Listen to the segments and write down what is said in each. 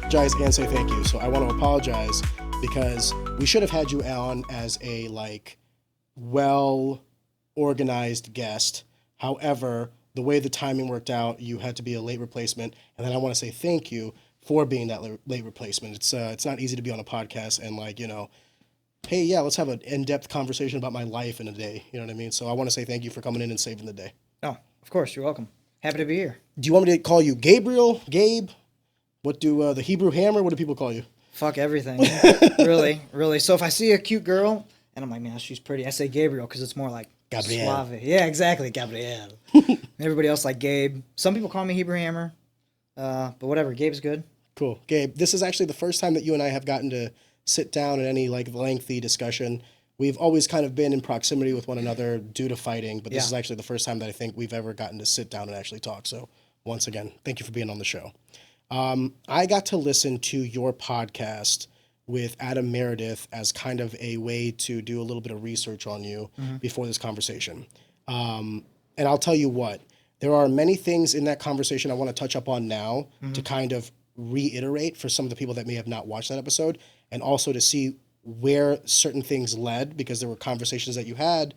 apologize and say thank you. So I want to apologize because we should have had you on as a well-organized guest. However, the way the timing worked out, you had to be a late replacement. And then I want to say thank you for being that late replacement. It's not easy to be on a podcast and hey, yeah, let's have an in-depth conversation about my life in a day. You know what I mean? So I want to say thank you for coming in and saving the day. Oh, of course. You're welcome. Happy to be here. Do you want me to call you Gabriel, Gabe? What do the Hebrew Hammer? What do people call you? Fuck everything. Really. So if I see a cute girl and I'm like, man, she's pretty, I say Gabriel because it's more like Gabriel. Suave. Yeah, exactly, Gabriel. Everybody else like Gabe. Some people call me Hebrew Hammer, but whatever. Gabe's good. Cool. Gabe, this is actually the first time that you and I have gotten to sit down in any lengthy discussion. We've always kind of been in proximity with one another due to fighting, but this is actually the first time that I think we've ever gotten to sit down and actually talk. So once again, thank you for being on the show. I got to listen to your podcast with Adam Meredith as kind of a way to do a little bit of research on you before this conversation. And I'll tell you what, there are many things in that conversation I want to touch up on now to kind of reiterate for some of the people that may have not watched that episode, and also to see where certain things led, because there were conversations that you had,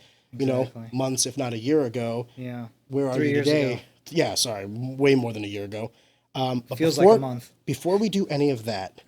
months, if not a year ago. Yeah. Where are 3 you years today? ago. Yeah, sorry, way more than a year ago. But Feels like a month. Before we do any of that,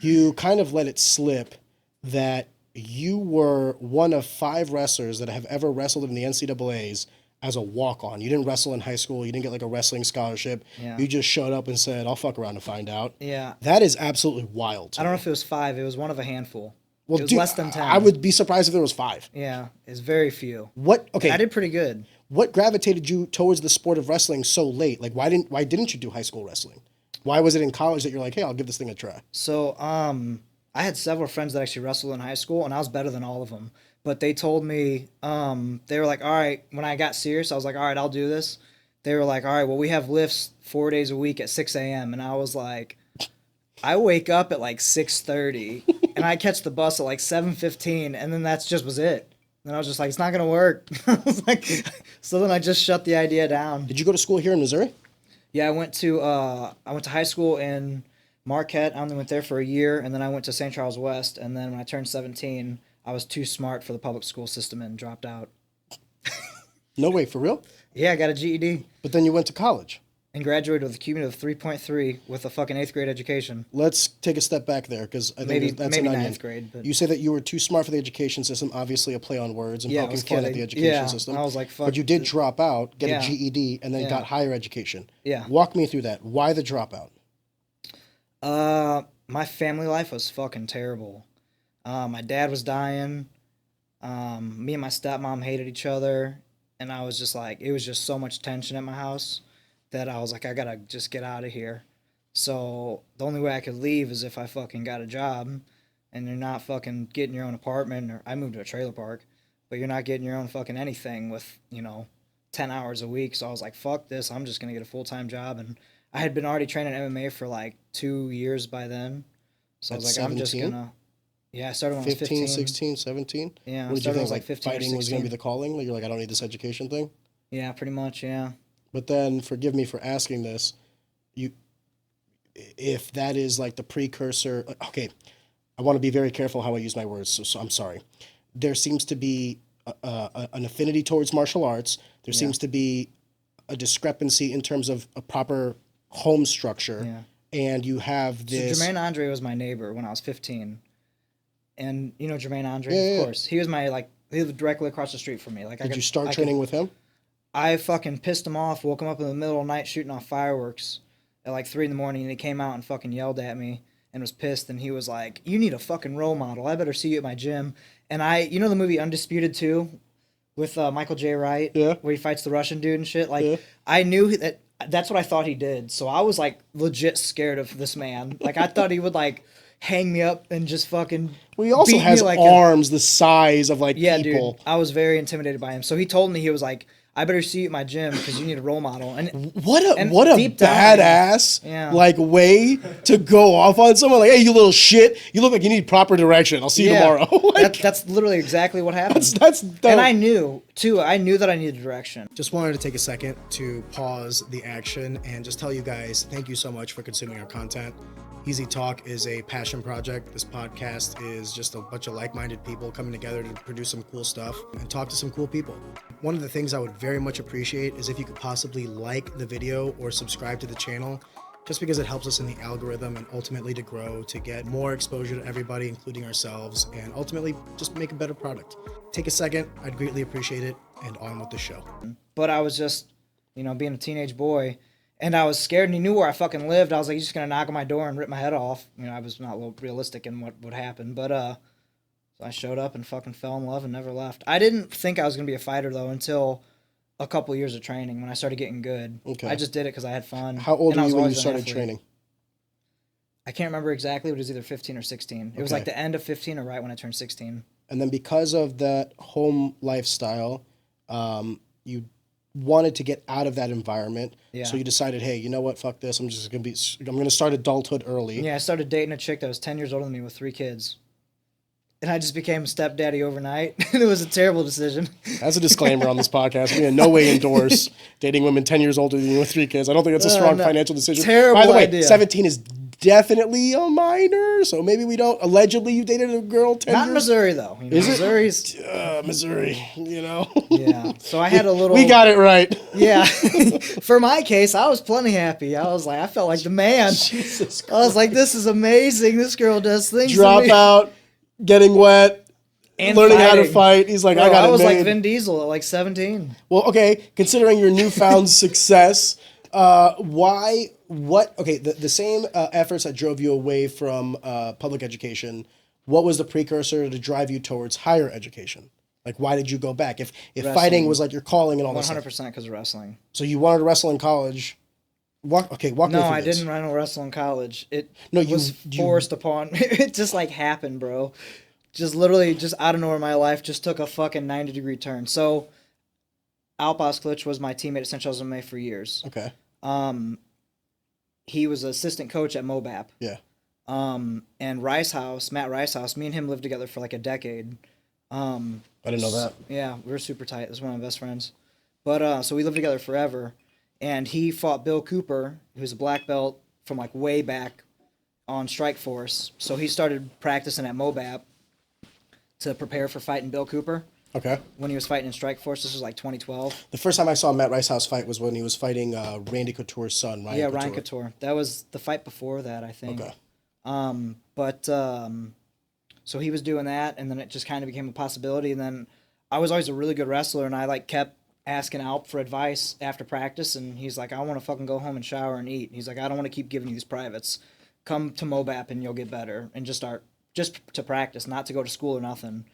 you kind of let it slip that you were one of 5 wrestlers that have ever wrestled in the NCAAs as a walk-on. You didn't wrestle in high school. You didn't get a wrestling scholarship. Yeah. You just showed up and said, I'll fuck around and find out. Yeah. That is absolutely wild. I don't know if it was 5. It was one of a handful. Well, it was less than 10. I would be surprised if there was 5. Yeah, it's very few. Okay. I did pretty good. What gravitated you towards the sport of wrestling so late? Why didn't you do high school wrestling? Why was it in college that you're like, hey, I'll give this thing a try? So, I had several friends that actually wrestled in high school, and I was better than all of them. But they told me, they were like, all right, when I got serious, I was like, all right, I'll do this. They were like, all right, well, we have lifts 4 days a week at 6 a.m. And I was like, I wake up at 6:30, and I catch the bus at 7:15, and then that's just was it. And I was just like, it's not going to work. I was like, so then I just shut the idea down. Did you go to school here in Missouri? Yeah, I went to high school in Marquette. I only went there for a year, and then I went to St. Charles West. And then when I turned 17, I was too smart for the public school system and dropped out. No way, for real? Yeah, I got a GED. But then you went to college. And graduated with a cumulative 3.3 with a fucking 8th grade education. Let's take a step back there, because I think that's maybe an onion. 9th grade. But... You say that you were too smart for the education system, obviously a play on words and poking fun at the education system. I was like, fuck. But you did drop out, get a GED, and then got higher education. Yeah. Walk me through that. Why the dropout? My family life was fucking terrible. My dad was dying. Me and my stepmom hated each other. And I was just like, it was just so much tension at my house that I was like, I gotta just get out of here. So the only way I could leave is if I fucking got a job, and you're not fucking getting your own apartment, or I moved to a trailer park, but you're not getting your own fucking anything with, 10 hours a week. So I was like, fuck this, I'm just gonna get a full-time job. And I had been already training MMA for 2 years by then. So I was like, 17? I'm just gonna... Yeah, I started when I was 15. 16, 17? Yeah, What did you think, 15 fighting was going to be the calling? You're like, I don't need this education thing? Yeah, pretty much, yeah. But then, forgive me for asking this, if that is the precursor... Okay, I want to be very careful how I use my words, so I'm sorry. There seems to be an affinity towards martial arts. There seems to be a discrepancy in terms of a proper home structure. Yeah. And you have this... So Jermaine Andre was my neighbor when I was 15. And you know Jermaine Andre, of course. He was he lived directly across the street from me. Did you start training with him? I fucking pissed him off, woke him up in the middle of the night shooting off fireworks at 3 a.m, and he came out and fucking yelled at me and was pissed, and he was like, you need a fucking role model. I better see you at my gym. And the movie Undisputed 2 with Michael J. Wright, where he fights the Russian dude and shit? I knew that's what I thought he did. So I was legit scared of this man. I thought he would hang me up and just fucking... Well, he also has arms the size of people. Dude, I was very intimidated by him. So he told me, he was like, I better see you at my gym because you need a role model. And what a badass way to go off on someone. Hey, you little shit, you look like you need proper direction. I'll see you tomorrow. That's literally exactly what happened. That's dope. And I knew that I needed direction. Just wanted to take a second to pause the action and just tell you guys thank you so much for consuming our content. Easy Talk is a passion project. This podcast is just a bunch of like-minded people coming together to produce some cool stuff and talk to some cool people. One of the things I would very much appreciate is if you could possibly like the video or subscribe to the channel, just because it helps us in the algorithm and ultimately to grow, to get more exposure to everybody, including ourselves, and ultimately just make a better product. Take a second, I'd greatly appreciate it, and on with the show. But I was just, being a teenage boy, and I was scared, and he knew where I fucking lived. I was like, he's just going to knock on my door and rip my head off. I was not realistic in what would happen. But so I showed up and fucking fell in love and never left. I didn't think I was going to be a fighter, though, until a couple years of training when I started getting good. Okay. I just did it because I had fun. How old were you when you started training? I can't remember exactly, but it was either 15 or 16. It was like the end of 15 or right when I turned 16. And then because of that home lifestyle, you wanted to get out of that environment. Yeah. So you decided, hey, you know what? Fuck this. I'm going to start adulthood early. Yeah, I started dating a chick that was 10 years older than me with 3 kids. And I just became stepdaddy overnight. It was a terrible decision. As a disclaimer on this podcast, we in no way endorse dating women 10 years older than you with 3 kids. I don't think that's a strong financial decision. Terrible By the way, idea. 17 is definitely a minor, so maybe we don't. Allegedly, you dated a girl 10 Not years? in Missouri, though. Is Missouri's... Missouri, Yeah, so I had a little... We got it right. Yeah. For my case, I was plenty happy. I felt like the man. Jesus Christ. I was like, this is amazing. This girl does things Drop out, getting wet, and learning fighting. How to fight. He's like, I got it I was made. like Vin Diesel at like 17. Well, okay, considering your newfound success, the same efforts that drove you away from public education, what was the precursor to drive you towards higher education? Like, why did you go back? If fighting was like your calling and all this 100% because of wrestling. So you wanted to wrestle in college. Walk me through this. No, I didn't wrestle in college. It was forced upon me. It just like happened, bro. Just literally, just out of nowhere, my life just took a fucking 90-degree turn. So, Alpas Klitsch was my teammate at St. Charles MMA for years. Okay. He was an assistant coach at MOBAP. Yeah. And Matt Ricehouse, me and him lived together for like a decade. I didn't know that. Yeah, we were super tight. This is one of my best friends. But so we lived together forever. And he fought Bill Cooper, who's a black belt from like way back on Strike Force. So he started practicing at MOBAP to prepare for fighting Bill Cooper. Okay. When he was fighting in Strike Force, this was like 2012. The first time I saw Matt Ricehouse fight was when he was fighting Randy Couture's son, Ryan Couture. Ryan Couture. That was the fight before that, I think. Okay. So he was doing that, and then it just kind of became a possibility. And then I was always a really good wrestler, and I like kept asking Alp for advice after practice, and he's like, I want to fucking go home and shower and eat. He's like, I don't want to keep giving you these privates. Come to MOBAP and you'll get better, and just to practice, not to go to school or nothing.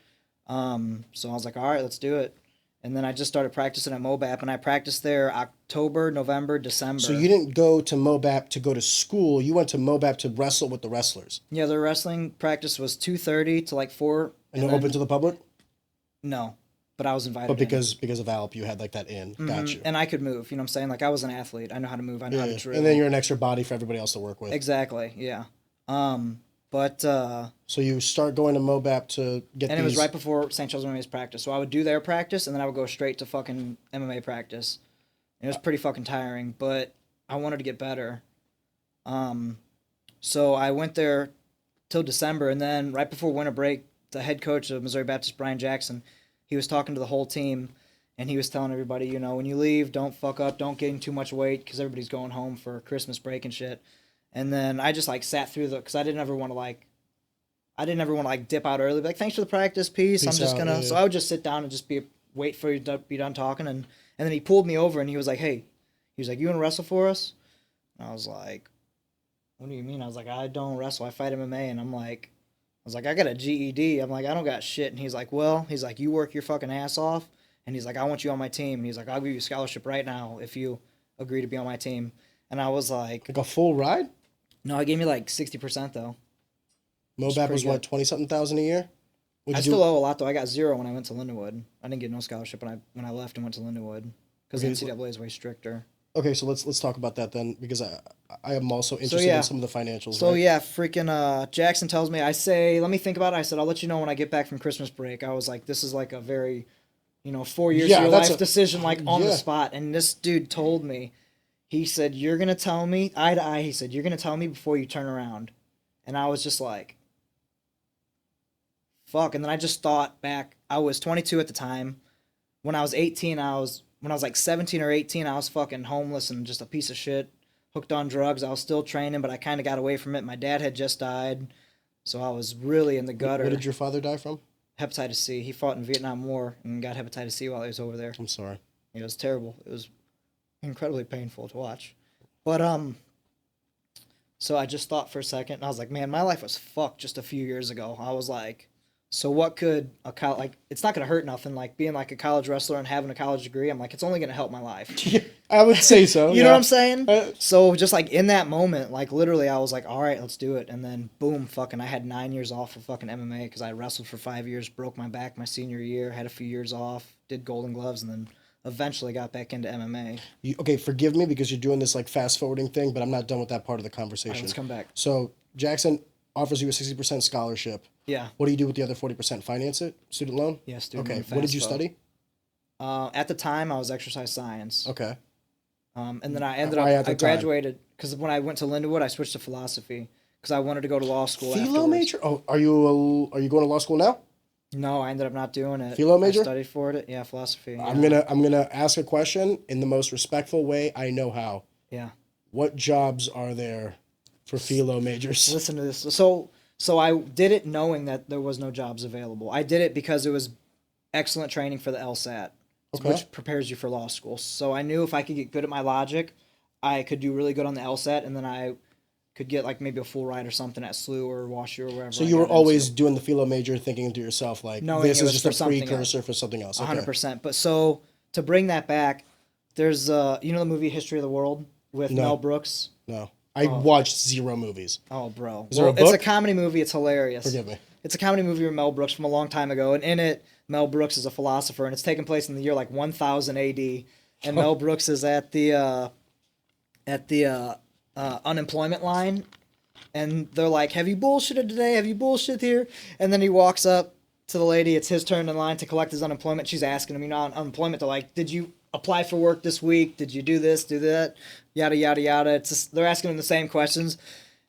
So I was like, all right, let's do it. And then I just started practicing at MOBAP, and I practiced there October, November, December. So you didn't go to MOBAP to go to school. You went to MOBAP to wrestle with the wrestlers. Yeah, the wrestling practice was 2:30 to like 4. And open to the public? No, but I was invited. But because of Alp, you had like that in. Mm-hmm. Got you. And I could move. You know what I'm saying? Like I was an athlete. I know how to move. I know how to drill. And then you're an extra body for everybody else to work with. Exactly. Yeah. So you start going to MOBAP to get. And it was right before St. Charles MMA's practice, so I would do their practice, and then I would go straight to fucking MMA practice. And it was pretty fucking tiring, but I wanted to get better. So I went there till December, and then right before winter break, the head coach of Missouri Baptist, Brian Jackson, he was talking to the whole team, and he was telling everybody, when you leave, don't fuck up, don't gain too much weight, because everybody's going home for Christmas break and shit. And then I just like sat through because I didn't ever want to dip out early. Be like, thanks for the practice, peace. I'm just gonna. Yeah. So I would just sit down and just wait for you to be done talking. And then he pulled me over and he was like, hey, you wanna wrestle for us? And I was like, what do you mean? I was like, I don't wrestle. I fight MMA. And I was like, I got a GED. I'm like, I don't got shit. And he's like, you work your fucking ass off. And he's like, I want you on my team. And he's like, I'll give you a scholarship right now if you agree to be on my team. And I was like a full ride? No, he gave me like 60% though. MOBAP was what, 20-something thousand a year? I still owe a lot though. I got 0 when I went to Lindenwood. I didn't get no scholarship when I left and went to Lindenwood because the NCAA is way stricter. Okay, so let's talk about that then, because I am also interested in some of the financials. So yeah, freaking Jackson tells me, let me think about it. I said, I'll let you know when I get back from Christmas break. I was like, this is like a very, 4 years of your life decision, like on the spot. And this dude told me, He said, "You're gonna tell me eye to eye." He said, "You're gonna tell me before you turn around," and I was just like, "Fuck!" And then I just thought back. I was 22 at the time. When I was 18, when I was like 17 or 18, I was fucking homeless and just a piece of shit, hooked on drugs. I was still training, but I kind of got away from it. My dad had just died, so I was really in the gutter. What did your father die from? Hepatitis C. He fought in the Vietnam War and got hepatitis C while he was over there. I'm sorry. It was terrible. It was incredibly painful to watch. But so I just thought for a second, and I was like, man, my life was fucked just a few years ago. I was like, so what could it's not gonna hurt nothing, like being like a college wrestler and having a college degree. I'm like, it's only gonna help my life. I would say so. You know what I'm saying? So just like in that moment, like literally, I was like, all right, let's do it. And then boom, fucking, I had 9 years off of fucking MMA because I wrestled for 5 years, broke my back my senior year, had a few years off, did Golden Gloves, and then eventually got back into MMA. Okay, forgive me because you're doing this like fast forwarding thing, but I'm not done with that part of the conversation. All right, let's come back. So Jackson offers you a 60% scholarship. Yeah. What do you do with the other 40%? Finance it? Student loan? Yeah, student loan. loan. Okay. What did you study? At the time, I was exercise science. Okay. And then I graduated because when I went to Lindenwood, I switched to philosophy because I wanted to go to law school. Philo major? Oh, are you going to law school now? No, I ended up not doing it. Philo major? I studied for it. Yeah, philosophy. Yeah. I'm gonna ask a question in the most respectful way I know how. Yeah. What jobs are there for philo majors? Listen to this. So I did it knowing that there was no jobs available. I did it because it was excellent training for the LSAT, which prepares you for law school. So I knew if I could get good at my logic, I could do really good on the LSAT, and then I could get like maybe a full ride or something at SLU or WashU or wherever. So you were always doing the philo major, thinking to yourself like, this is just a precursor for something else. 100%. But so to bring that back, there's you know the movie History of the World with Mel Brooks? No. I watched 0 movies. Oh, bro. Is there a book? It's a comedy movie. It's hilarious. Forgive me. It's a comedy movie with Mel Brooks from a long time ago, and in it, Mel Brooks is a philosopher, and it's taking place in the year like 1000 AD, and Mel Brooks is at the unemployment line, and they're like, "Have you bullshitted today? Have you bullshit here?" And then he walks up to the lady. It's his turn in line to collect his unemployment. She's asking him, you know, on unemployment, they're like, "Did you apply for work this week? Did you do this, do that?" Yada, yada, yada. It's just, they're asking him the same questions.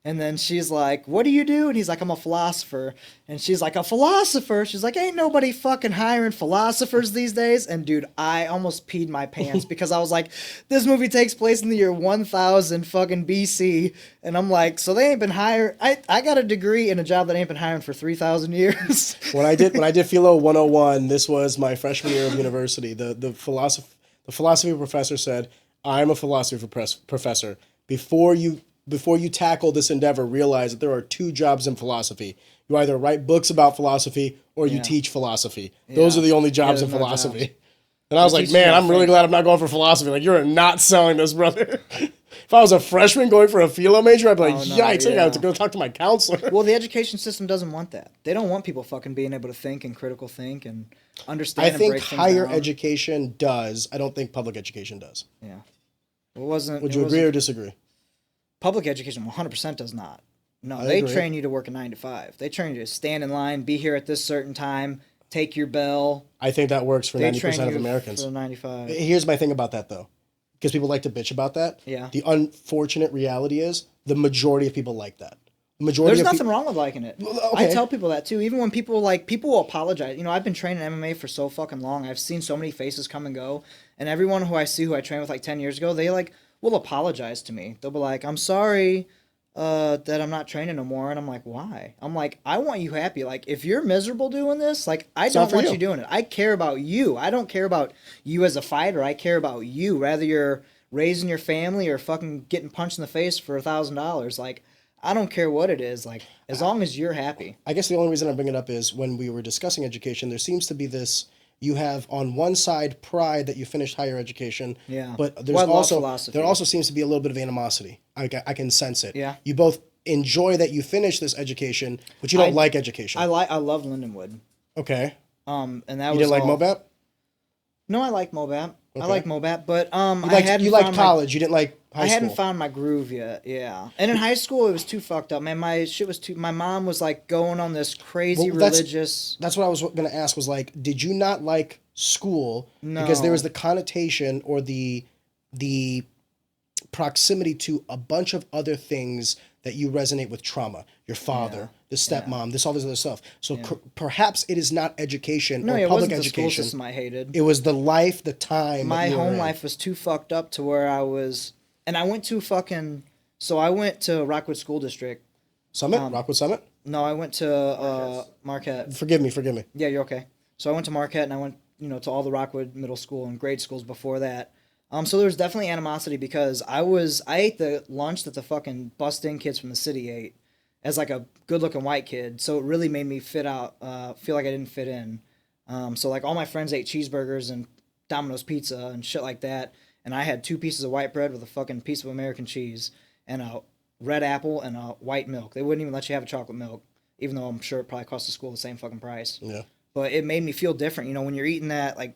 And then she's like, "What do you do?" And he's like, "I'm a philosopher." And she's like, "A philosopher?" She's like, "Ain't nobody fucking hiring philosophers these days." And dude, I almost peed my pants because I was like, this movie takes place in the year 1000 fucking BC. And I'm like, so they ain't been hired. I got a degree in a job that ain't been hiring for 3,000 years. When I did Philo 101, this was my freshman year of university. The philosophy professor said, "I'm a philosophy professor. Before you tackle this endeavor, realize that there are 2 jobs in philosophy. You either write books about philosophy or you teach philosophy. Those are the only jobs in philosophy." Jobs. And I was like, man, I'm really glad I'm not going for philosophy. Like, you're not selling this, brother. If I was a freshman going for a philo major, I'd be like, yikes, I got to go talk to my counselor. Well, the education system doesn't want that. They don't want people fucking being able to think and critical think and understand. I think higher education does. I don't think public education does. Yeah. Would you agree or disagree? Public education 100% does not. No, they train you to work a 9 to 5. They train you to stand in line, be here at this certain time, take your bell. I think that works for 90% of Americans. For 95. Here's my thing about that, though, because people like to bitch about that. Yeah. The unfortunate reality is the majority of people like that. There's nothing wrong with liking it. Okay. I tell people that too. Even when people will apologize. You know, I've been training MMA for so fucking long. I've seen so many faces come and go, and everyone who I see who I trained with like 10 years ago, they like will apologize to me. They'll be like, "I'm sorry that I'm not training no more." And I'm like, "Why?" I'm like, "I want you happy. Like, if you're miserable doing this, like, I don't want you doing it. I care about you. I don't care about you as a fighter. I care about you. Whether you're raising your family or fucking getting punched in the face for $1,000, like, I don't care what it is. Like, as long as you're happy." I guess the only reason I bring it up is when we were discussing education, there seems to be this. You have on one side pride that you finished higher education, but there also seems to be a little bit of animosity. I can sense it. Yeah. You both enjoy that you finished this education, but you don't like education. I love Lindenwood. Okay. And that you didn't like MOBAP? No, I like MOBAP. Okay. I like MOBAP, but you liked college. You didn't like high school. I hadn't found my groove yet. Yeah, and in high school it was too fucked up, man. My shit was too. My mom was like going on this crazy religious. That's what I was going to ask. Was like, did you not like school? No. Because there was the connotation or the proximity to a bunch of other things that you resonate with trauma, your father, the stepmom, all this other stuff. So perhaps it is not education or it public wasn't education. the school system I hated. It was the life, the time. My home life was too fucked up to where I was, and I went to I went to Rockwood School District. Summit? Rockwood Summit? No, I went to Marquette. Forgive me. Yeah, you're okay. So I went to Marquette, and I went, to all the Rockwood middle school and grade schools before that. So there was definitely animosity because I ate the lunch that the fucking busting kids from the city ate as like a good looking white kid. So it really made me feel like I didn't fit in. So like all my friends ate cheeseburgers and Domino's pizza and shit like that. And I had 2 pieces of white bread with a fucking piece of American cheese and a red apple and a white milk. They wouldn't even let you have a chocolate milk, even though I'm sure it probably cost the school the same fucking price. Yeah. But it made me feel different, when you're eating that, like,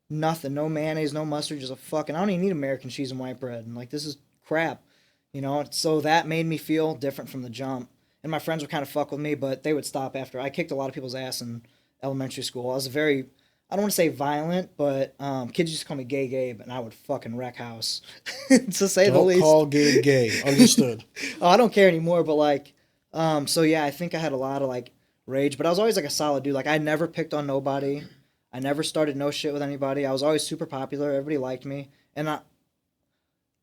nothing, no mayonnaise, no mustard, just I don't even need American cheese and white bread. And, like, this is crap, So that made me feel different from the jump. And my friends would kind of fuck with me, but they would stop after. I kicked a lot of people's ass in elementary school. I was I don't want to say violent, but kids used to call me Gay Gabe, and I would fucking wreck house, to say the least. Don't call Gabe gay. Understood. I don't care anymore, but, like, so, yeah, I think I had a lot of, like, rage, but I was always, like, a solid dude. Like, I never picked on nobody. I never started no shit with anybody. I was always super popular. Everybody liked me. And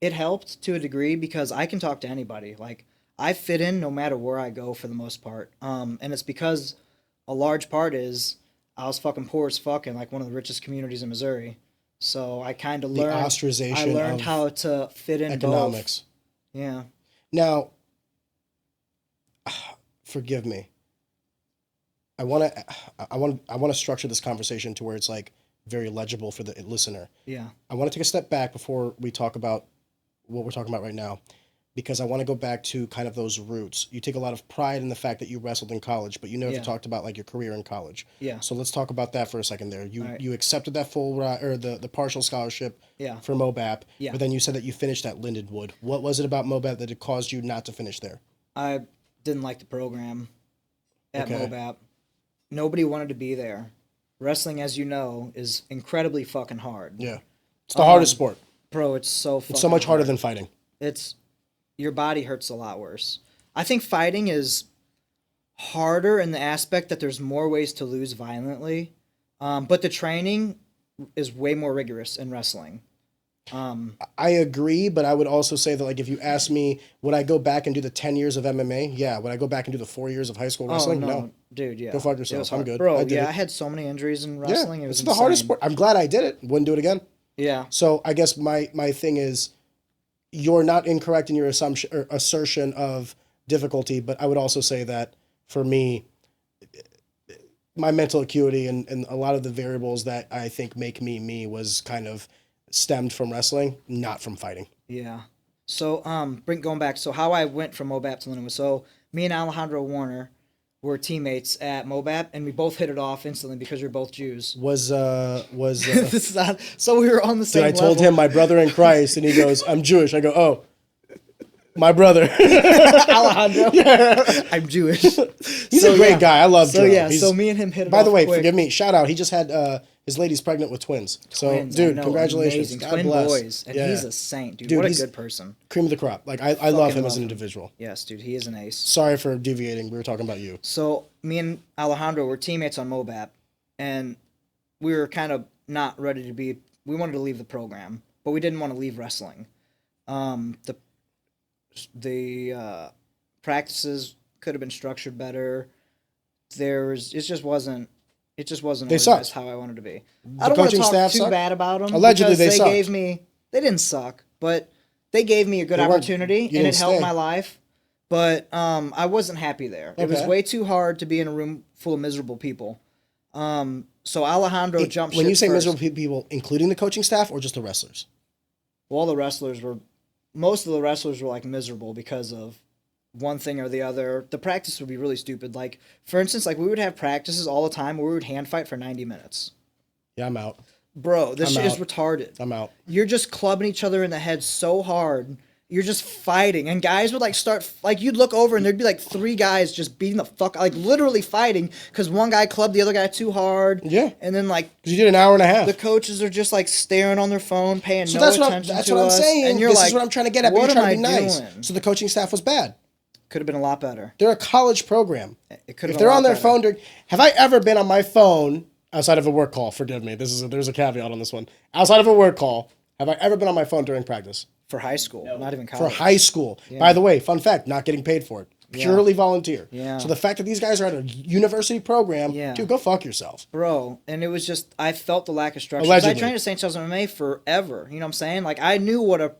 it helped to a degree because I can talk to anybody. Like, I fit in no matter where I go for the most part. And it's because a large part is I was fucking poor as fuck in, like, one of the richest communities in Missouri. So I kind of learned... The ostracization I learned how to fit in economics. Both. Yeah. Now, forgive me. I want to structure this conversation to where it's like very legible for the listener. Yeah. I want to take a step back before we talk about what we're talking about right now, because I want to go back to kind of those roots. You take a lot of pride in the fact that you wrestled in college, but you never talked about like your career in college. Yeah. So let's talk about that for a second there. You accepted that full or the partial scholarship for MOBAP, but then you said that you finished at Lindenwood. What was it about MOBAP that it caused you not to finish there? I didn't like the program at MOBAP. Nobody wanted to be there. Wrestling, as you know, is incredibly fucking hard. Yeah. It's the hardest sport. Bro, it's so fucking It's so much harder hard. than fighting. Your body hurts a lot worse. I think fighting is harder in the aspect that there's more ways to lose violently. But the training is way more rigorous in wrestling. I agree, but I would also say that, like, if you ask me, would I go back and do the 10 years of MMA? Yeah. Would I go back and do the 4 years of high school wrestling? No. Dude, yeah. Go fuck yourself. I'm good. Bro, I had so many injuries in wrestling. Yeah, it was it's the hardest sport. I'm glad I did it. Wouldn't do it again. Yeah. So I guess my thing is, you're not incorrect in your assertion of difficulty, but I would also say that for me, my mental acuity and a lot of the variables that I think make me was kind of stemmed from wrestling, not from fighting. Yeah. So, going back, so how I went from MOBAP to Lindenwood. So, me and Alejandro Warner were teammates at MOBAP, and we both hit it off instantly because we were both Jews. Was this is not, so we were on the same level. I told him, my brother in Christ, and he goes, I'm Jewish. I go, oh, my brother. Alejandro. Yeah. I'm Jewish. He's a great guy. I love Joe. So, yeah, so me and him hit it off. By the way, quick. forgive me, shout out. He just had his lady's pregnant with twins. So, dude, congratulations. Amazing. God Twin bless. boys. And he's a saint, dude. What a good person. Cream of the crop. Like, I love him as an individual. Yes, dude. He is an ace. Sorry for deviating. We were talking about you. So, me and Alejandro were teammates on MOBAP, and we were kind of not ready to be... We wanted to leave the program, but we didn't want to leave wrestling. The practices could have been structured better. It just wasn't organized how I wanted to be. I don't want to talk too bad about them. Allegedly, they sucked. They didn't suck, but they gave me a good opportunity, and it helped my life. But I wasn't happy there. It was way too hard to be in a room full of miserable people. So Alejandro jumped ship When you say first. miserable people, including the coaching staff or just the wrestlers? Well, most of the wrestlers were like miserable because of one thing or the other. The practice would be really stupid. Like, for instance, like we would have practices all the time where we would hand fight for 90 minutes. Yeah, I'm out. Bro, this shit is retarded. I'm out. You're just clubbing each other in the head so hard. you're just fighting, and guys would like start like you'd look over and there'd be like 3 guys just beating the fuck, like literally fighting because one guy clubbed the other guy too hard. Yeah. And then like you did an hour and a half. the coaches are just like staring on their phone, paying So no that's attention that's to what I'm us. saying. And you're this like, is what I'm trying to get at. But what you're trying am to be I nice. doing? So the coaching staff was bad. Could have been a lot better. They're a college program. It could have If been they're a lot on their better. phone during, have I ever been on my phone outside of a work call? Forgive me. There's a caveat on this one. Outside of a work call, have I ever been on my phone during practice? For high school, not even For college. high school. Yeah. By the way, fun fact, not getting paid for it. Purely volunteer. Yeah. So the fact that these guys are at a university program, dude, go fuck yourself. Bro, and it was just, I felt the lack of structure. 'Cause Allegedly. I trained at St. Charles MMA forever. You know what I'm saying? Like, I knew what a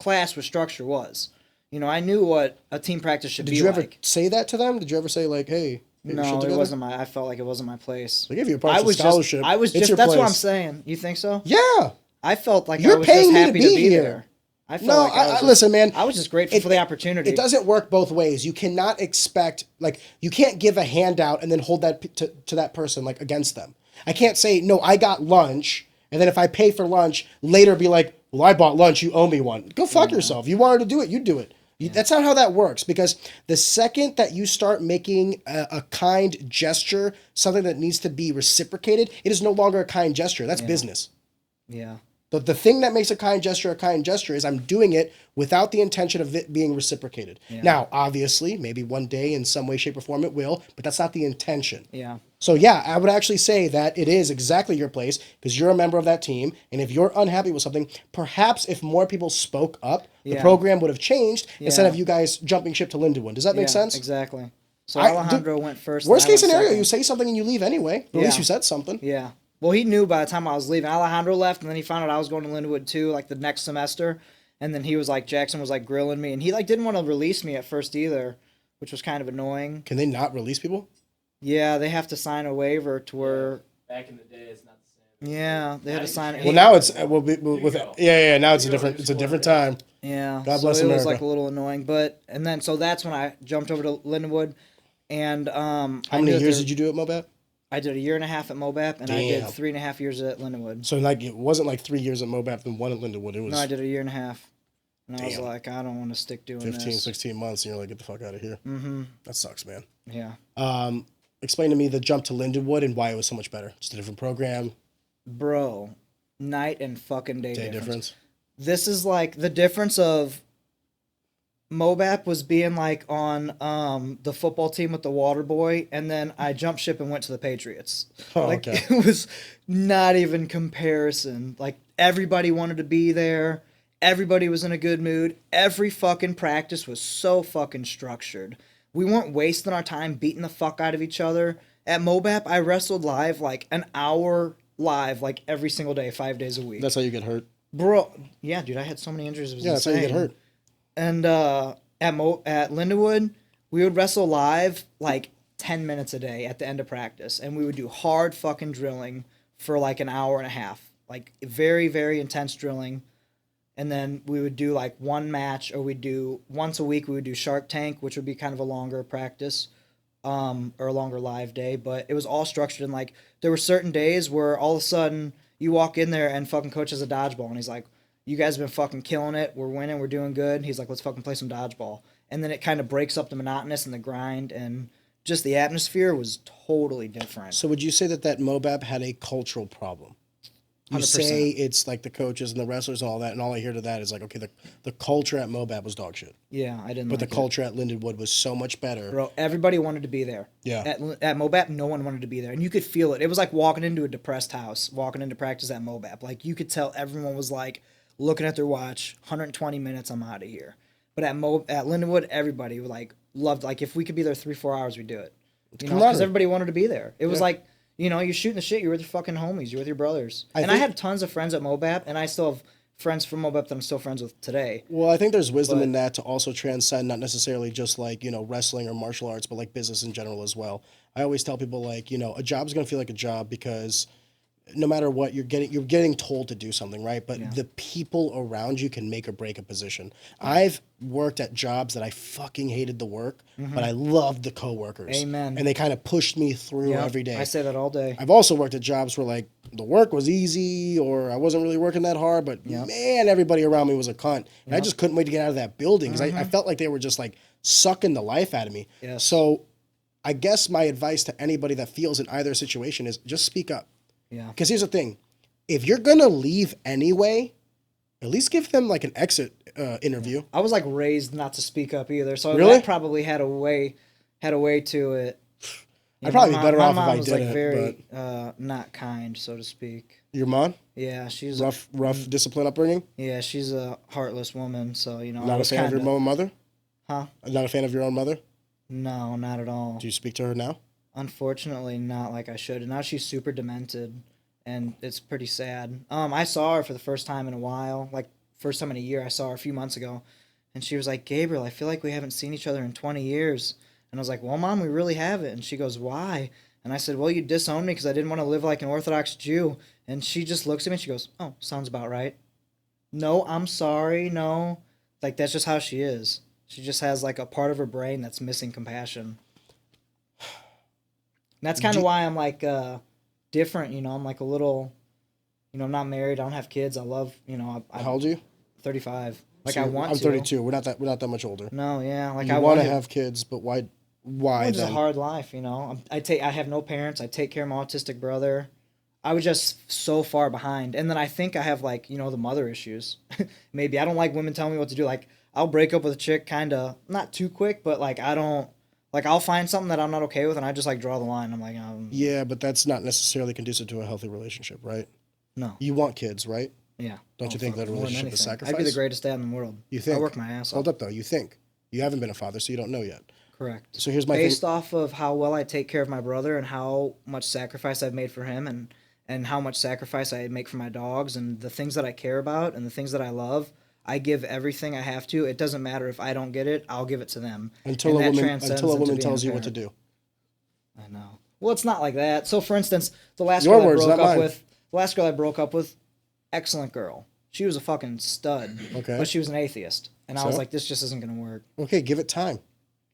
class with structure was. You know, I knew what a team practice should be Did you ever like. say that to them? Did you ever say, like, hey, get your shit No, it together? wasn't my, I felt like it wasn't my place. They gave you a partial scholarship. It's your that's what I'm place. saying. You think so? Yeah. I felt like You're I was paying just me to happy be here. there. I felt No, like I was just, listen, man. I was just grateful for the opportunity. It doesn't work both ways. You cannot expect, like, you can't give a handout and then hold that to that person, like, against them. I can't say, no, I got lunch, and then if I pay for lunch, later be like, well, I bought lunch, you owe me one. Go fuck yourself. You wanted to do it, you do it. That's not how that works, because the second that you start making a kind gesture, something that needs to be reciprocated, it is no longer a kind gesture. That's business. Yeah. The thing that makes a kind gesture is I'm doing it without the intention of it being reciprocated. Yeah. Now, obviously, maybe one day in some way, shape, or form it will, but that's not the intention. Yeah. So yeah, I would actually say that it is exactly your place because you're a member of that team. And if you're unhappy with something, perhaps if more people spoke up, the program would have changed instead of you guys jumping ship to Lindenwood. Does that make sense? Exactly. So Alejandro went first. Worst and I case went scenario, second. you say something and you leave anyway. But at least you said something. Yeah. Well, he knew by the time I was leaving. Alejandro left, and then he found out I was going to Lindenwood too, like the next semester. And then he was like, Jackson was like grilling me, and he like didn't want to release me at first either, which was kind of annoying. Can they not release people? Yeah, they have to sign a waiver to where. Back in the day, it's not the same. Yeah, they had to sign it. Well, now it's now it's a different time. Yeah. God bless so it was America. like a little annoying, and then so that's when I jumped over to Lindenwood, and How many years did you do at Mobap? I did 1.5 years at Mobap, and I did 3.5 years at Lindenwood. So like it wasn't like 3 years at Mobap and 1 at Lindenwood. It was No, I did 1.5 years. And I was like, I don't want to stick doing 15, this. 16 months, and you're like, get the fuck out of here. Mm-hmm. That sucks, man. Yeah. Explain to me the jump to Lindenwood and why it was so much better. Just a different program. Bro, night and fucking day difference. This is like the difference of Mobap was being like on the football team with the water boy, and then I jumped ship and went to the Patriots. Oh, like okay. it was not even comparison. Like everybody wanted to be there. Everybody was in a good mood. Every fucking practice was so fucking structured. We weren't wasting our time beating the fuck out of each other. At Mobap, I wrestled live like an hour live, like every single day, 5 days a week. That's how you get hurt. Bro, yeah, dude, I had so many injuries. It was That's how insane. you get hurt. And at Lindenwood, we would wrestle live like 10 minutes a day at the end of practice, and we would do hard fucking drilling for like an hour and a half, like very, very intense drilling. And then we would do like one match, or we'd do once a week. We would do Shark Tank, which would be kind of a longer practice, or a longer live day. But it was all structured, and like there were certain days where all of a sudden you walk in there and fucking coach has a dodgeball, and he's like, "You guys have been fucking killing it. We're winning. We're doing good." He's like, "Let's fucking play some dodgeball." And then it kind of breaks up the monotonous and the grind, and just the atmosphere was totally different. So would you say that Mobap had a cultural problem? You 100%. say it's like the coaches and the wrestlers and all that, and all I hear to that is like, okay, the culture at Mobap was dog shit. Yeah, I didn't. But like the culture at Lindenwood was so much better. Bro, everybody wanted to be there. Yeah. At Mobap, no one wanted to be there. And you could feel it. It was like walking into a depressed house, walking into practice at Mobap. Like, you could tell everyone was like looking at their watch, 120 minutes, I'm out of here. But at Lindenwood, everybody like loved, like, if we could be there 3-4 hours, we'd do it. You know, because everybody wanted to be there. It was like, you know, you're shooting the shit. You're with your fucking homies. You're with your brothers. I had tons of friends at Mobap, and I still have friends from Mobap that I'm still friends with today. Well, I think there's wisdom in that to also transcend not necessarily just like, you know, wrestling or martial arts, but like business in general as well. I always tell people like, you know, a job's going to feel like a job because no matter what you're getting told to do something, right? But the people around you can make or break a position. I've worked at jobs that I fucking hated the work, but I loved the coworkers. Amen. And they kind of pushed me through every day. I say that all day. I've also worked at jobs where like the work was easy or I wasn't really working that hard, but man, everybody around me was a cunt. And I just couldn't wait to get out of that building because I felt like they were just like sucking the life out of me. Yes. So I guess my advice to anybody that feels in either situation is just speak up. Yeah. Because here's the thing. If you're going to leave anyway, at least give them like an exit interview. I was like raised not to speak up either. So Really? that probably had a way to it. I'd probably be better off if I was did like it, very not kind, so to speak. Your mom? Yeah, she's Rough discipline upbringing? Yeah, she's a heartless woman, so Not a fan of your own mother? Huh? Not a fan of your own mother? No, not at all. Do you speak to her now? Unfortunately, not like I should. And now she's super demented, and it's pretty sad. I saw her for the first time in a while, like first time in a year. I saw her a few months ago, and she was like, "Gabriel, I feel like we haven't seen each other in 20 years." And I was like, "Well, Mom, we really haven't." And she goes, "Why?" And I said, "Well, you disowned me because I didn't want to live like an Orthodox Jew." And she just looks at me and she goes, "Oh, sounds about right." No, I'm sorry. No. Like, that's just how she is. She just has like a part of her brain that's missing compassion. And that's kind of why I'm like different, I'm like a little, I'm not married. I don't have kids. I love, How old are you? 35. Like, So I want I'm to. 32. We're not that much older. No, yeah. Like, You I want want to have kids, but why It's just a then? hard life, I have no parents. I take care of my autistic brother. I was just so far behind. And then I think I have like, the mother issues. Maybe I don't like women telling me what to do. Like, I'll break up with a chick kind of not too quick, but like I'll find something that I'm not okay with and I just like draw the line. I'm like, Yeah, but that's not necessarily conducive to a healthy relationship, right? No. You want kids, right? Yeah. Don't you think that a more than relationship is anything. sacrifice? I'd be the greatest dad in the world. You think? I work my ass off. Hold up, though. You think. You haven't been a father, so you don't know yet. Correct. So here's my thing. Based off of how well I take care of my brother and how much sacrifice I've made for him and how much sacrifice I make for my dogs and the things that I care about and the things that I love, I give everything I have to. It doesn't matter if I don't get it, I'll give it to them. Until a woman tells you what to do. I know. Well, it's not like that. So, for instance, the last Your girl words, I broke not up mine. with, the last girl I broke up with, excellent girl. She was a fucking stud. Okay. But she was an atheist. And I was So? like, this just isn't going to work. Okay, give it time.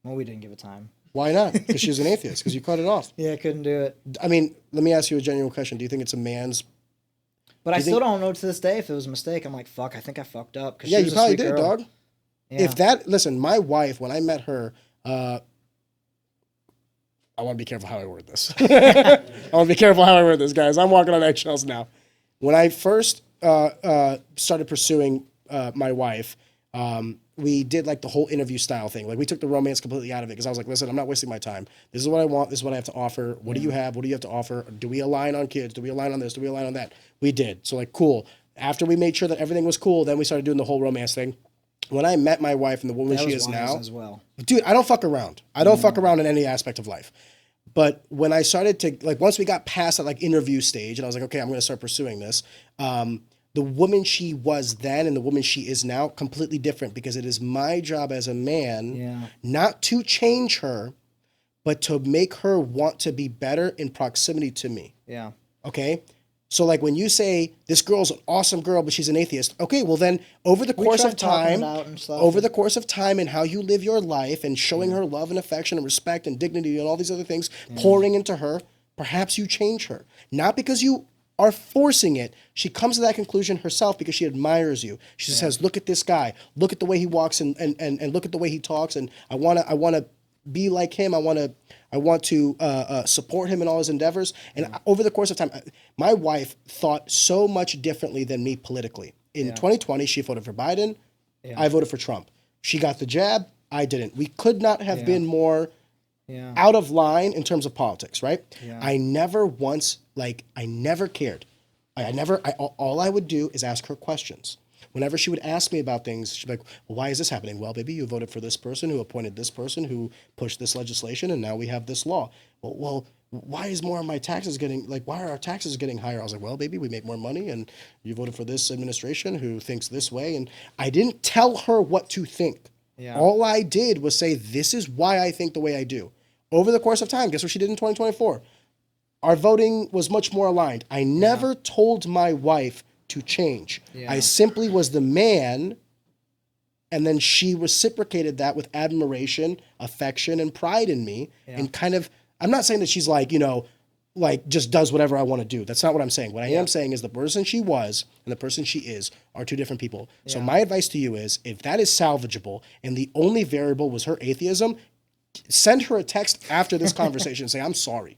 Well, we didn't give it time. Why not? Because she's an atheist. Because you cut it off. Yeah, I couldn't do it. I mean, let me ask you a genuine question. Do you think it's a man's... But I still don't know to this day if it was a mistake. I'm like, fuck, I think I fucked up. Yeah, you probably did, dog. Yeah. Listen, my wife, when I met her, I want to be careful how I word this. I want to be careful how I word this, guys. I'm walking on eggshells now. When I first started pursuing my wife, we did like the whole interview style thing. Like we took the romance completely out of it because I was like, listen, I'm not wasting my time. This is what I want. This is what I have to offer. What do you have? What do you have to offer? Do we align on kids? Do we align on this? Do we align on that? We did. So like, cool. After we made sure that everything was cool, then we started doing the whole romance thing. When I met my wife and the woman she is now, as well. dude, I don't fuck around. I don't fuck around in any aspect of life. But when I started to, like, once we got past that, like, interview stage, and I was like, okay, I'm going to start pursuing this, the woman she was then and the woman she is now, completely different, because it is my job as a man not to change her, but to make her want to be better in proximity to me. Yeah. Okay? So, like, when you say, this girl's an awesome girl, but she's an atheist, okay, well then, over the course of time, and how you live your life, and showing her love and affection and respect and dignity and all these other things, pouring into her, perhaps you change her. Not because you are forcing it. She comes to that conclusion herself because she admires you. She says, look at this guy. Look at the way he walks and look at the way he talks, and I wanna be like him. I want to support him in all his endeavors. And over the course of time, my wife thought so much differently than me politically. In 2020, she voted for Biden. I voted for Trump. She got the jab. I didn't. We could not have been more out of line in terms of politics, right? Yeah. I never once, I never cared. All I would do is ask her questions. Whenever she would ask me about things, she'd be like, well, why is this happening? Well, baby, you voted for this person who appointed this person who pushed this legislation, and now we have this law. Well, why is more of my taxes why are our taxes getting higher? I was like, well, baby, we make more money, and you voted for this administration who thinks this way. And I didn't tell her what to think. Yeah. All I did was say, this is why I think the way I do. Over the course of time, guess what she did in 2024? Our voting was much more aligned. I never told my wife to change. Yeah. I simply was the man, and then she reciprocated that with admiration, affection, and pride in me. Yeah. And kind of, I'm not saying that she's like, like just does whatever I want to do. That's not what I'm saying. What I am saying is the person she was and the person she is are two different people. So my advice to you is if that is salvageable and the only variable was her atheism, send her a text after this conversation and say, I'm sorry.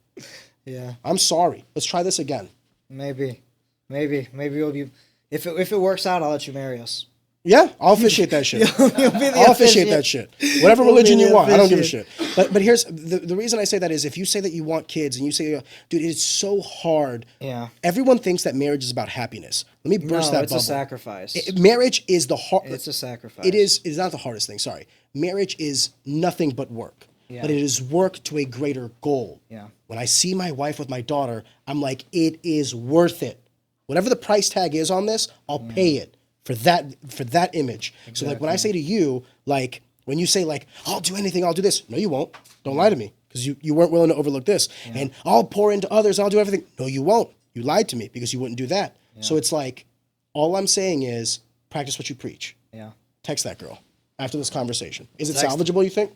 Yeah. I'm sorry. Let's try this again. Maybe it'll be, if it works out, I'll let you marry us. Yeah, I'll officiate that shit. You'll be the I'll officiate that shit. Whatever religion you want, I don't give a shit. officiate. But here's the reason I say that is if you say that you want kids and you say, dude, it's so hard. Yeah. Everyone thinks that marriage is about happiness. Let me burst that it's bubble. a sacrifice. Marriage is the hard. It's a sacrifice. It's not the hardest thing. Sorry, marriage is nothing but work. Yeah. But it is work to a greater goal. Yeah. When I see my wife with my daughter, I'm like, it is worth it. Whatever the price tag is on this, I'll pay it for that image. Exactly. So like when I say to you, like when you say like, I'll do anything, I'll do this. No, you won't. Don't lie to me because you weren't willing to overlook this. Yeah. And I'll pour into others. I'll do everything. No, you won't. You lied to me because you wouldn't do that. Yeah. So it's like, all I'm saying is practice what you preach. Yeah. Text that girl after this conversation. Is it salvageable, you think?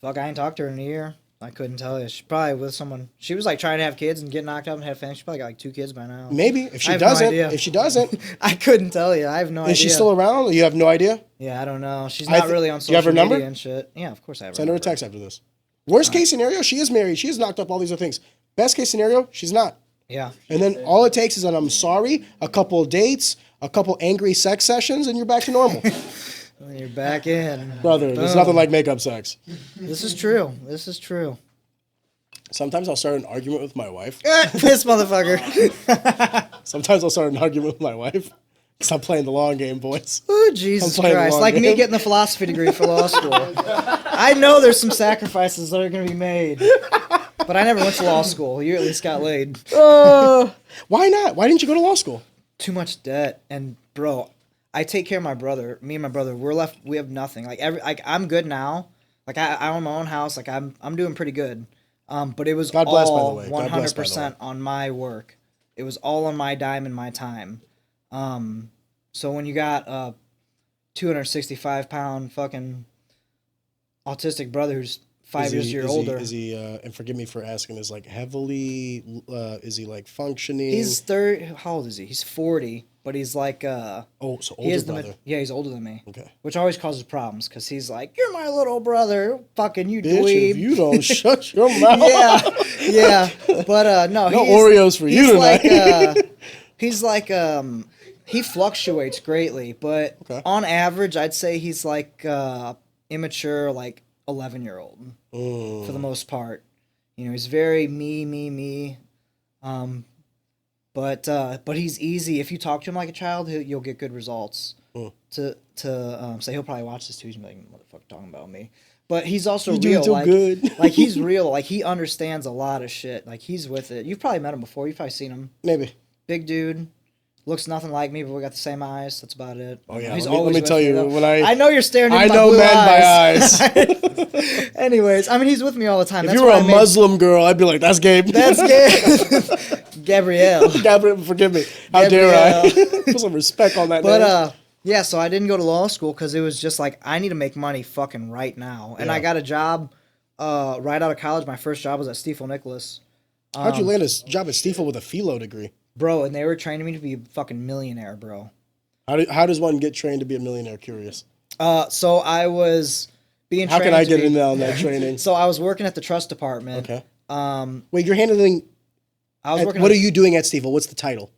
Fuck, I ain't talked to her in a year. I couldn't tell you. She's probably with someone. She was like trying to have kids and get knocked up and have family. She probably got like 2 kids by now. Maybe. If she doesn't. No If she doesn't. I couldn't tell you. I have no idea. Is she still around? You have no idea? Yeah, I don't know. She's not really on do you have social her number? media and shit. Yeah, of course I have her Send her a text after this. Worst case scenario, she is married. She has knocked up all these other things. Best case scenario, she's not. Yeah. And then all it takes is an I'm sorry, a couple of dates, a couple angry sex sessions, and you're back to normal. You're back in. Brother, there's nothing like makeup sex. This is true. This is true. Sometimes I'll start an argument with my wife. This motherfucker. Sometimes I'll start an argument with my wife. Because I'm playing the long game, boys. Oh, Jesus Christ. Like me getting the philosophy degree for law school. I know there's some sacrifices that are going to be made. But I never went to law school. You at least got laid. Why not? Why didn't you go to law school? Too much debt. And, bro, I take care of my brother. Me and my brother, we have nothing. Like I'm good now. Like I own my own house. Like I'm doing pretty good. But it was God bless, all by the way. 100% on my work. It was all on my dime and my time. So when you got a 265-pound fucking autistic brother who's 5 years older, is he? And forgive me for asking, is like heavily? Is he like functioning? He's 30. How old is he? He's 40, but he's like so older brother. Yeah, he's older than me. Okay. Which always causes problems because he's like, "You're my little brother, fucking you Bitch, dweeb." if you don't shut your mouth. yeah. But no, no Oreos for you tonight. He's like he fluctuates greatly, but on average, I'd say he's like immature, like 11-year-old for the most part. You know, he's very me. But he's easy. If you talk to him like a child, you'll get good results. To say he'll probably watch this too. He's gonna be like, "Motherfucker, talking about me." But he's also real. Like, good. Like he's real. Like he understands a lot of shit. Like he's with it. You've probably met him before. You've probably seen him. Maybe. Big dude. Looks nothing like me, but we got the same eyes. That's about it. Oh yeah. He's let me tell you, when I know you're staring at my know blue men eyes. by eyes. Anyways, I mean he's with me all the time. If you were a Muslim girl, I'd be like, "That's Gabe." That's Gabe. Gabrielle. Gabrielle, forgive me. How dare I? Put some respect on that name. But yeah, so I didn't go to law school because it was just like I need to make money fucking right now, and I got a job right out of college. My first job was at Stiefel Nicholas. How'd you land a job at Stiefel with a philo degree? Bro, and they were training me to be a fucking millionaire, bro. How does one get trained to be a millionaire? Curious. So I was being trained. How can I get in on that training? So I was working at the trust department. Okay. Wait, you're handling. What are you doing at Stiefel? What's the title?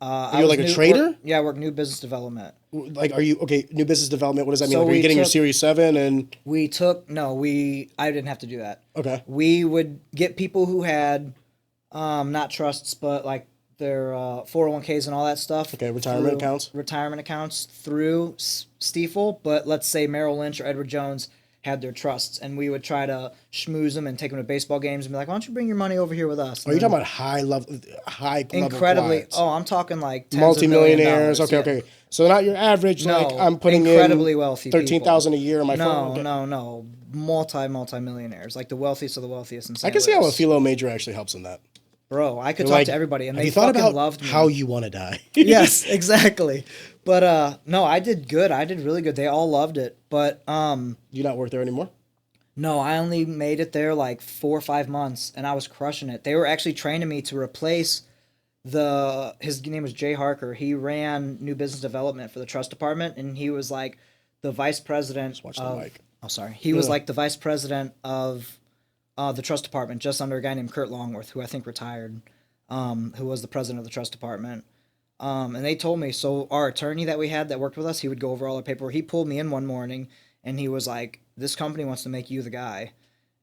You're like a trader? Yeah, I work new business development. Like, are you new business development? What does that mean? So Like, are you getting your Series 7 and? I didn't have to do that. Okay. We would get people who had, not trusts, but like their 401ks and all that stuff. Okay, retirement accounts through Stiefel, but let's say Merrill Lynch or Edward Jones had their trusts, and we would try to schmooze them and take them to baseball games and be like, "Why don't you bring your money over here with us?" Are you talking about high level incredibly? clients? Oh, I'm talking like multi-millionaires. Okay. So not your average. No, like I'm putting incredibly in wealthy 13,000 a year on my phone. phone. No, multi-millionaires, like the wealthiest of the wealthiest in St. I can see how a philo major actually helps in that. Bro, I could talk to everybody, and they fucking loved me. How you want to die? Yes, exactly. But no, I did good. I did really good. They all loved it. But do you not work there anymore? No, I only made it there like 4 or 5 months, and I was crushing it. They were actually training me to replace his name was Jay Harker. He ran new business development for the trust department, and he was like the vice president Just watch of. the mic. Oh, sorry. He was like the vice president of the trust department, just under a guy named Kurt Longworth, who I think retired, who was the president of the trust department. And they told me, so our attorney that we had that worked with us, he would go over all our paperwork. He pulled me in one morning, and he was like, "This company wants to make you the guy."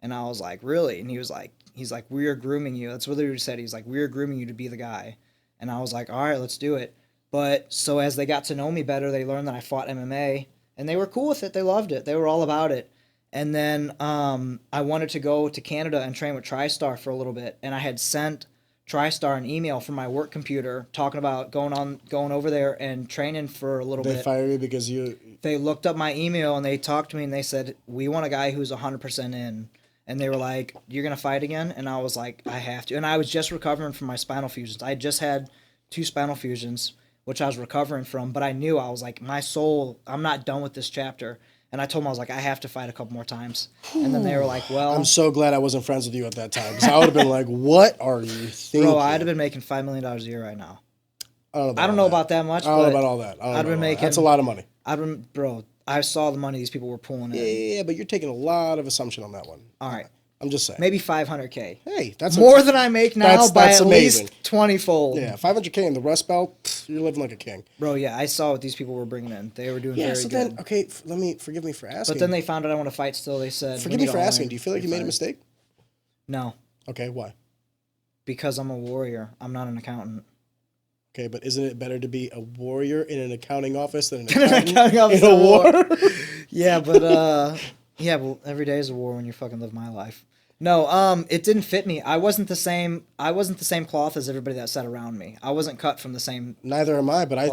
And I was like, "Really?" And he's like, "We are grooming you." That's what he said. He's like, "We are grooming you to be the guy." And I was like, "All right, let's do it." But so as they got to know me better, they learned that I fought MMA, and they were cool with it. They loved it. They were all about it. And then I wanted to go to Canada and train with TriStar for a little bit, and I had sent TriStar an email from my work computer talking about going over there and training for a little bit. They fired you because you... They looked up my email and they talked to me and they said, "We want a guy who's 100% in." And they were like, "You're going to fight again?" And I was like, "I have to." And I was just recovering from my spinal fusions. I just had 2 spinal fusions, which I was recovering from, but I knew, I was like, my soul, I'm not done with this chapter. And I told them, I was like, I have to fight a couple more times. And then they were like, well... I'm so glad I wasn't friends with you at that time, because I would have been like, what are you thinking? Bro, I'd have been making $5 million a year right now. I don't know about that much. I don't know about all that. I'd been making... That's a lot of money. Bro, I saw the money these people were pulling in. Yeah, but you're taking a lot of assumption on that one. All right. I'm just saying. Maybe $500K. Hey, that's more than I make now by at amazing. Least 20-fold. Yeah, $500K in the Rust Belt, you're living like a king. Bro, yeah, I saw what these people were bringing in. They were doing very good. Then, okay, forgive me for asking. But then they found out I want to fight still. They said, forgive me for asking. Do you feel like you made a mistake? No. Okay, why? Because I'm a warrior. I'm not an accountant. Okay, but isn't it better to be a warrior in an accounting office than an accounting office in a war? Yeah, but well, every day is a war when you fucking live my life. No, it didn't fit me. I wasn't the same cloth as everybody that sat around me. I wasn't cut from the same. Neither am I, but I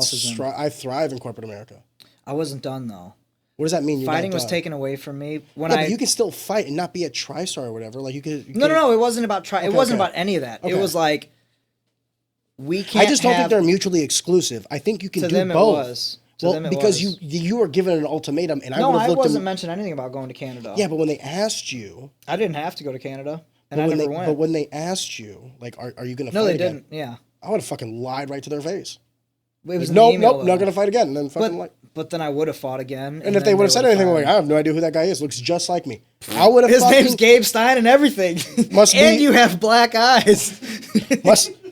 thrive in corporate America. I wasn't done though. What does that mean? Fighting was taken away from me but you can still fight and not be a TriStar or whatever. Like you could. No. It wasn't about it wasn't about any of that. Okay. It was like we can't. I just don't think they're mutually exclusive. I think you can do both. It was. Because you were given an ultimatum, and I wasn't mentioning anything about going to Canada. Yeah, but when they asked you, I didn't have to go to Canada, and I never went. But when they asked you, like, are you going to fight again? No, they didn't. Yeah, I would have fucking lied right to their face. It was nope, not going to fight again. And then fucking but then I would have fought again. And if they would have said anything, like, I have no idea who that guy is. Looks just like me. I would have. His name's Gabe Stein and everything. And you have black eyes.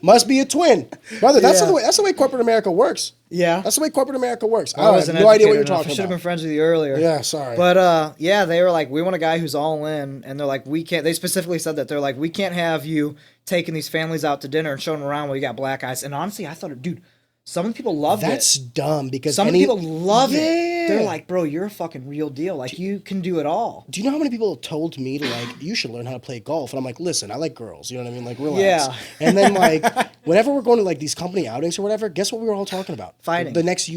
must be a twin, brother. That's the way corporate America works. Yeah, that's the way corporate America works. I have no idea what you're talking about. I should have been friends with you earlier. Yeah, sorry. But they were like, we want a guy who's all in, and they're like, we can't. They specifically said that they're like, we can't have you taking these families out to dinner and showing them around while you got black eyes. And honestly, I thought, dude. Some people loved it. That's dumb because some people love it. They're like, bro, you're a fucking real deal. Like, you can do it all. Do you know how many people told me to, like, you should learn how to play golf? And I'm like, listen, I like girls. You know what I mean? Like, relax. Yeah. And then, like, whenever we're going to, like, these company outings or whatever, guess what we were all talking about? Fighting. The last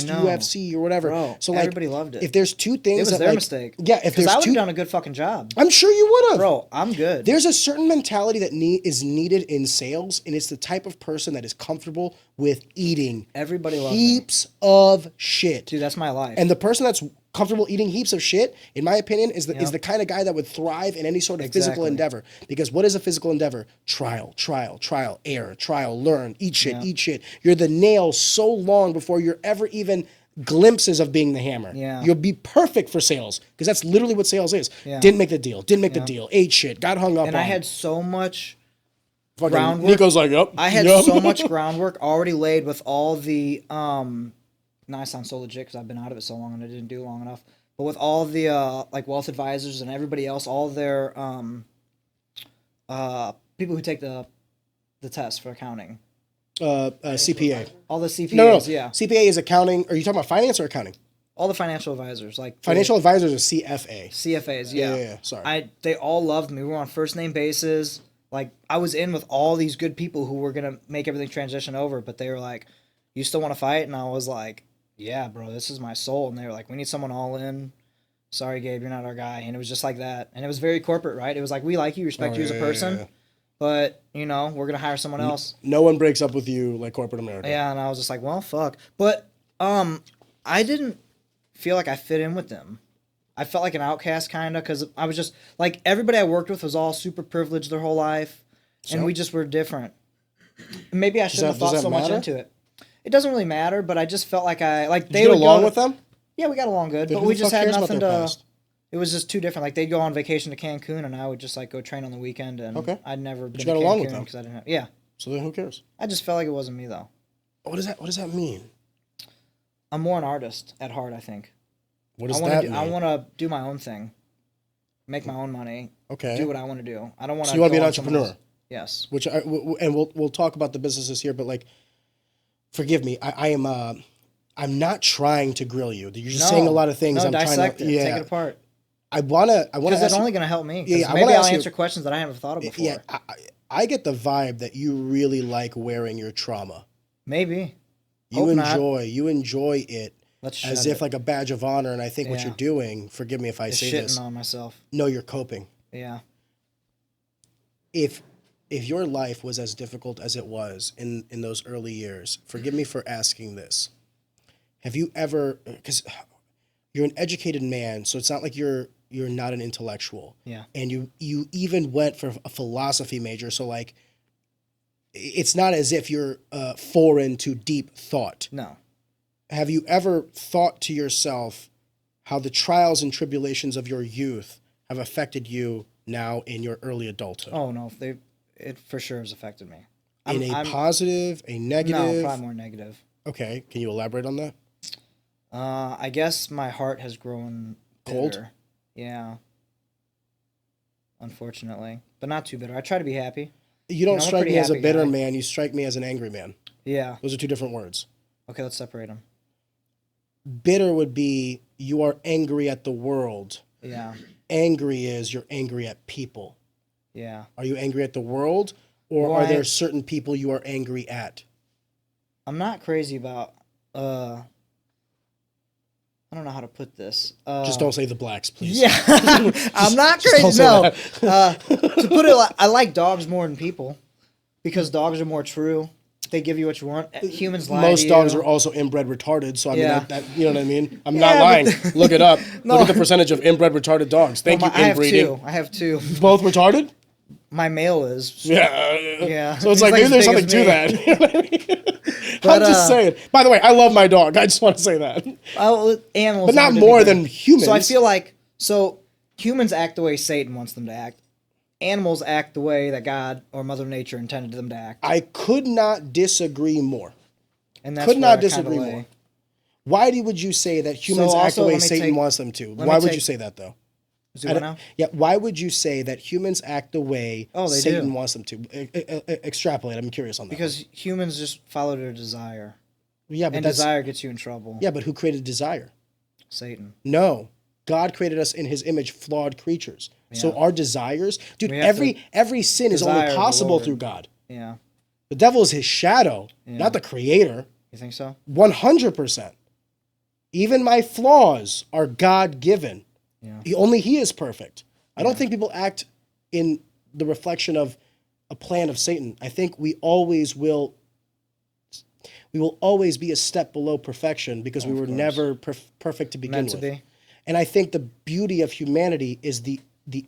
UFC or whatever. Bro, so, like, everybody loved it. If there's two things it was their mistake. Yeah, if there's I would have done a good fucking job. I'm sure you would have. Bro, I'm good. There's a certain mentality that is needed in sales, and it's the type of person that is comfortable with eating. Everybody loves heaps of shit. Dude, that's my life. And the person that's comfortable eating heaps of shit, in my opinion, is the kind of guy that would thrive in any sort of physical endeavor. Because what is a physical endeavor? Trial, error, learn, eat shit. You're the nail so long before you're ever even glimpses of being the hammer. Yeah. You'll be perfect for sales, because that's literally what sales is. Yeah. Didn't make the deal, ate shit, got hung up on. And I had so much fucking groundwork. Nico's like, yep. I had so much groundwork already laid with all the now I sound so legit because I've been out of it so long and I didn't do long enough. But with all the like wealth advisors and everybody else, all their people who take the test for accounting. CPA. All the CPAs, no. yeah. CPA is accounting. Are you talking about finance or accounting? All the financial advisors, like financial advisors are CFA. CFAs, yeah. Yeah. Sorry. They all loved me. We were on first name basis. Like, I was in with all these good people who were gonna make everything transition over, but they were like, "You still want to fight?" And I was like, "Yeah, bro, this is my soul." And they were like, "We need someone all in. Sorry, Gabe, you're not our guy." And it was just like that. And it was very corporate, right? It was like, we like you, respect you as a person, but we're gonna hire someone else. No one breaks up with you like corporate America. Yeah, and I was just like, well, fuck. But I didn't feel like I fit in with them. I felt like an outcast kind of because I was just like everybody I worked with was all super privileged their whole life, and we just were different. Maybe I shouldn't have thought so much into it. It doesn't really matter, but I just felt like they would get along with them. Yeah, we got along good, but we just had nothing to. It was just too different. Like they'd go on vacation to Cancun, and I would just like go train on the weekend, and I'd never been to Cancun along with them because I didn't have. Yeah. So then, who cares? I just felt like it wasn't me though. What does that mean? I'm more an artist at heart, I think. What does that mean? I want to do my own thing, make my own money. Okay. Do what I want to do. I don't want to. So you want to be an entrepreneur? Yes. And we'll talk about the businesses here, but like, forgive me, I'm not trying to grill you. You're just saying a lot of things. I'm dissect trying to take it apart. I wanna because it's only going to help me. Yeah, maybe I'll answer questions that I haven't thought of before. Yeah, I get the vibe that you really like wearing your trauma. Maybe. You enjoy it as if like a badge of honor, and I think what you're doing, forgive me if I say this. Shitting on myself. No, you're coping. Yeah. If your life was as difficult as it was in those early years, forgive me for asking this. Have you ever, because you're an educated man, so it's not like you're not an intellectual. Yeah. And you even went for a philosophy major, so like it's not as if you're foreign to deep thought. No. Have you ever thought to yourself how the trials and tribulations of your youth have affected you now in your early adulthood? Oh no, it for sure has affected me. In a positive, a negative? No, probably more negative. Okay, can you elaborate on that? I guess my heart has grown cold. Bitter. Yeah. Unfortunately, but not too bitter. I try to be happy. You don't strike me as a bitter man. You strike me as an angry man. Yeah. Those are two different words. Okay, let's separate them. Bitter would be you are angry at the world. Yeah. Angry is you're angry at people. Yeah. Are you angry at the world, or are there certain people you are angry at? I'm not crazy about. I don't know how to put this. Just don't say the blacks, please. Yeah, I'm not crazy. No, to put it, I like dogs more than people because dogs are more true. They give you what you want. Humans lie. Most dogs are also inbred retarded, so I mean, you know what I mean. I'm not lying. Look it up. No. Look at the percentage of inbred retarded dogs. Thank you, inbreeding. I have two. Both retarded? My male is. Yeah. So it's like maybe there's something to that. You know what I mean? But, I'm just saying. By the way, I love my dog. I just want to say that. Animals, but not more than humans. So I feel like humans act the way Satan wants them to act. Animals act the way that God or Mother Nature intended them to act. I could not disagree more. And that's could not disagree more. Why would you say that humans act the way Satan wants them to? Why would you say that though? Yeah, why would you say that humans act the way Satan wants them to? Extrapolate. I'm curious on that. Because humans just follow their desire. Yeah, but desire gets you in trouble. Yeah, but who created desire? Satan. No. God created us in his image, flawed creatures. Yeah. So our desires, dude, every sin is only possible through God. Yeah. The devil is his shadow, not the creator. You think so? 100%. Even my flaws are God-given. Yeah. Only he is perfect. I don't think people act in the reflection of a plan of Satan. I think we will always be a step below perfection because we were never perfect to begin with. And I think the beauty of humanity is the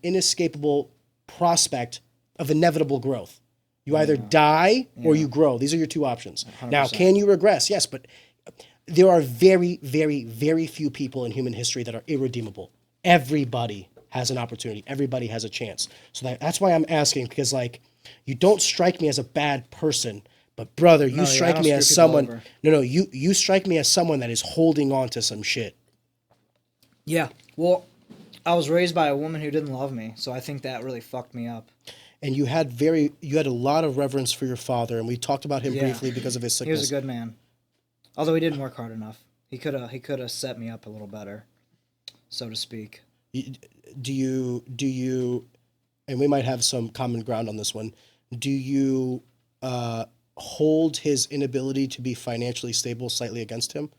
inescapable prospect of inevitable growth. You either die or you grow. These are your two options. 100%. Now, can you regress? Yes, but there are very, very, very few people in human history that are irredeemable. Everybody has an opportunity. Everybody has a chance. So that's why I'm asking, because like, you don't strike me as a bad person, but brother, you strike me as someone. You strike me as someone that is holding on to some shit. Yeah. Well, I was raised by a woman who didn't love me, so I think that really fucked me up. And you had a lot of reverence for your father, and we talked about him briefly because of his sickness. He was a good man, although he didn't work hard enough. He could have set me up a little better, so to speak. Do you, and we might have some common ground on this one. Do you hold his inability to be financially stable slightly against him?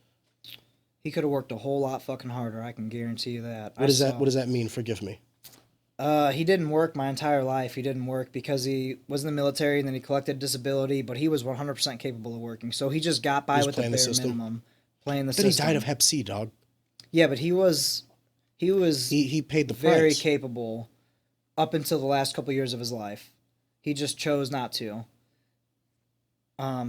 He could have worked a whole lot fucking harder. I can guarantee you that. What does that mean? Forgive me. He didn't work my entire life. He didn't work because he was in the military and then he collected disability, but he was 100% capable of working. So he just got by with the bare minimum. Playing the system. Then he died of Hep C, dog. Yeah, but he He was he paid the very price. capable up until the last couple years of his life. He just chose not to.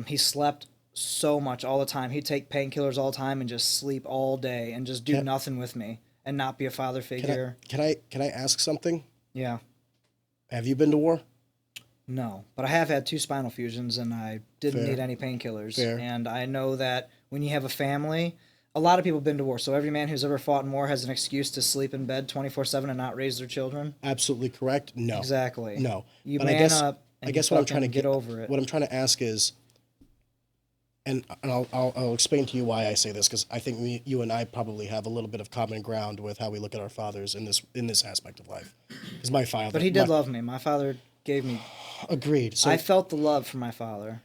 He slept so much all the time. He'd take painkillers all the time and just sleep all day and just do nothing with me and not be a father figure. Can I ask something? Yeah. Have you been to war? No, but I have had 2 spinal fusions and I didn't Fair. need any painkillers. Fair. And I know that when you have a family, a lot of people have been to war. So every man who's ever fought in war has an excuse to sleep in bed 24/7 and not raise their children. Absolutely correct. No. Exactly. No. You But man up and I guess you what I'm trying to get over it. What I'm trying to ask is, and I'll explain to you why I say this, because I think you and I probably have a little bit of common ground with how we look at our fathers in this aspect of life. Because my father, But he did love me. My father gave me. Agreed. So I felt the love from my father.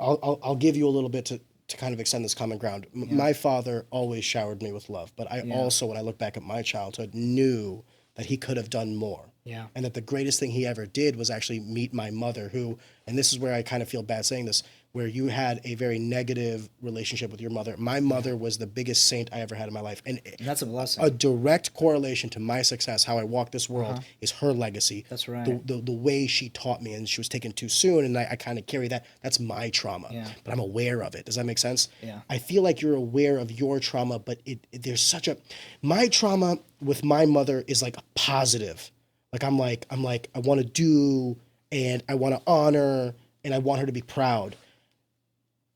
I'll give you a little bit to kind of extend this common ground. My father always showered me with love, but I also, when I look back at my childhood, knew that he could have done more. Yeah. And that the greatest thing he ever did was actually meet my mother, who, and this is where I kind of feel bad saying this, where you had a very negative relationship with your mother. My mother was the biggest saint I ever had in my life. And that's a blessing. A direct correlation to my success, how I walk this world, is her legacy. That's right. The way she taught me, and she was taken too soon, and I kind of carry that. That's my trauma. Yeah. But I'm aware of it. Does that make sense? Yeah. I feel like you're aware of your trauma, but there's such a... My trauma with my mother is like a positive. Like, I'm like, I want to do, and I want to honor, and I want her to be proud.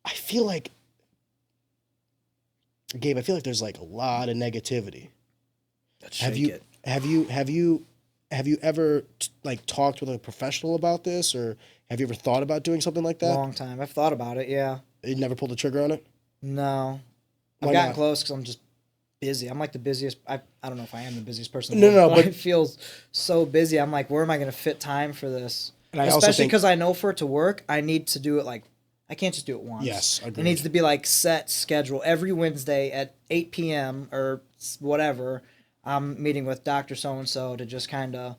I feel like, Gabe, I feel like there's like a lot of negativity. Have you ever like talked with a professional about this, or have you ever thought about doing something like that? Long time. I've thought about it, yeah. You never pulled the trigger on it? No. I've Why gotten not? close because I'm just busy. I'm like the busiest. I don't know if I am the busiest person. No, but but it feels so busy. I'm like, where am I going to fit time for this? And I also Especially think- because I know for it to work, I need to do it like, I can't just do it once. Yes, It agreed. needs to be like set schedule. Every Wednesday at 8 p.m. or whatever, I'm meeting with Dr. So-and-so to just kind of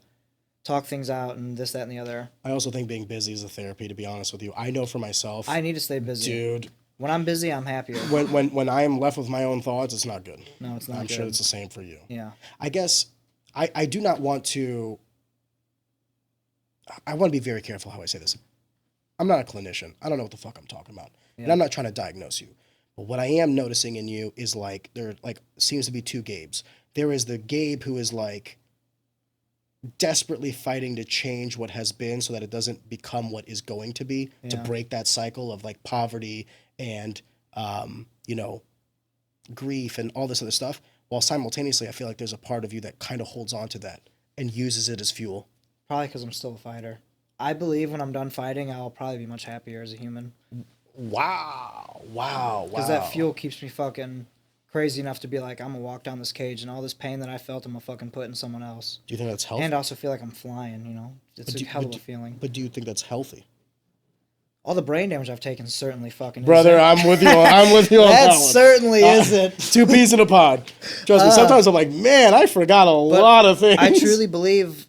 talk things out and this, that, and the other. I also think being busy is a therapy, to be honest with you. I know for myself, I need to stay busy. dude, When I'm busy, I'm happier. when I am left with my own thoughts, it's not good. No, it's not I'm good. sure it's the same for you. Yeah. I guess I do not want to... I want to be very careful how I say this. I'm not a clinician. I don't know what the fuck I'm talking about. And I'm not trying to diagnose you. But what I am noticing in you is like, there like seems to be 2 Gabes. There is the Gabe who is like desperately fighting to change what has been so that it doesn't become what is going to be, to break that cycle of like poverty and, grief and all this other stuff. While simultaneously, I feel like there's a part of you that kind of holds on to that and uses it as fuel. Probably because I'm still a fighter. I believe when I'm done fighting, I'll probably be much happier as a human. Wow. Because that fuel keeps me fucking crazy enough to be like, I'm going to walk down this cage and all this pain that I felt, I'm going to fucking put in someone else. Do you think that's healthy? And I also feel like I'm flying, you know? It's a hell of a feeling. But do you think that's healthy? All the brain damage I've taken certainly fucking Brother, isn't. I'm with you. I'm with you on that That one. certainly isn't. 2 peas in a pod. Trust me. Sometimes I'm like, man, I forgot a lot of things. I truly believe,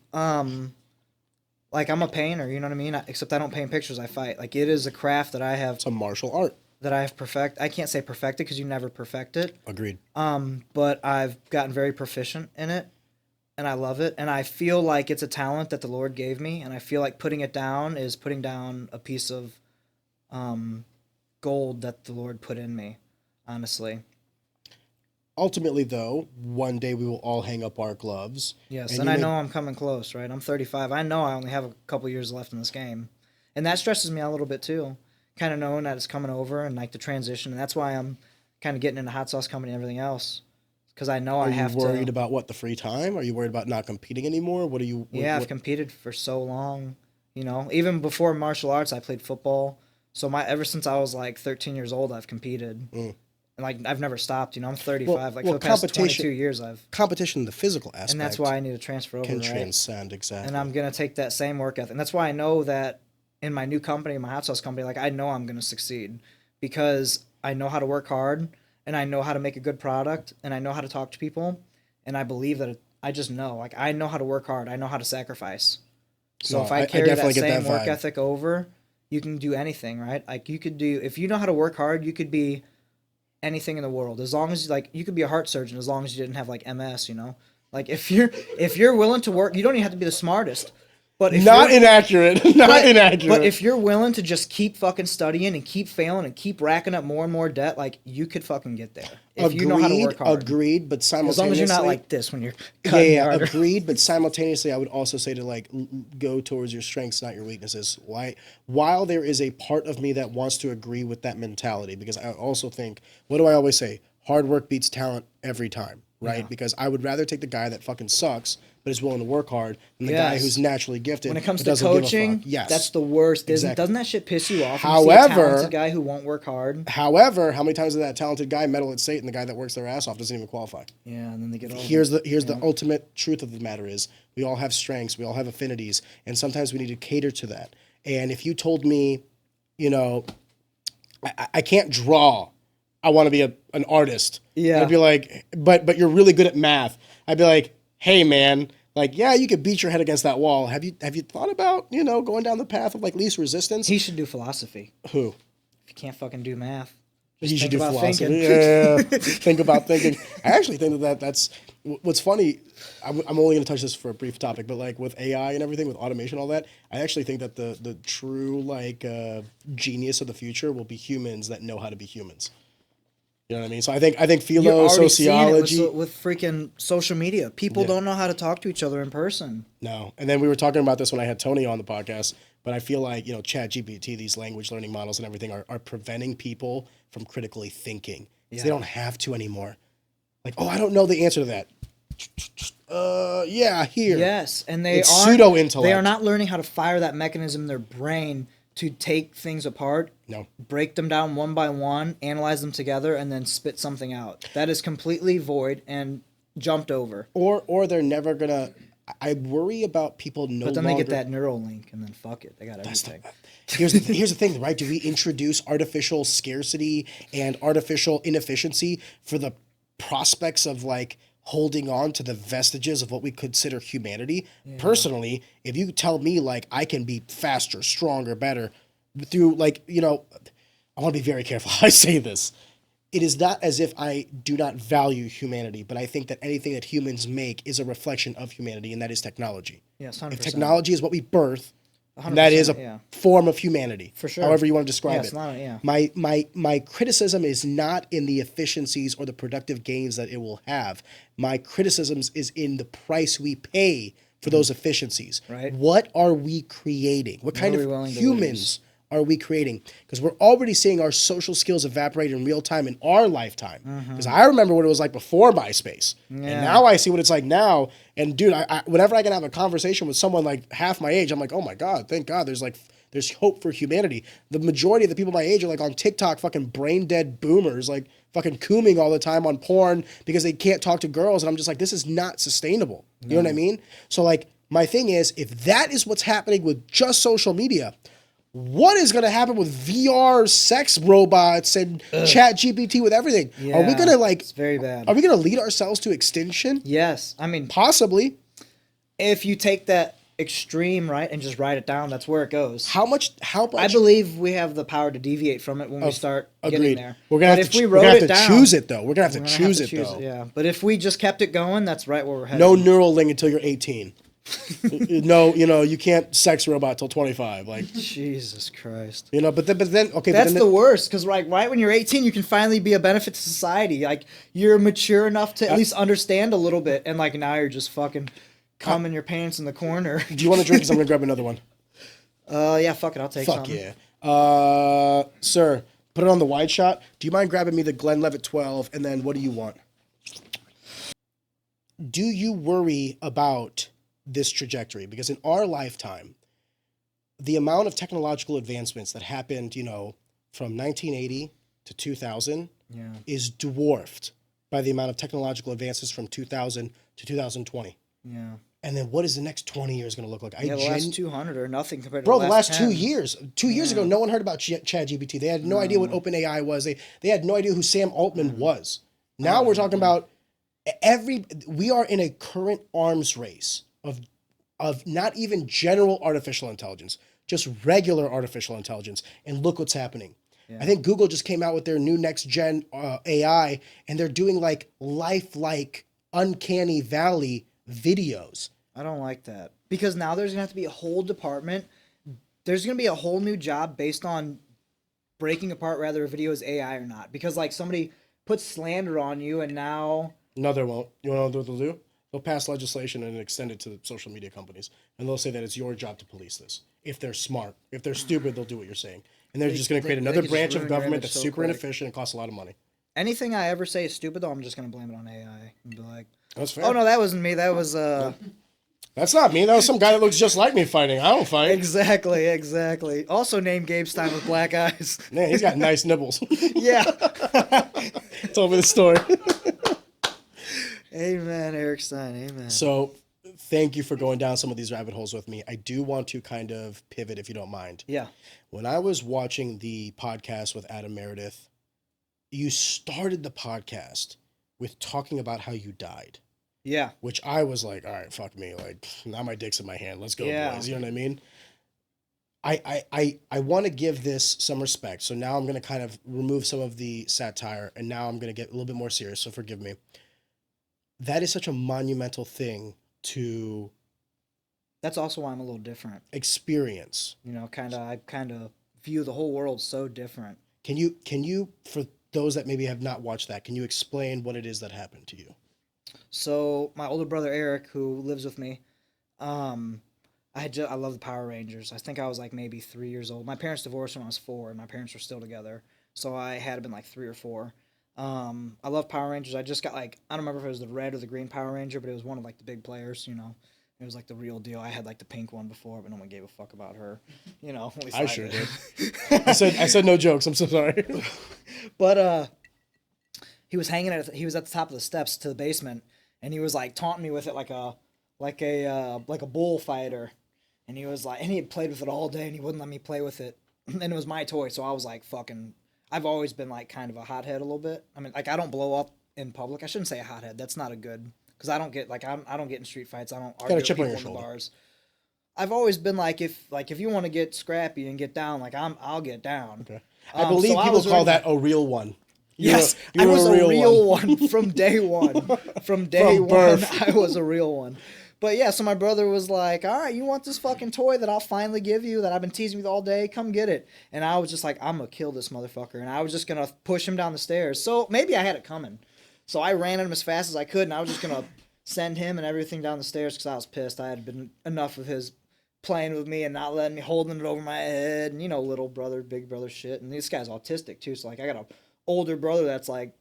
like, I'm a painter, you know what I mean? Except I don't paint pictures, I fight. Like, it is a craft that I have... It's a martial art. That I have I can't say perfected because you never perfect it. Agreed. But I've gotten very proficient in it, and I love it. And I feel like it's a talent that the Lord gave me, and I feel like putting it down is putting down a piece of gold that the Lord put in me, honestly. Ultimately, though, one day we will all hang up our gloves. Yes, and I know I'm coming close, right? I'm 35. I know I only have a couple years left in this game. And that stresses me out a little bit, too. Kind of knowing that it's coming over and, like, the transition. And that's why I'm kind of getting into hot sauce company and everything else. Because I know I have to... Are you worried about what, the free time? Are you worried about not competing anymore? What are you... I've competed for so long, you know. Even before martial arts, I played football. So ever since I was, like, 13 years old, I've competed. And, like, I've never stopped, you know. I'm 35. For the past 22 years, competition in the physical aspect. And that's why I need to transfer over, can transcend, exactly. And I'm going to take that same work ethic. And that's why I know that in my new company, my hot sauce company, like, I know I'm going to succeed. Because I know how to work hard, and I know how to make a good product, and I know how to talk to people, and I believe that I just know. Like, I know how to work hard. I know how to sacrifice. So if I carry that same work ethic over, you can do anything, right? Like, you could do... If you know how to work hard, you could be... anything in the world, as long as, like, you could be a heart surgeon as long as you didn't have, like, MS, you know, Like if you're willing to work, you don't even have to be the smartest. But if Not inaccurate. Not inaccurate. But if you're willing to just keep fucking studying and keep failing and keep racking up more and more debt, like you could fucking get there. If you know how to work hard. Agreed, but simultaneously. As long as you're not like this when you're cutting harder. Agreed, but simultaneously I would also say to like go towards your strengths, not your weaknesses. While there is a part of me that wants to agree with that mentality, because I also think, what do I always say? Hard work beats talent every time, right? Yeah. Because I would rather take the guy that fucking sucks but is willing to work hard than the guy who's naturally gifted. When it comes to coaching, that's the worst. Exactly. Doesn't that shit piss you off? However, you see a talented guy who won't work hard. However, how many times did that talented guy medal at state and the guy that works their ass off doesn't even qualify? Yeah, and then they get all. Here's the ultimate truth of the matter is we all have strengths, we all have affinities, and sometimes we need to cater to that. And if you told me, you know, I can't draw, I want to be an artist. Yeah. I'd be like, but you're really good at math. I'd be like, hey man, like, yeah, you could beat your head against that wall. Have you thought about, you know, going down the path of like least resistance? He should do philosophy. Who? If you can't fucking do math, he should do philosophy. Yeah, think about thinking. I actually think that's what's funny. I'm only going to touch this for a brief topic, but like with AI and everything, with automation, all that, I actually think that the true like genius of the future will be humans that know how to be humans. You know what I mean? So I think philo, sociology with freaking social media, people don't know how to talk to each other in person. No, and then we were talking about this when I had Tony on the podcast. But I feel like, you know, ChatGPT, these language learning models and everything are preventing people from critically thinking. Yeah. They don't have to anymore. Like, oh, I don't know the answer to that. Yeah, here. Yes, and it's pseudo-intellect. They are not learning how to fire that mechanism in their brain to take things apart, break them down one by one, analyze them together, and then spit something out. That is completely void and jumped over. Or they're never gonna. I worry about people no longer. But then they get that neural link, and then fuck it, they got everything. Here's the thing, right? Do we introduce artificial scarcity and artificial inefficiency for the prospects of like holding on to the vestiges of what we consider humanity? Yeah. Personally, if you tell me like I can be faster, stronger, better through like, you know, I want to be very careful how I say this. It is not as if I do not value humanity, but I think that anything that humans make is a reflection of humanity, and that is technology. Yes, 100%. If technology is what we birth, that is a form of humanity. For sure. However you want to describe it. Not, My criticism is not in the efficiencies or the productive gains that it will have. My criticism is in the price we pay for those efficiencies. Right. What are we creating? What kind of humans are we creating? Because we're already seeing our social skills evaporate in real time in our lifetime. Because I remember what it was like before MySpace. Yeah. And now I see what it's like now. And dude, I whenever I can have a conversation with someone like half my age, I'm like, oh my God, thank God there's hope for humanity. The majority of the people my age are like on TikTok, fucking brain dead boomers, like fucking cooming all the time on porn because they can't talk to girls. And I'm just like, this is not sustainable. You know what I mean? So like, my thing is, if that is what's happening with just social media, what is going to happen with VR sex robots and Chat GPT with everything? Yeah, are we going to like? It's very bad. Are we going to lead ourselves to extinction? Yes, I mean possibly. If you take that extreme right and just write it down, that's where it goes. How much? I believe we have the power to deviate from it when we start getting there. We're gonna have to choose it though. We're gonna have to choose it though. Yeah, but if we just kept it going, that's right where we're headed. No neural link until you're 18. No, you know, you can't sex robot till 25. Like Jesus Christ. You know, but then okay. That's the worst, because like right when you're 18, you can finally be a benefit to society. Like you're mature enough to at least understand a little bit, and like now you're just fucking cumming your pants in the corner. Do you want to drink? Because I'm gonna grab another one. Yeah, fuck it, I'll take some. Fuck yeah. Sir, put it on the wide shot. Do you mind grabbing me the Glenlivet 12? And then what do you want? Do you worry about this trajectory? Because in our lifetime, the amount of technological advancements that happened, you know, from 1980 to 2000 is dwarfed by the amount of technological advances from 2000 to 2020. Yeah. And then what is the next 20 years going to look like? The last 200 are nothing compared to the last 10. 2 years. 2 years ago, no one heard about ChatGPT. They had no idea what OpenAI was. They had no idea who Sam Altman was. Now we're talking about we are in a current arms race of not even general artificial intelligence, just regular artificial intelligence. And look what's happening. Yeah. I think Google just came out with their new next gen AI, and they're doing like lifelike uncanny valley videos. I don't like that. Because now there's going to have to be a whole department. There's going to be a whole new job based on breaking apart whether a video is AI or not. Because, like, somebody puts slander on you and now... No, they won't. You want to know what they'll do? They'll pass legislation and extend it to the social media companies. And they'll say that it's your job to police this. If they're smart. If they're stupid, they'll do what you're saying. And they're just going to create another branch of government that's super inefficient and costs a lot of money. Anything I ever say is stupid, though, I'm just going to blame it on AI. And be like, that's fair. Oh, no, that wasn't me. That was... That's not me. That was some guy that looks just like me fighting. I don't fight. Exactly. Also named Gabe Stein with black eyes. Man, he's got nice nibbles. Yeah. Told me the story. Amen, Eric Stein. Amen. So, thank you for going down some of these rabbit holes with me. I do want to kind of pivot, if you don't mind. Yeah. When I was watching the podcast with Adam Meredith, you started the podcast with talking about how you died. Yeah. Which I was like, all right, fuck me. Like, now my dick's in my hand. Let's go, boys. You know what I mean? I want to give this some respect. So now I'm going to kind of remove some of the satire, and now I'm going to get a little bit more serious. So forgive me. That is such a monumental thing to... That's also why I'm a little different. Experience. You know, I kind of view the whole world so different. Can you, for those that maybe have not watched that, can you explain what it is that happened to you? So my older brother Eric, who lives with me, I love the Power Rangers. I think I was like maybe 3 years old. My parents divorced when I was 4, and my parents were still together. So I had been like 3 or 4. I love Power Rangers. I just got like, I don't remember if it was the red or the green Power Ranger, but it was one of like the big players, you know. It was like the real deal. I had like the pink one before, but no one gave a fuck about her. You know, at least I sure did. I said no jokes. I'm so sorry. But he was he was at the top of the steps to the basement, and he was like taunting me with it like a bullfighter. And he was like, and he had played with it all day, and he wouldn't let me play with it. And it was my toy, so I was like, fucking. I've always been like kind of a hothead a little bit. I mean, like I don't blow up in public. I shouldn't say a hothead. That's not a good. Because I don't get I don't get in street fights. I don't argue with people in the bars. I've always been like if you want to get scrappy and get down, like I'll get down. Okay. I believe people call that a real one. Yes, I was a real one from day one. From day one, I was a real one. But yeah, so my brother was like, all right, you want this fucking toy that I'll finally give you that I've been teasing you all day? Come get it. And I was just like, I'm going to kill this motherfucker. And I was just going to push him down the stairs. So maybe I had it coming. So I ran at him as fast as I could, and I was just going to send him and everything down the stairs because I was pissed. I had been enough of his playing with me and not letting me, holding it over my head, and, you know, little brother, big brother shit. And this guy's autistic, too. So, like, I got an older brother that's, like,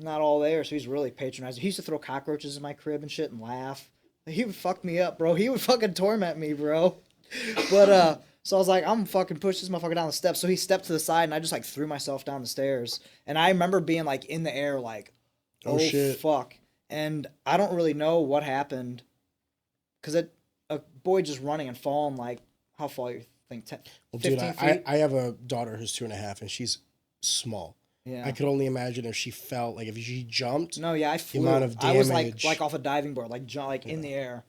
not all there, so he's really patronizing. He used to throw cockroaches in my crib and shit and laugh. He would fuck me up, bro. He would fucking torment me, bro. But, so I was like, I'm fucking push this motherfucker down the steps. So he stepped to the side, and I just, like, threw myself down the stairs. And I remember being, like, in the air, like, oh shit. Fuck. And I don't really know what happened. Because a boy just running and falling, like, how far you think? 10, well, 15 dude, feet? I have a daughter who's 2.5, and she's small. Yeah. I could only imagine if she felt, like, if she jumped. No, yeah, I flew. The amount of damage. I was, like off a diving board, like in the air.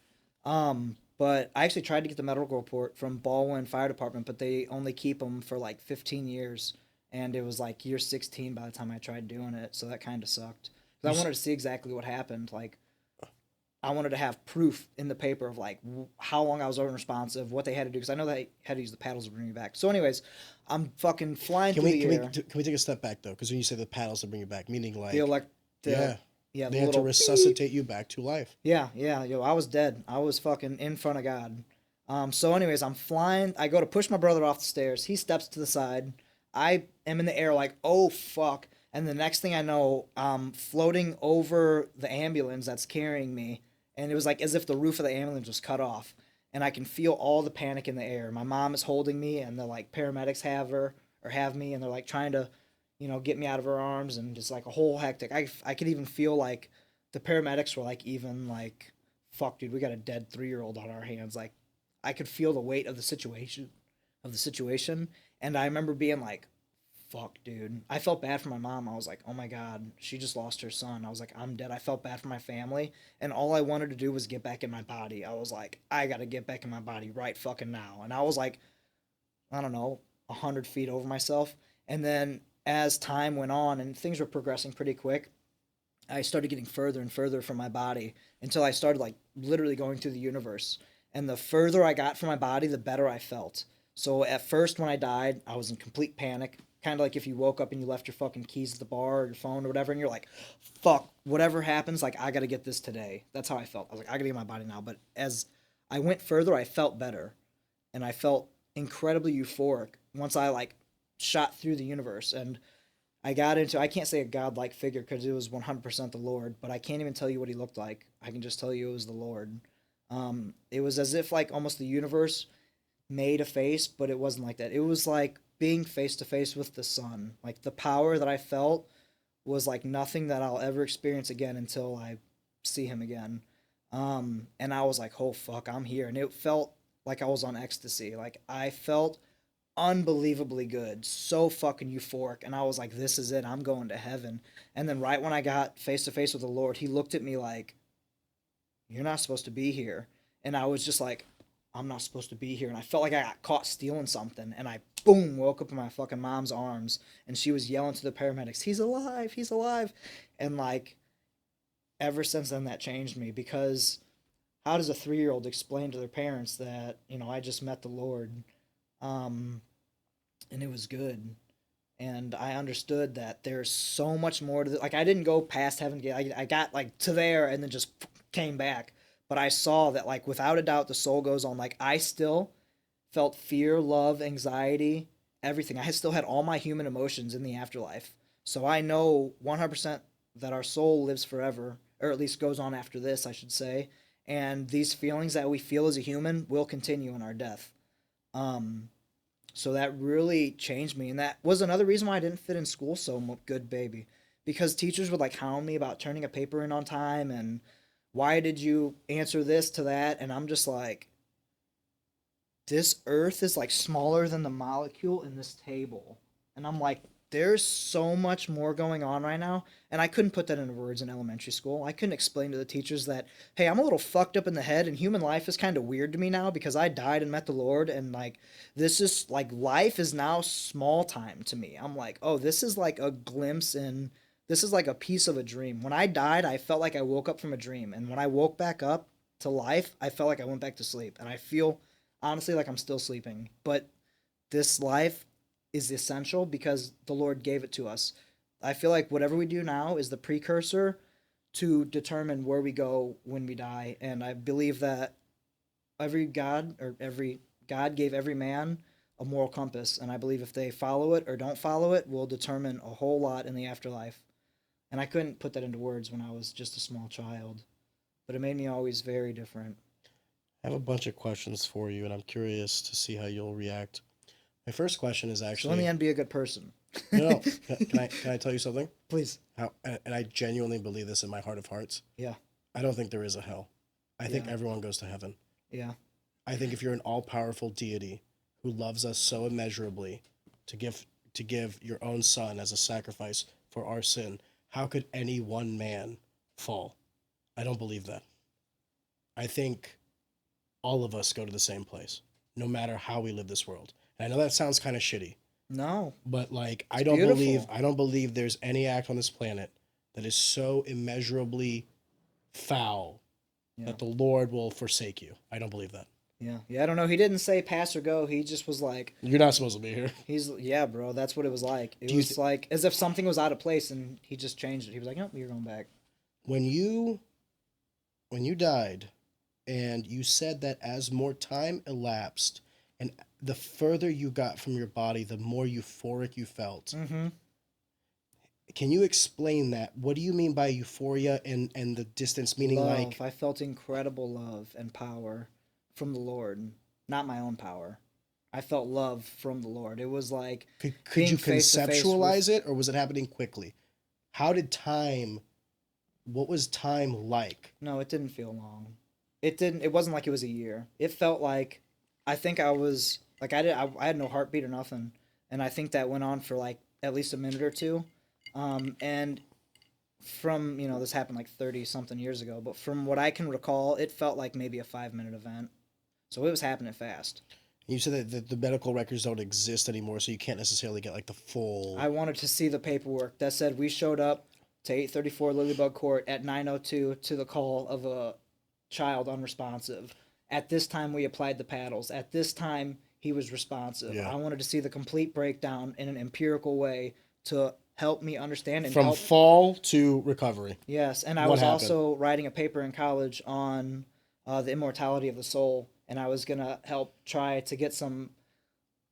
But I actually tried to get the medical report from Baldwin Fire Department, but they only keep them for, like, 15 years. And it was, like, year 16 by the time I tried doing it, so that kind of sucked. Because I wanted to see exactly what happened. Like, I wanted to have proof in the paper of, like, how long I was unresponsive, what they had to do. Because I know they had to use the paddles to bring me back. So anyways, I'm fucking flying through the air. Can we take a step back, though? Because when you say the paddles to bring you back, meaning, like... Yeah, they had to resuscitate you back to life. Yeah. Yo, I was dead. I was fucking in front of God. So anyways, I'm flying. I go to push my brother off the stairs. He steps to the side. I am in the air like, oh, fuck. And the next thing I know, I'm floating over the ambulance that's carrying me. And it was like as if the roof of the ambulance was cut off. And I can feel all the panic in the air. My mom is holding me, and the, like, paramedics have me, and they're, like, trying to, you know, get me out of her arms, and just, like, a whole hectic. I could even feel, like, the paramedics were, like, even, like, fuck, dude, we got a dead 3-year-old on our hands. Like, I could feel the weight of the situation, and I remember being, like, fuck, dude. I felt bad for my mom. I was like, oh my God, she just lost her son. I was like, I'm dead. I felt bad for my family, and all I wanted to do was get back in my body. I was like, I gotta get back in my body right fucking now. And I was like, I don't know, 100 feet over myself. And then as time went on and things were progressing pretty quick, I started getting further and further from my body until I started like literally going through the universe. And the further I got from my body, the better I felt. So at first when I died, I was in complete panic. Kind of like if you woke up and you left your fucking keys at the bar or your phone or whatever, and you're like, fuck, whatever happens, like, I got to get this today. That's how I felt. I was like, I got to get my body now. But as I went further, I felt better. And I felt incredibly euphoric once I, like, shot through the universe. And I got into, I can't say a godlike figure because it was 100% the Lord, but I can't even tell you what he looked like. I can just tell you it was the Lord. It was as if, like, almost the universe made a face, but it wasn't like that. It was like being face to face with the sun. Like, the power that I felt was like nothing that I'll ever experience again until I see him again. And I was like, oh fuck, I'm here. And it felt like I was on ecstasy. Like, I felt unbelievably good, so fucking euphoric. And I was like, this is it, I'm going to heaven. And then right when I got face to face with the Lord, he looked at me like, you're not supposed to be here. And I was just like, I'm not supposed to be here. And I felt like I got caught stealing something. And I, boom, woke up in my fucking mom's arms. And she was yelling to the paramedics, he's alive, he's alive. And, like, ever since then, that changed me. Because how does a 3-year-old explain to their parents that, you know, I just met the Lord? And it was good. And I understood that there's so much more to like, I didn't go past heaven. I got, like, to there and then just came back. But I saw that, like, without a doubt, the soul goes on. Like, I still felt fear, love, anxiety, everything. I still had all my human emotions in the afterlife. So I know 100% that our soul lives forever, or at least goes on after this, I should say. And these feelings that we feel as a human will continue in our death. So that really changed me. And that was another reason why I didn't fit in school so good, baby. Because teachers would, like, hound me about turning a paper in on time and why did you answer this to that? And I'm just like, this earth is, like, smaller than the molecule in this table. And I'm like, there's so much more going on right now. And I couldn't put that into words in elementary school. I couldn't explain to the teachers that, hey, I'm a little fucked up in the head and human life is kind of weird to me now because I died and met the Lord. And, like, this is, like, life is now small time to me. I'm like, oh, this is like a glimpse in, this is like a piece of a dream. When I died, I felt like I woke up from a dream. And when I woke back up to life, I felt like I went back to sleep. And I feel, honestly, like I'm still sleeping. But this life is essential because the Lord gave it to us. I feel like whatever we do now is the precursor to determine where we go when we die. And I believe that every God gave every man a moral compass. And I believe if they follow it or don't follow it will determine a whole lot in the afterlife. And I couldn't put that into words when I was just a small child. But it made me always very different. I have a bunch of questions for you, and I'm curious to see how you'll react. My first question is actually... So in the end, be a good person. No. Can I tell you something? Please. And I genuinely believe this in my heart of hearts. Yeah. I don't think there is a hell. I think everyone goes to heaven. Yeah. I think if you're an all-powerful deity who loves us so immeasurably to give your own son as a sacrifice for our sin, how could any one man fall? I don't believe that. I think all of us go to the same place, no matter how we live this world. And I know that sounds kind of shitty. No. But, like, I don't believe there's any act on this planet that is so immeasurably foul that the Lord will forsake you. I don't believe that. Yeah, I don't know. He didn't say pass or go. He just was like, you're not supposed to be here. Yeah, bro. That's what it was like. It was like as if something was out of place and he just changed it. He was like, nope, you're going back. When you died and you said that as more time elapsed and the further you got from your body, the more euphoric you felt. Mm-hmm. Can you explain that? What do you mean by euphoria and the distance? Meaning, love. like, I felt incredible love and power from the Lord, not my own power. I felt love from the Lord. It was like could you conceptualize it, or was it happening quickly? How did time? What was time like? No, it didn't feel long. It wasn't like it was a year. It felt like, I think I was like I had no heartbeat or nothing, and I think that went on for like at least a minute or two, and from this happened like 30 something years ago, but from what I can recall, it felt like maybe a 5-minute event. So it was happening fast. You said that the medical records don't exist anymore, so you can't necessarily get like the full... I wanted to see the paperwork that said we showed up to 834 Lilybug Court at 9:02 to the call of a child unresponsive. At this time, we applied the paddles. At this time, he was responsive. Yeah. I wanted to see the complete breakdown in an empirical way to help me understand and From help. fall to recovery. Yes, and I What was happened? also writing a paper in college on the immortality of the soul, and I was going to help try to get some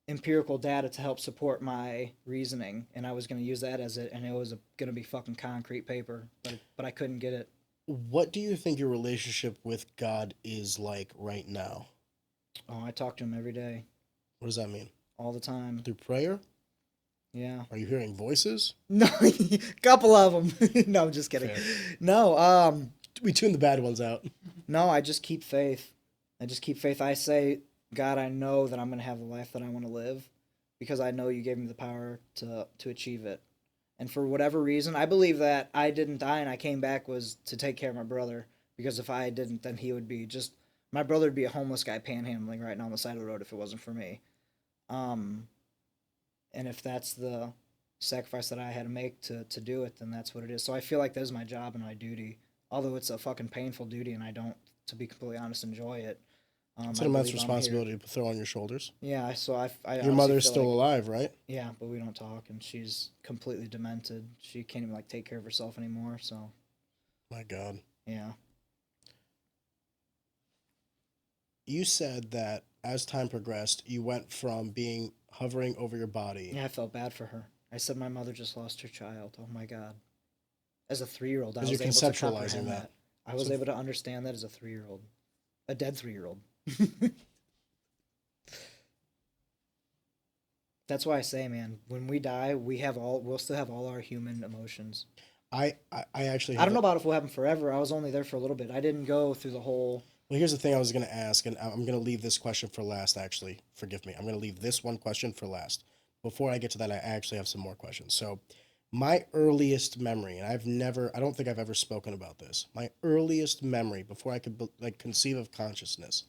empirical data to help support my reasoning, and I was going to use that as it, and it was going to be fucking concrete paper, but I couldn't get it. What do you think your relationship with God is like right now? Oh, I talk to him every day, What does that mean? all the time. Through prayer? Yeah. Are you hearing voices? No, couple of them. No, I'm just kidding. Fair. No, We tune the bad ones out. no, I just keep faith. I say, God, I know that I'm going to have the life that I want to live because I know you gave me the power to achieve it. And for whatever reason, I believe that I didn't die and I came back was to take care of my brother, because if I didn't, then he would be just, my brother would be a homeless guy panhandling right now on the side of the road if it wasn't for me. And if that's the sacrifice that I had to make to do it, then that's what it is. So I feel like that is my job and my duty, although it's a fucking painful duty and I don't, to be completely honest, enjoy it. It's I an immense believe I'm responsibility to throw on your shoulders. here. Yeah, so I Your honestly mother's feel still like, alive, right? yeah, but we don't talk, and she's completely demented. She can't even like take care of herself anymore. So My God. yeah, You said that as time progressed, you went from being hovering over your body. yeah, I felt bad for her. I said my mother just lost her child. Oh my God. As a 3-year-old, I was Because you're able to conceptualizing comprehend that. that. I was So- able to understand that as a 3-year-old, a dead 3-year-old. That's why I say, man, when we die, we'll still have all our human emotions. I actually I don't know about if we'll have them forever. I was only there for a little bit. I didn't go through the whole. Well, here's the thing I was going to ask, and I'm going to leave this question for last, actually. Forgive me. I'm going to leave this one question for last. Before I get to that, I actually have some more questions. So, my earliest memory, and I don't think I've ever spoken about this. My earliest memory, before I could conceive of consciousness,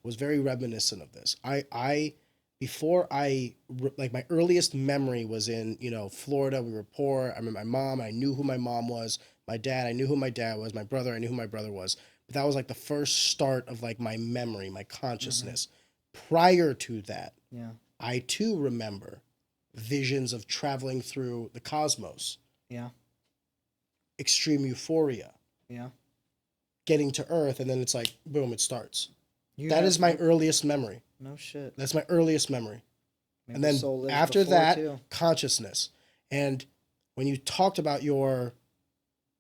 was very reminiscent of this. My earliest memory was in, Florida. We were poor. I remember my mom. I knew who my mom was. My dad, I knew who my dad was. My brother, I knew who my brother was. But that was like the first start of like my memory, my consciousness. Prior to that, Yeah. I too remember visions of traveling through the cosmos, Yeah. extreme euphoria, Yeah. getting to Earth, and then it's like, boom, it starts. You That have- is my earliest memory. No shit. That's my earliest memory. Maybe And the then soul lives after before, that, too. consciousness. And when you talked about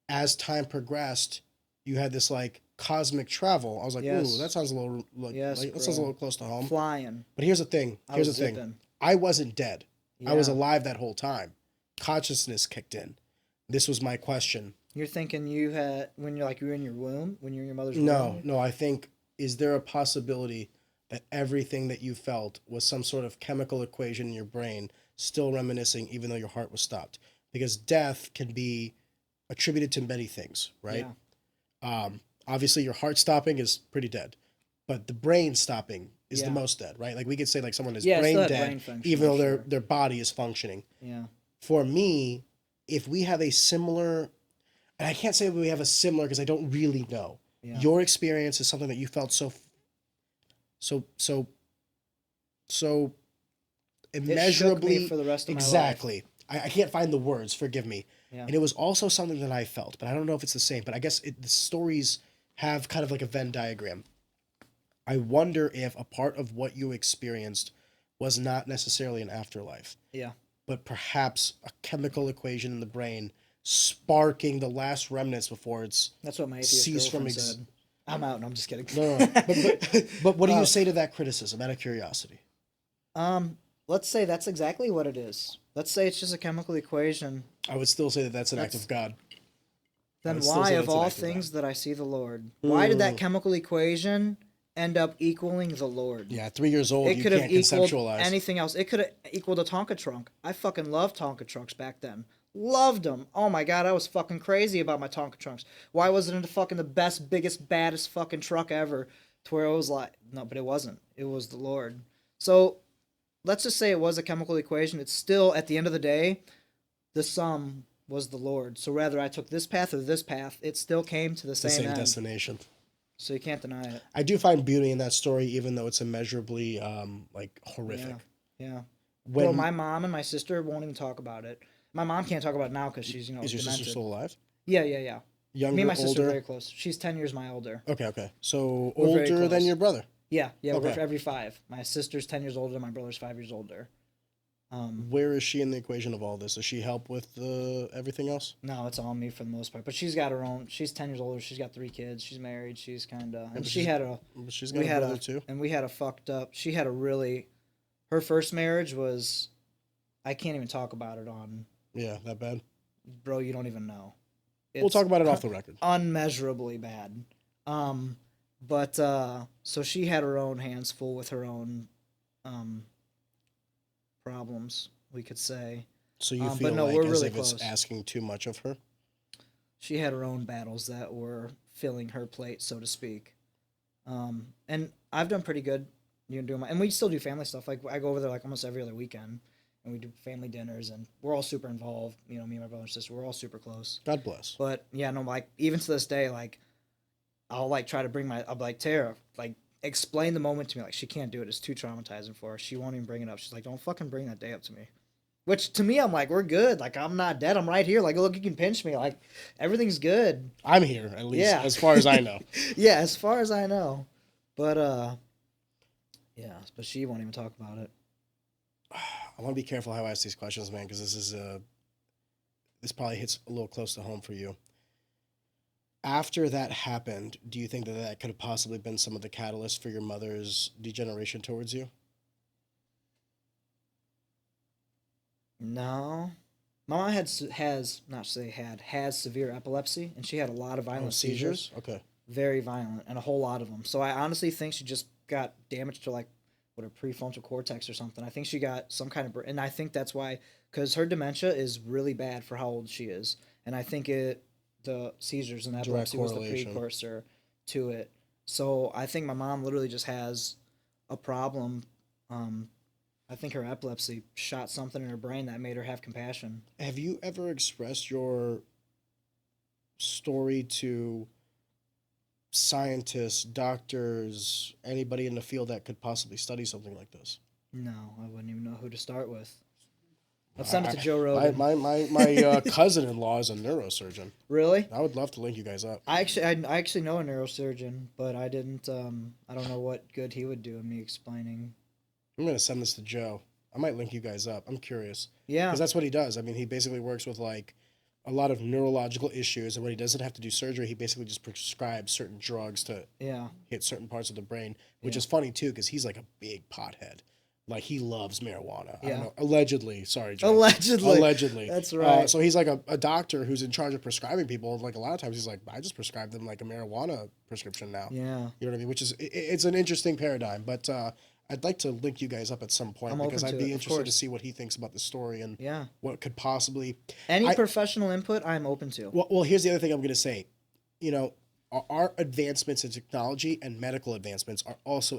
as time progressed, you had this like cosmic travel. I was like, Yes. ooh, that sounds a little Yes, that sounds a bro. little close to home. Flying. But here's the thing. I Here's the was thing. zipping. I wasn't dead. I was Yeah. alive that whole time. Consciousness kicked in. This was my question. You're thinking you had when you were in your womb, when you're in your mother's No, womb. no, I think, is there a possibility that everything that you felt was some sort of chemical equation in your brain still reminiscing even though your heart was stopped? Because death can be attributed to many things, right? Yeah. Obviously your heart stopping is pretty dead, but the brain stopping is the Yeah. most dead, right? Like we could say like someone is Yeah, brain still had dead brain function, even though sure. their body is functioning. Yeah. For me, if we have a similar, and I can't say we have a similar because I don't really know. Yeah. Your experience is something that you felt so immeasurably for the rest of my life. exactly. I can't find the words. Forgive me. Yeah. And it was also something that I felt, but I don't know if it's the same. But I guess the stories have kind of like a Venn diagram. I wonder if a part of what you experienced was not necessarily an afterlife, Yeah. but perhaps a chemical equation in the brain sparking the last remnants before it's That's what my atheist cease from girlfriend said. I'm out. No, I'm just kidding. no. But what do you say to that criticism? Out of curiosity. Let's say that's exactly what it is. Let's say it's just a chemical equation. I would still say that that's an act of God. Then would still why, say of that's an all act of God. things, that I see the Lord? Why did that chemical equation end up equaling the Lord? Yeah, 3 years old, It you could have can't equaled conceptualize. anything else. It could have equaled a Tonka trunk. I fucking loved Tonka trunks back then. Loved them. Oh my God, I was fucking crazy about my Tonka trunks. Why wasn't it fucking the best, biggest, baddest fucking truck ever? To where it was like, no, but it wasn't. It was the Lord. So let's just say it was a chemical equation. It's still, at the end of the day, the sum was the Lord. So whether I took this path or this path, it still came to the same end. Destination. So you can't deny it. I do find beauty in that story, even though it's immeasurably like horrific. Yeah. When, Bro, my mom and my sister won't even talk about it. My mom can't talk about it now because she's, is your demented. sister still alive? Yeah. Younger, Me and my sister older? are very close. She's 10 years my older. Okay. So We're very older than close. your brother? Yeah, Okay. we're every 5. My sister's 10 years older, my brother's 5 years older. Where is she in the equation of all this? Does she help with everything else? No, it's all me for the most part. But she's got her own. She's 10 years older. She's got 3 kids. She's married. She's kind of. And she's got a brother too. And we had a fucked up. She had a really. Her first marriage was. I can't even talk about it on. Yeah, that bad. Bro, you don't even know. We'll talk about it off the record. Unmeasurably bad. But so she had her own hands full with her own problems, we could say. So you feel no, like we're as really if close. it's asking too much of her? She had her own battles that were filling her plate, so to speak. And I've done pretty good. And we still do family stuff. Like I go over there like almost every other weekend, and we do family dinners, and we're all super involved. Me and my brother and sister, we're all super close. God bless. But yeah, no, like even to this day, like I'll like try to I'll be like, Tara, like explain the moment to me. Like she can't do it. It's too traumatizing for her. She won't even bring it up. She's like, don't fucking bring that day up to me. Which to me, I'm like, we're good. Like I'm not dead. I'm right here. Like look, you can pinch me. Like everything's good. I'm here at least, as far as I know. Yeah, as far as I know. But yeah, but she won't even talk about it. I want to be careful how I ask these questions, man, because this probably hits a little close to home for you. After that happened, do you think that could have possibly been some of the catalyst for your mother's degeneration towards you? No. My mom has severe epilepsy, and she had a lot of violent seizures. Okay. Very violent, and a whole lot of them. So I honestly think she just got damage to like her prefrontal cortex or something. I think she got some kind of, and I think that's why, because her dementia is really bad for how old she is, and I think the seizures and epilepsy was the precursor to it. So I think my mom literally just has a problem. I think her epilepsy shot something in her brain that made her have compassion. Have you ever expressed your story to scientists, doctors, anybody in the field that could possibly study something like this? No, I wouldn't even know who to start with. Let's send it to Joe Rogan. My cousin-in-law is a neurosurgeon. Really? I would love to link you guys up. I actually know a neurosurgeon, but I didn't. I don't know what good he would do in me explaining. I'm gonna send this to Joe. I might link you guys up. I'm curious. Yeah. Because that's what he does. I mean, he basically works with like a lot of neurological issues, and when he doesn't have to do surgery, he basically just prescribes certain drugs to hit certain parts of the brain, which is funny too, because he's like a big pothead. Like he loves marijuana. I don't know. Allegedly. Sorry, Joe. Allegedly. That's right. So he's like a doctor who's in charge of prescribing people. Like a lot of times he's like, I just prescribe them like a marijuana prescription now. Yeah. You know what I mean? Which is, it's an interesting paradigm. But I'd like to link you guys up at some point because I'd be interested to see what he thinks about the story and what could possibly... Any professional input I'm open to. Well, here's the other thing I'm going to say. You know, our advancements in technology and medical advancements are also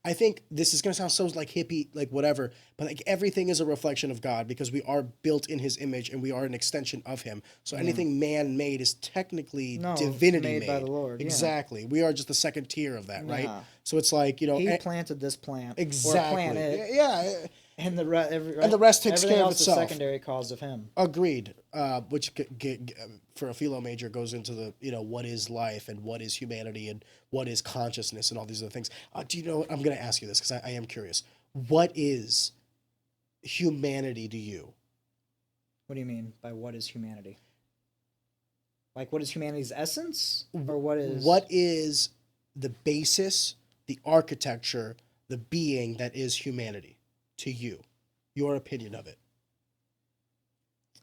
I think this is going to sound so like hippie, like whatever, but like everything is a reflection of God because we are built in his image and we are an extension of him. So anything man-made is technically divinity made by the Lord. Exactly. We are just the second tier of that, right? So it's like, you know, he planted this plant. Exactly. Or planet, yeah. And the rest takes care of itself. Is a secondary cause of him. Agreed. Which for a philo major goes into the, you know, what is life and what is humanity and what is consciousness and all these other things. Do you know what? I'm going to ask you this because I am curious. What is humanity to you? What do you mean by what is humanity? Like what is humanity's essence? Or what is the basis, the architecture, the being that is humanity to you? Your opinion of it.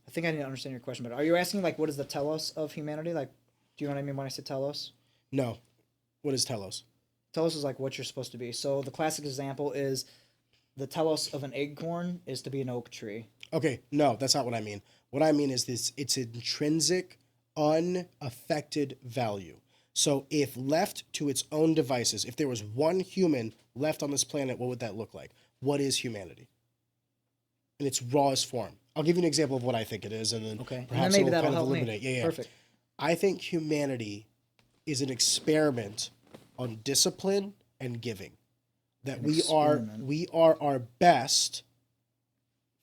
I think I didn't understand your question, but are you asking like what is the telos of humanity? Like, do you know what I mean when I say telos? No. What is telos? Telos is like what you're supposed to be. So the classic example is the telos of an acorn is to be an oak tree. Okay, no, that's not what I mean. What I mean is this: it's intrinsic, unaffected value. So if left to its own devices, if there was one human left on this planet, what would that look like? What is humanity? In its rawest form. I'll give you an example of what I think it is, and then Okay. perhaps And then maybe it'll that'll kind of help illuminate. me. Yeah. Perfect. I think humanity is an experiment on discipline and giving. That An we experiment. are our best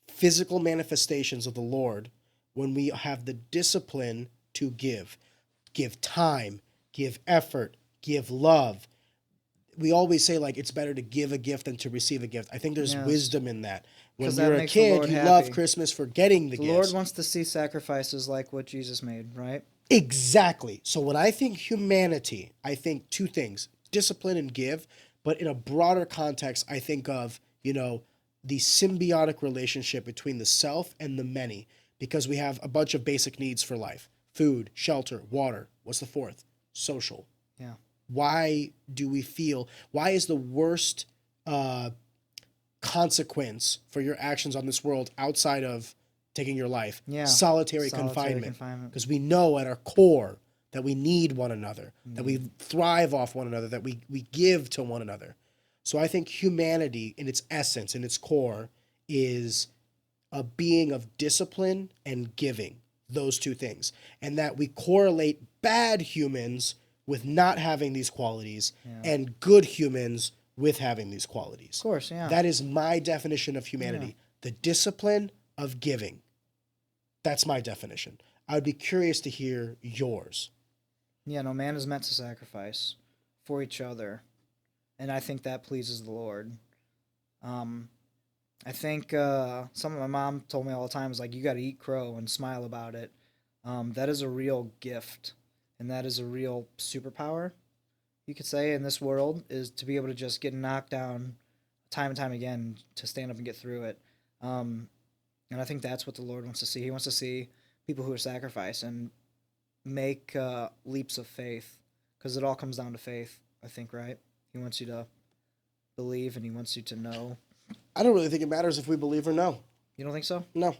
physical manifestations of the Lord when we have the discipline to give time, give effort, give love. We always say, like, it's better to give a gift than to receive a gift. I think there's Yes. wisdom in that. When 'Cause that you're a makes the kid, Lord you happy. love Christmas for getting the The gifts. Lord wants to see sacrifices like what Jesus made, right? Exactly. So when I think humanity, I think two things: discipline and give. But in a broader context, I think of, the symbiotic relationship between the self and the many, because we have a bunch of basic needs for life: food, shelter, water. What's the fourth? Social. Yeah. Why is the worst consequence for your actions on this world, outside of taking your life, Yeah. solitary confinement? Because we know at our core that we need one another, that we thrive off one another, that we give to one another. So I think humanity, in its essence, in its core, is a being of discipline and giving, those two things. And that we correlate bad humans with not having these qualities, and good humans with having these qualities. Of course, yeah. That is my definition of humanity. The discipline of giving. That's my definition. I would be curious to hear yours. Yeah, no, man is meant to sacrifice for each other. And I think that pleases the Lord. I think something my mom told me all the time is like, you got to eat crow and smile about it. That is a real gift. And that is a real superpower, you could say, in this world, is to be able to just get knocked down time and time again, to stand up and get through it. And I think that's what the Lord wants to see. He wants to see people who are sacrifice and make leaps of faith, because it all comes down to faith, I think, right? He wants you to believe, and he wants you to know. I don't really think it matters if we believe or no. You don't think so? No.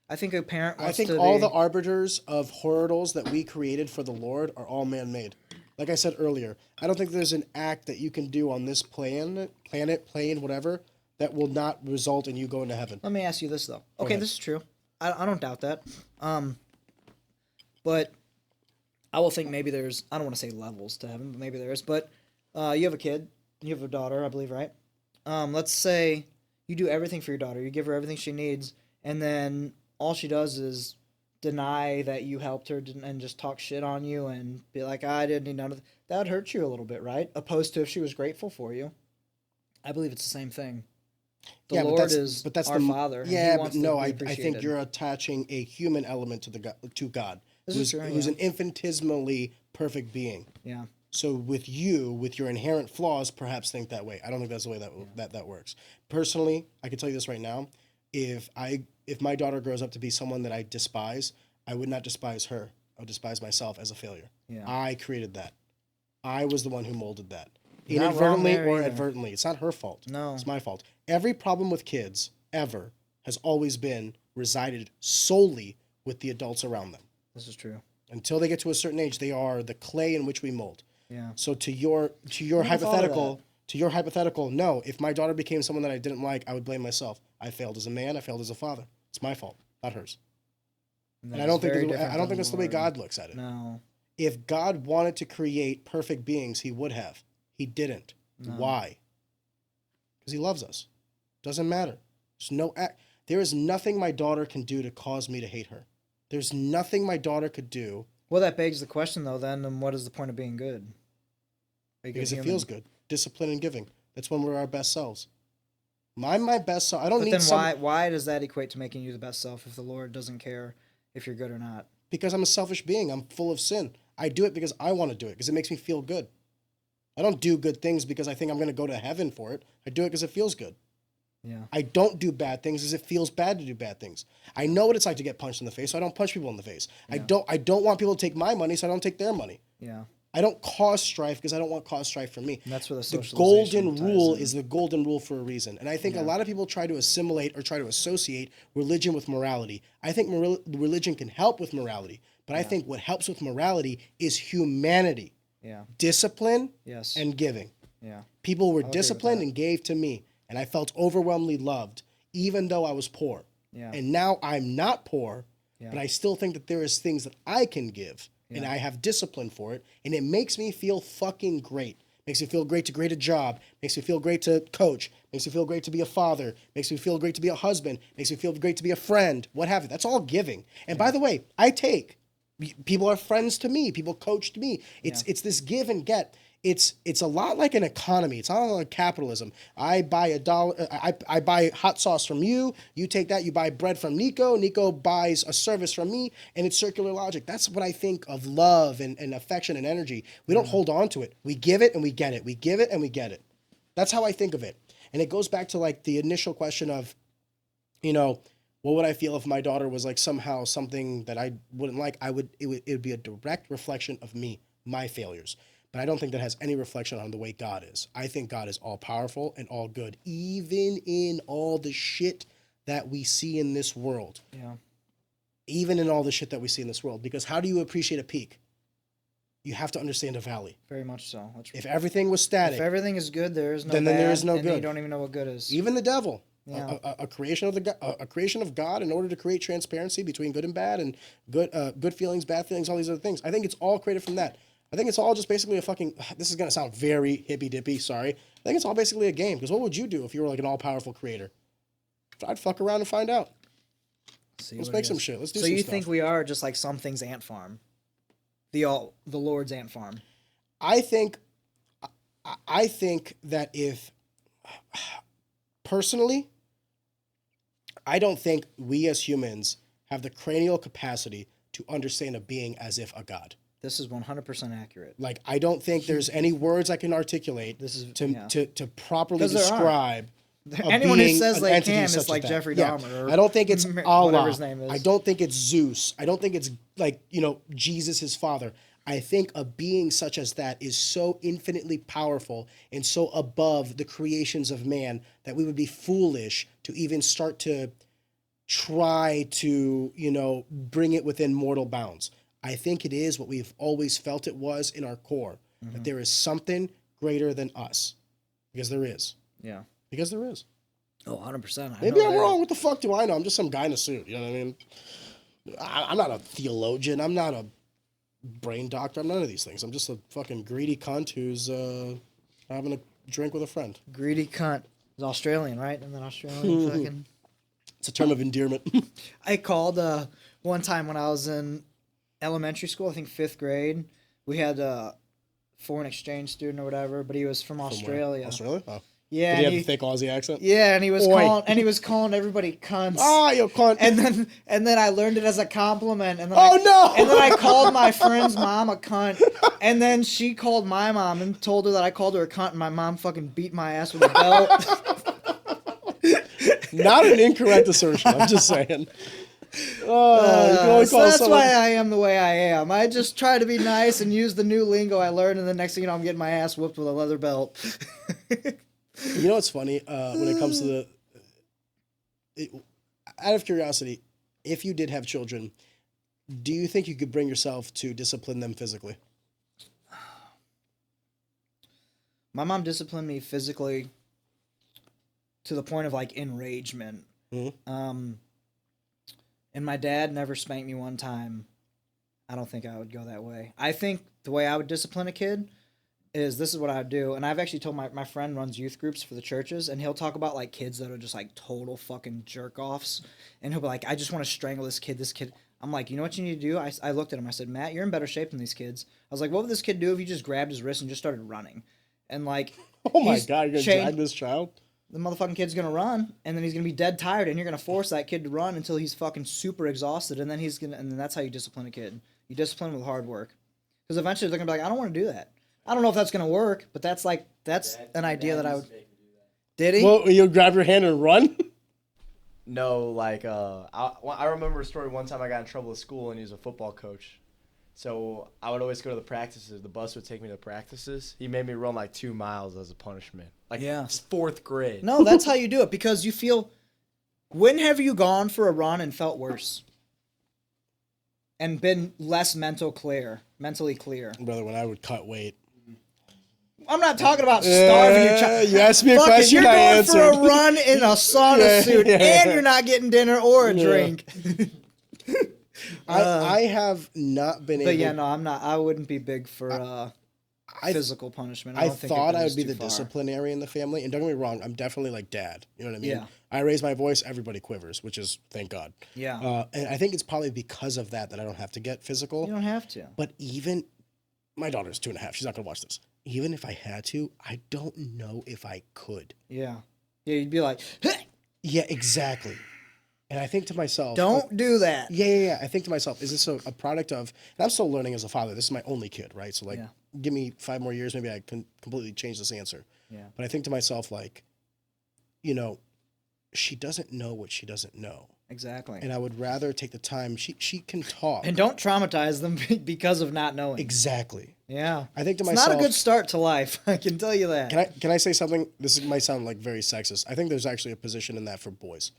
I think a parent wants I think to all be... the arbiters of hurdles that we created for the Lord are all man-made. Like I said earlier, I don't think there's an act that you can do on this plane, whatever, that will not result in you going to heaven. Let me ask you this, though. Go Okay, ahead. this is true. I don't doubt that. But I will think maybe there's... I don't want to say levels to heaven, but maybe there is. But you have a kid. You have a daughter, I believe, right? Let's say you do everything for your daughter. You give her everything she needs, and then all she does is deny that you helped her and just talk shit on you and be like, I didn't need none of that. That would hurt you a little bit, right? Opposed to if she was grateful for you. I believe it's the same thing. The Lord is our Father. Yeah, but no, I think you're attaching a human element to God, who's an infinitesimally perfect being. Yeah. So with your inherent flaws, perhaps think that way. I don't think that's the way that works. Personally, I can tell you this right now: if my daughter grows up to be someone that I despise, I would not despise her. I would despise myself as a failure. Yeah. I created that. I was the one who molded that, You're not wrong inadvertently there or either. advertently. It's not her fault. No. It's my fault. Every problem with kids ever has always resided solely with the adults around them. This is true. Until they get to a certain age, they are the clay in which we mold. Yeah. So to your hypothetical, no. If my daughter became someone that I didn't like, I would blame myself. I failed as a man. I failed as a father. It's my fault, not hers. And I don't think that's the way God looks at it. No. If God wanted to create perfect beings, he would have. He didn't. No. Why? Because he loves us. Doesn't matter. There is nothing my daughter can do to cause me to hate her. There's nothing my daughter could do. Well, that begs the question, though, then what is the point of being good? Because it feels good. Discipline and giving. That's when we're our best selves. I'm my best self. I don't need why does that equate to making you the best self if the Lord doesn't care if you're good or not? Because I'm a selfish being. I'm full of sin. I do it because I want to do it, because it makes me feel good. I don't do good things because I think I'm going to go to heaven for it. I do it because it feels good. Yeah. I don't do bad things because it feels bad to do bad things. I know what it's like to get punched in the face, so I don't punch people in the face. Yeah. I don't want people to take my money, so I don't take their money. Yeah. I don't cause strife because I don't want cause strife for me. And that's where the golden rule is the golden rule for a reason. And I think a lot of people try to assimilate or try to associate religion with morality. I think religion can help with morality, but I think what helps with morality is humanity. Yeah. Discipline yes. and giving. Yeah. People were disciplined and gave to me, and I felt overwhelmingly loved, even though I was poor. Yeah. And now I'm not poor, Yeah. but I still think that there is things that I can give, and I have discipline for it, and it makes me feel fucking great. Makes me feel great to create a job. Makes me feel great to coach. Makes me feel great to be a father. Makes me feel great to be a husband. Makes me feel great to be a friend. What have you. That's all giving. And by the way, I take. People are friends to me. People coach to me. It's this give and get. It's a lot like an economy. It's not like capitalism. I buy $1. I buy hot sauce from you. You take that. You buy bread from Nico. Nico buys a service from me, and it's circular logic. That's what I think of love and affection and energy. We don't hold on to it. We give it and we get it. We give it and we get it. That's how I think of it. And it goes back to like the initial question of, what would I feel if my daughter was like somehow something that I wouldn't like? It would be a direct reflection of me, my failures. But I don't think that has any reflection on the way God is. I think God is all powerful and all good, even in all the shit that we see in this world. Yeah. Even in all the shit that we see in this world. Because how do you appreciate a peak? You have to understand a valley. Very much so. If everything was static, if everything is good, there is no then bad, there is no and good. you don't even know what good is. Even the devil. Yeah. A creation of God in order to create transparency between good and bad and good feelings, bad feelings, all these other things. I think it's all created from that. I think it's all just basically a fucking, this is going to sound very hippy-dippy, sorry. I think it's all basically a game. Because what would you do if you were like an all-powerful creator? I'd fuck around and find out. Let's make some shit. Let's do some stuff. So you think we are just like some things ant farm? The Lord's ant farm. I think that if, personally, I don't think we as humans have the cranial capacity to understand a being as if a god. This is 100% accurate. Like, I don't think there's any words I can articulate to properly describe anyone who says an they entity can such is like as Jeffrey that. Dahmer. I don't think it's Allah. Whatever his name is. I don't think it's Zeus. I don't think it's like, Jesus, his father. I think a being such as that is so infinitely powerful and so above the creations of man that we would be foolish to even start to try to, bring it within mortal bounds. I think it is what we've always felt it was in our core, that there is something greater than us. Because there is. Yeah. Because there is. Oh, 100%. Maybe I'm wrong. What the fuck do I know? I'm just some guy in a suit. You know what I mean? I'm not a theologian. I'm not a brain doctor. I'm none of these things. I'm just a fucking greedy cunt who's having a drink with a friend. Greedy cunt. It's Australian, right? And then Australian fucking... It's a term of endearment. I called one time when I was in elementary school, I think 5th grade. We had a foreign exchange student or whatever, but he was from Australia. Australia? Oh. Yeah. Did he have the thick Aussie accent? Yeah, and he was calling everybody cunts. Ah, you cunt. And then I learned it as a compliment. And then no! And then I called my friend's mom a cunt. And then she called my mom and told her that I called her a cunt, and my mom fucking beat my ass with a belt. Not an incorrect assertion. I'm just saying. So that's why I am the way I am. I just try to be nice and use the new lingo I learned, and the next thing you know, I'm getting my ass whooped with a leather belt. You know what's funny? When it comes to out of curiosity, if you did have children, do you think you could bring yourself to discipline them physically? My mom disciplined me physically to the point of like enragement. Mm-hmm. And my dad never spanked me one time. I don't think I would go that way. I think the way I would discipline a kid is this is what I would do. And I've actually told my friend runs youth groups for the churches, and he'll talk about like kids that are just like total fucking jerk offs. And he'll be like, I just want to strangle this kid. I'm like, you know what you need to do? I looked at him. I said, Matt, you're in better shape than these kids. I was like, what would this kid do if you just grabbed his wrist and just started running? And like, oh my God, you're going to drag this child? The motherfucking kid's going to run, and then he's going to be dead tired, and you're going to force that kid to run until he's fucking super exhausted, and then and then that's how you discipline a kid. You discipline him with hard work. Because eventually they're going to be like, I don't want to do that. I don't know if that's going to work, but that's an idea that I would... Did he? Well, you grab your hand and run? No, like, I remember a story one time I got in trouble at school, and he was a football coach. So I would always go to the practices. The bus would take me to practices. He made me run like 2 miles as a punishment. Like, yeah. 4th grade. No, that's how you do it, because you feel... When have you gone for a run and felt worse? And been less mentally clear? Brother, when I would cut weight. I'm not talking about starving your child. You asked me a question, I answered. You're going for a run in a sauna suit, and you're not getting dinner or a drink. I have not been able... But yeah, no, I'm not. I wouldn't be big for physical punishment. I thought I would be the disciplinary in the family. And don't get me wrong, I'm definitely like dad. You know what I mean? Yeah. I raise my voice, everybody quivers, which is, thank God. Yeah. And I think it's probably because of that I don't have to get physical. You don't have to. But even... My daughter's 2.5. She's not going to watch this. Even if I had to, I don't know if I could. Yeah. Yeah, you'd be like... Yeah, exactly. And I think to myself... Don't do that. Yeah. I think to myself, is this a product of... And I'm still learning as a father. This is my only kid, right? So, give me 5 more years, maybe I can completely change this answer. Yeah. But I think to myself, she doesn't know what she doesn't know. Exactly. And I would rather take the time. She can talk. And don't traumatize them because of not knowing. Exactly. Yeah. I think to myself... myself... It's not a good start to life. I can tell you that. Can I say something? This might sound like very sexist. I think there's actually a position in that for boys.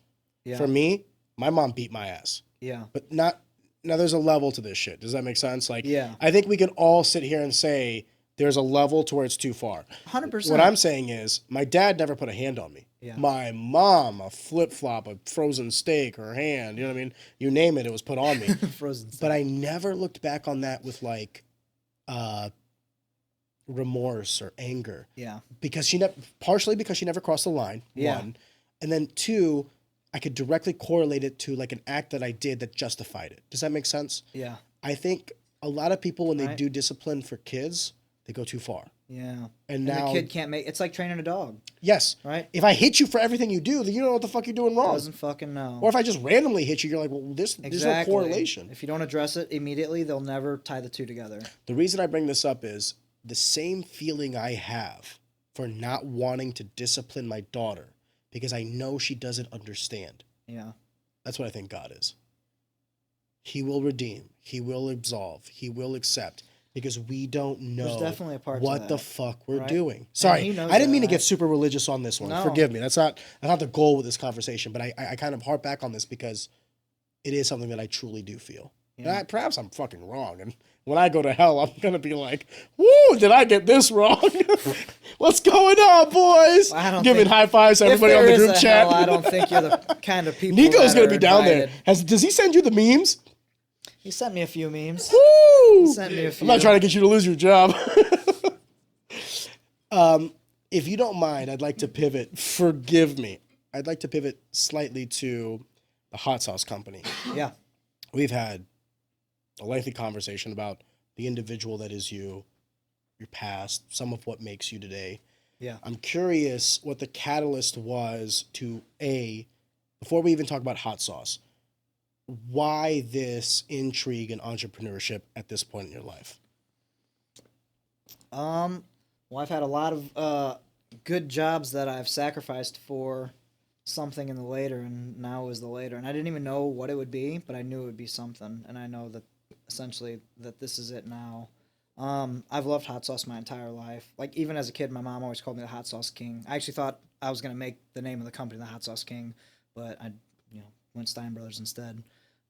Yeah. For me, my mom beat my ass. Yeah. But not... Now, there's a level to this shit. Does that make sense? Yeah. I think we can all sit here and say there's a level to where it's too far. 100%. What I'm saying is my dad never put a hand on me. Yeah. My mom, a flip-flop, a frozen steak, her hand, you know what I mean? You name it, it was put on me. Frozen steak. But I never looked back on that with remorse or anger. Yeah. Because partially because she never crossed the line, one. And then two, I could directly correlate it to an act that I did that justified it. Does that make sense? Yeah. I think a lot of people, when they do discipline for kids, they go too far. Yeah. And now the kid can't make... It's like training a dog. Yes. Right? If I hit you for everything you do, then you don't know what the fuck you're doing wrong. Doesn't fucking know. Or if I just randomly hit you, you're like, well, there's no correlation. If you don't address it immediately, they'll never tie the two together. The reason I bring this up is the same feeling I have for not wanting to discipline my daughter because I know she doesn't understand. Yeah. That's what I think God is. He will redeem. He will absolve. He will accept. Because we don't know There's definitely a part to what that, the fuck we're right? doing. Sorry, I didn't mean to get super religious on this one. No. Forgive me. That's not the goal with this conversation. But I kind of harp back on this because it is something that I truly do feel. Yeah. And perhaps I'm fucking wrong. And when I go to hell, I'm going to be like, woo, did I get this wrong? What's going on, boys? Well, Giving high fives to everybody on the group chat. Hell, I don't think you're the kind of people Nico's going to be down there. Does he send you the memes? He sent me a few memes. Woo! Sent me a few. I'm not trying to get you to lose your job. If you don't mind, I'd like to pivot. Forgive me. I'd like to pivot slightly to the hot sauce company. Yeah. We've had a lengthy conversation about the individual that is you, your past, some of what makes you today. Yeah. I'm curious what the catalyst was to, before we even talk about hot sauce, why this intrigue in entrepreneurship at this point in your life? Well, I've had a lot of good jobs that I've sacrificed for something in the later, and now is the later. And I didn't even know what it would be, but I knew it would be something. And I know that essentially that this is it now. I've loved hot sauce my entire life. Like, even as a kid, my mom always called me the hot sauce king. I actually thought I was going to make the name of the company the hot sauce king, but I went Stein Brothers instead.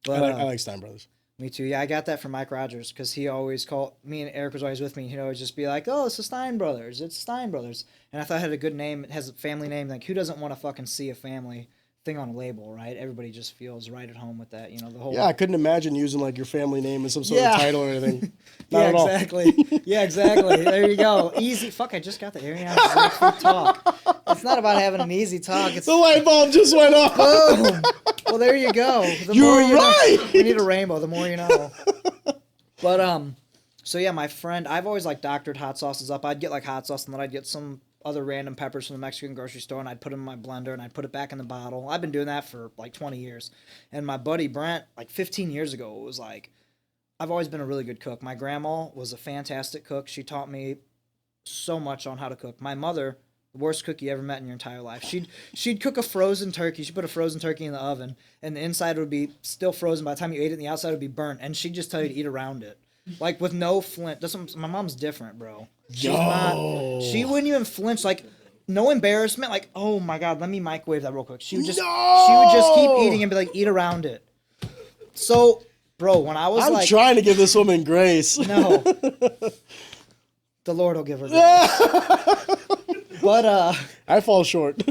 But I like Stein Brothers. Me too. Yeah, I got that from Mike Rogers because he always called me, and Eric was always with me. He'd always just be like, "Oh, it's the Stein Brothers. It's Stein Brothers." And I thought it had a good name. It has a family name. Like, who doesn't want to fucking see a family thing on a label, right? Everybody just feels right at home with that. The whole. Yeah, I couldn't imagine using your family name as some sort of title or anything. Not yeah, at all. exactly. Yeah, exactly. There you go. Easy. Fuck, I just got the area. Talk. It's not about having an easy talk. It's the light bulb just went off. Boom. Well, there you go. The You're more you right. know, we need a rainbow. The more you know. But so yeah, my friend, I've always doctored hot sauces up. I'd get hot sauce, and then I'd get some other random peppers from the Mexican grocery store, and I'd put them in my blender, and I'd put it back in the bottle. I've been doing that for 20 years. And my buddy Brent, 15 years ago, was I've always been a really good cook. My grandma was a fantastic cook. She taught me so much on how to cook. My mother, the worst cook you ever met in your entire life. She'd cook a frozen turkey. She'd put a frozen turkey in the oven, and the inside would be still frozen by the time you ate it, and the outside would be burnt. And she'd just tell you to eat around it, with no flint. My mom's different, bro. She wouldn't even flinch. No embarrassment. Oh my god, let me microwave that real quick. She would just keep eating and be like, eat around it. So, bro, when I was I'm trying to give this woman grace. No. The Lord will give her grace. But I fall short.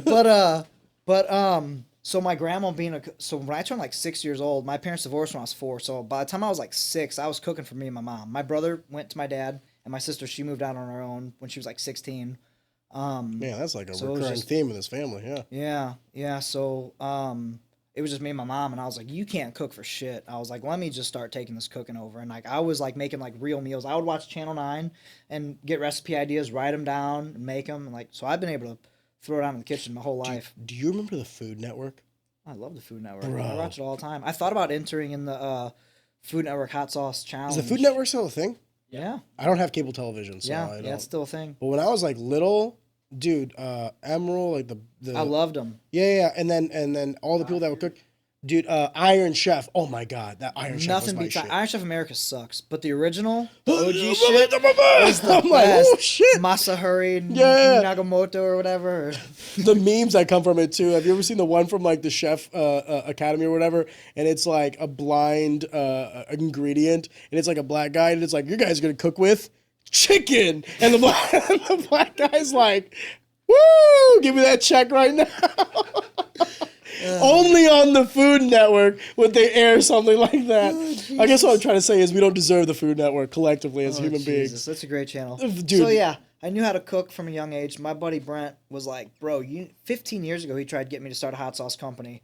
So my grandma so when I turned like 6 years old, my parents divorced when I was 4. So by the time I was like 6, I was cooking for me and my mom. My brother went to my dad, and my sister, she moved out on her own when she was like 16. Man, that's like a recurring theme in this family. Yeah. Yeah. So it was just me and my mom, and I was like, you can't cook for shit. I was like, let me just start taking this cooking over. And like I was like making like real meals. I would watch Channel 9 and get recipe ideas, write them down, and make them. And like so, I've been able to throw it out in the kitchen my whole life. Do you remember the Food Network? I love the Food Network. Bro. I watch it all the time. I thought about entering in the Food Network Hot Sauce Challenge. Is the Food Network still a thing? Yeah. I don't have cable television, so I don't. Yeah, it's still a thing. But when I was like little, dude, Emerald, like the I loved them. Yeah, and then all the people that would cook. Dude, Iron Chef. Oh my God, that Iron Chef was Nothing my beats shit. Iron Chef America sucks, but the original, the OG shit shit, is the I'm like, best. oh shit. Masahuri Nagamoto or whatever. The memes that come from it too. Have you ever seen the one from like the Chef Academy or whatever? And it's like a blind ingredient, and it's like a black guy, and it's like, you guys gonna cook with chicken, and the black guy's like, woo, give me that check right now. Only on the Food Network would they air something like that. I guess what I'm trying to say is we don't deserve the Food Network collectively as human beings. That's a great channel. Dude. So yeah, I knew how to cook from a young age. My buddy Brent was like, bro, 15 years ago he tried to get me to start a hot sauce company.